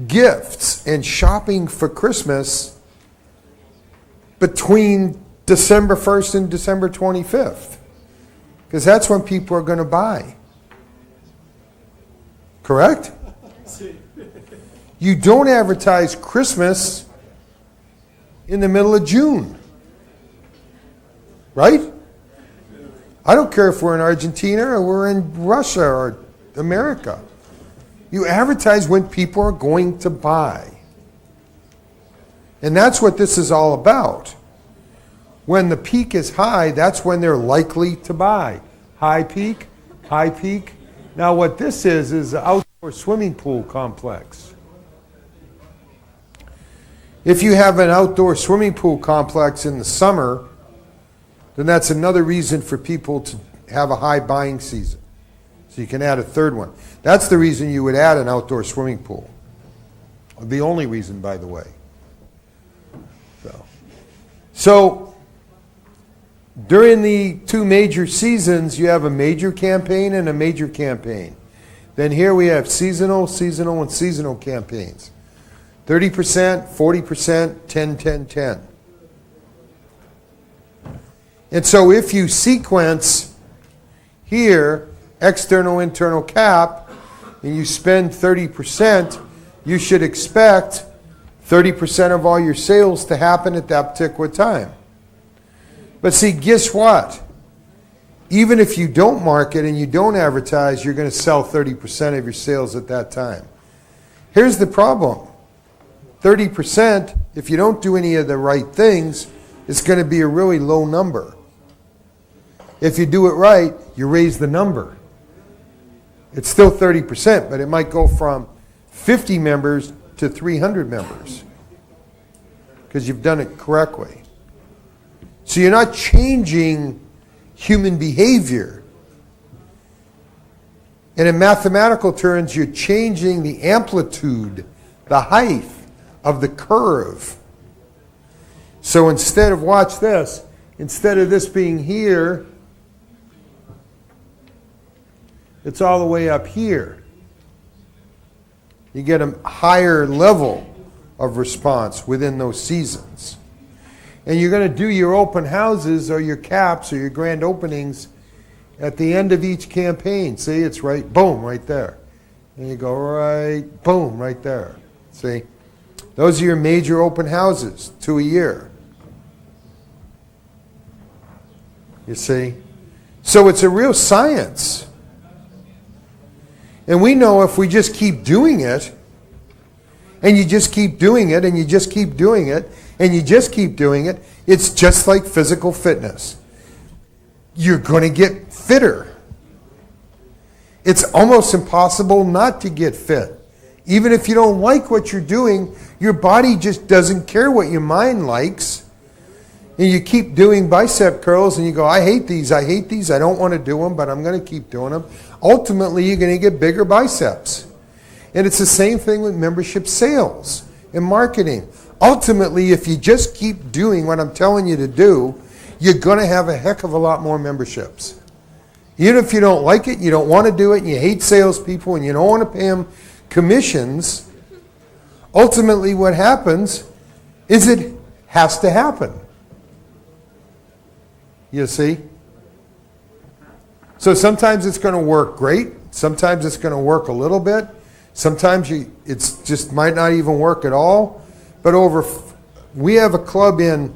gifts and shopping for Christmas between December 1st and December 25th. Because that's when people are going to buy. Correct? You don't advertise Christmas in the middle of June. Right? I don't care if we're in Argentina or we're in Russia or America. You advertise when people are going to buy. And that's what this is all about. When the peak is high, that's when they're likely to buy. High peak, high peak. Now what this is an outdoor swimming pool complex. If you have an outdoor swimming pool complex in the summer, then that's another reason for people to have a high buying season. So you can add a third one. That's the reason you would add an outdoor swimming pool. The only reason, by the way. So during the two major seasons, you have a major campaign and a major campaign. Then here we have seasonal, and seasonal campaigns. 30%, 40%, 10, 10, 10. And so if you sequence here, external, internal cap, and you spend 30%, you should expect 30% of all your sales to happen at that particular time. But see, guess what? Even if you don't market and you don't advertise, you're going to sell 30% of your sales at that time. Here's the problem. 30%, if you don't do any of the right things, it's going to be a really low number. If you do it right, you raise the number. It's still 30%, but it might go from 50 members to 300 members because you've done it correctly. So you're not changing human behavior. And in mathematical terms, you're changing the amplitude, the height of the curve. So instead of, watch this, instead of this being here, it's all the way up here. You get a higher level of response within those seasons. And you're going to do your open houses or your caps or your grand openings At the end of each campaign, see, it's right, boom, right there. And you go right, boom, right there. See? Those are your major open houses, 2 a year. You see? So it's a real science. And we know if we just keep doing it, and you just keep doing it, and you just keep doing it, and you just keep doing it, it's just like physical fitness. You're going to get fitter. It's almost impossible not to get fit. Even if you don't like what you're doing, your body just doesn't care what your mind likes. And you keep doing bicep curls and you go, I hate these, I don't want to do them, but I'm going to keep doing them. Ultimately, you're going to get bigger biceps. And it's the same thing with membership sales and marketing. Ultimately, if you just keep doing what I'm telling you to do, you're going to have a heck of a lot more memberships. Even if you don't like it, you don't want to do it, and you hate salespeople, and you don't want to pay them commissions, ultimately what happens is it has to happen. You see? So sometimes it's going to work great. Sometimes it's going to work a little bit. Sometimes it's just might not even work at all. But we have a club in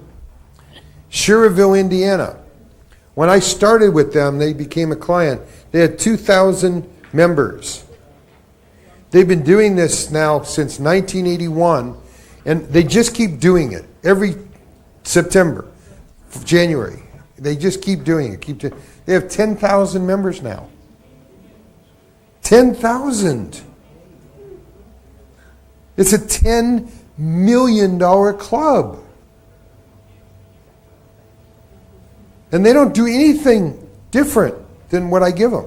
Sherrville, Indiana. When I started with them, they became a client. They had 2,000 members. They've been doing this now since 1981, and they just keep doing it every September, January. They just keep doing it. They have 10,000 members now. 10,000. It's a $10 million club. And they don't do anything different than what I give them.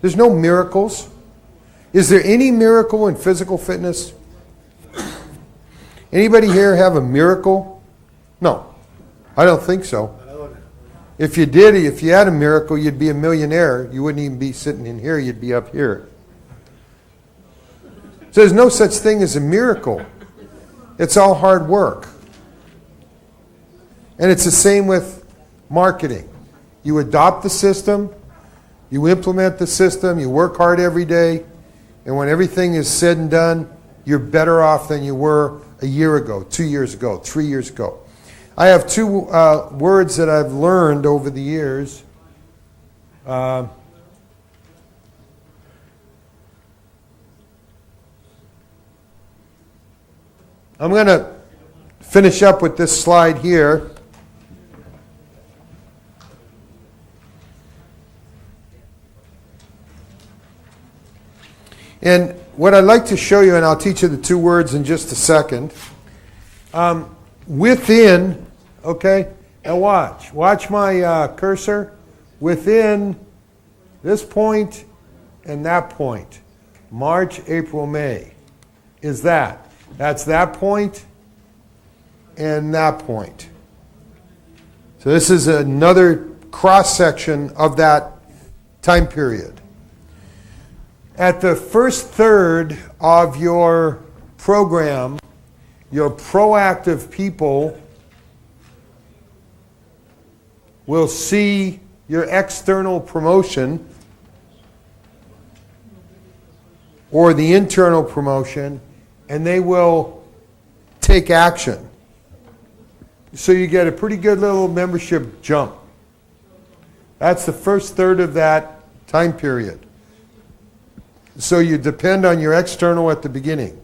There's no miracles. Is there any miracle in physical fitness? Anybody here have a miracle? No, I don't think so. If you did, if you had a miracle, you'd be a millionaire. You wouldn't even be sitting in here, you'd be up here. So there's no such thing as a miracle. It's all hard work. And it's the same with marketing. You adopt the system, you implement the system, you work hard every day, and when everything is said and done, you're better off than you were a year ago, 2 years ago, 3 years ago. I have two words that I've learned over the years. I'm going to finish up with this slide here. And what I'd like to show you, and I'll teach you the two words in just a second. Within, okay, now watch my cursor. Within this point and that point, March, April, May, is that. That's that point and that point. So this is another cross-section of that time period. At the first third of your program, your proactive people will see your external promotion or the internal promotion, and they will take action. So you get a pretty good little membership jump. That's the first third of that time period. So you depend on your external at the beginning.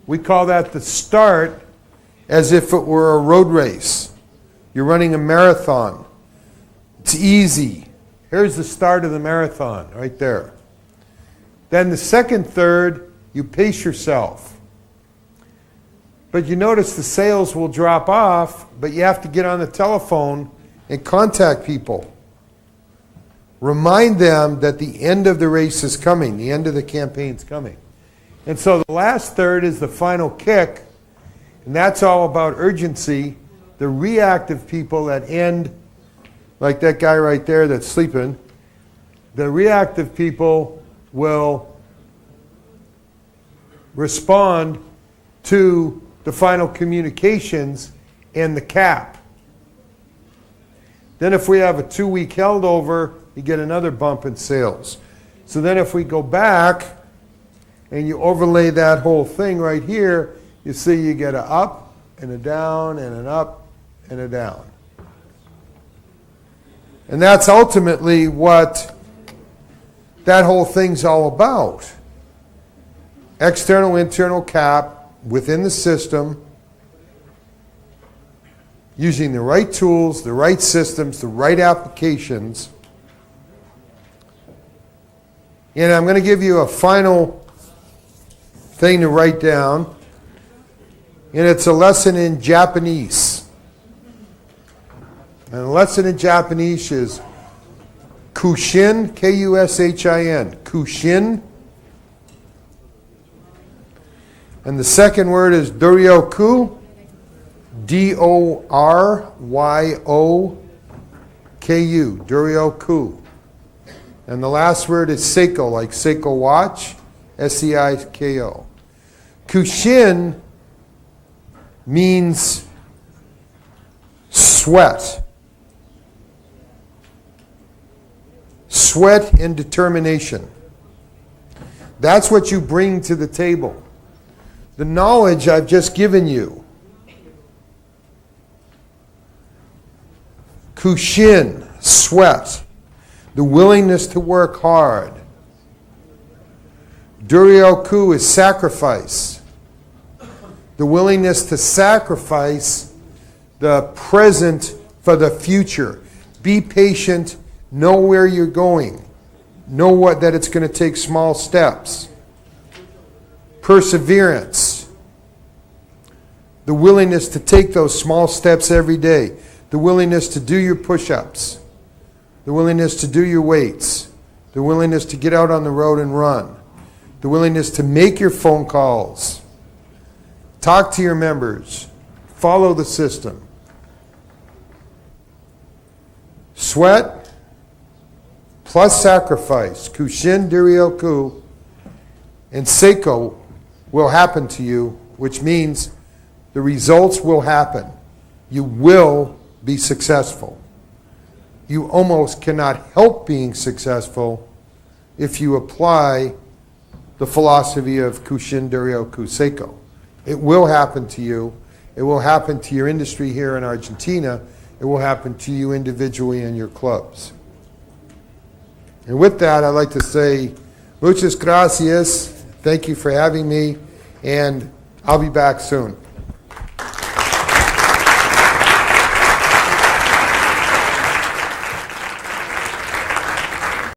We call that the start, as if it were a road race. You're running a marathon. It's easy. Here's the start of the marathon, right there. Then the second third, you pace yourself. But you notice the sales will drop off, but you have to get on the telephone and contact people. Remind them that the end of the race is coming, the end of the campaign's coming. And so the last third is the final kick, and that's all about urgency. The reactive people that end, like that guy right there that's sleeping, the reactive people will respond to the final communications and the cap. Then if we have a 2-week held over, you get another bump in sales. So then if we go back and you overlay that whole thing right here, you see you get an up and a down and an up and a down. And that's ultimately what that whole thing's all about. External, internal cap within the system, using the right tools, the right systems, the right applications. And I'm going to give you a final thing to write down. And it's a lesson in Japanese. And the lesson in Japanese is Kushin, Kushin. Kushin. And the second word is Doryoku. Doryoku. Doryoku. And the last word is Seiko, like Seiko watch. Seiko. Kushin means sweat. Sweat and determination. That's what you bring to the table. The knowledge I've just given you. Kushin, sweat. The willingness to work hard. Doryoku is sacrifice. The willingness to sacrifice the present for the future. Be patient. Know where you're going. Know that it's going to take small steps. Perseverance. The willingness to take those small steps every day. The willingness to do your push-ups. The willingness to do your weights. The willingness to get out on the road and run. The willingness to make your phone calls. Talk to your members. Follow the system. Sweat plus sacrifice. Kushin Doryoku and Seiko will happen to you, which means the results will happen. You will be successful. You almost cannot help being successful if you apply the philosophy of Kushin Doryoku Seiko. It will happen to you. It will happen to your industry here in Argentina. It will happen to you individually in your clubs. And with that, I'd like to say, muchas gracias. Thank you for having me, and I'll be back soon.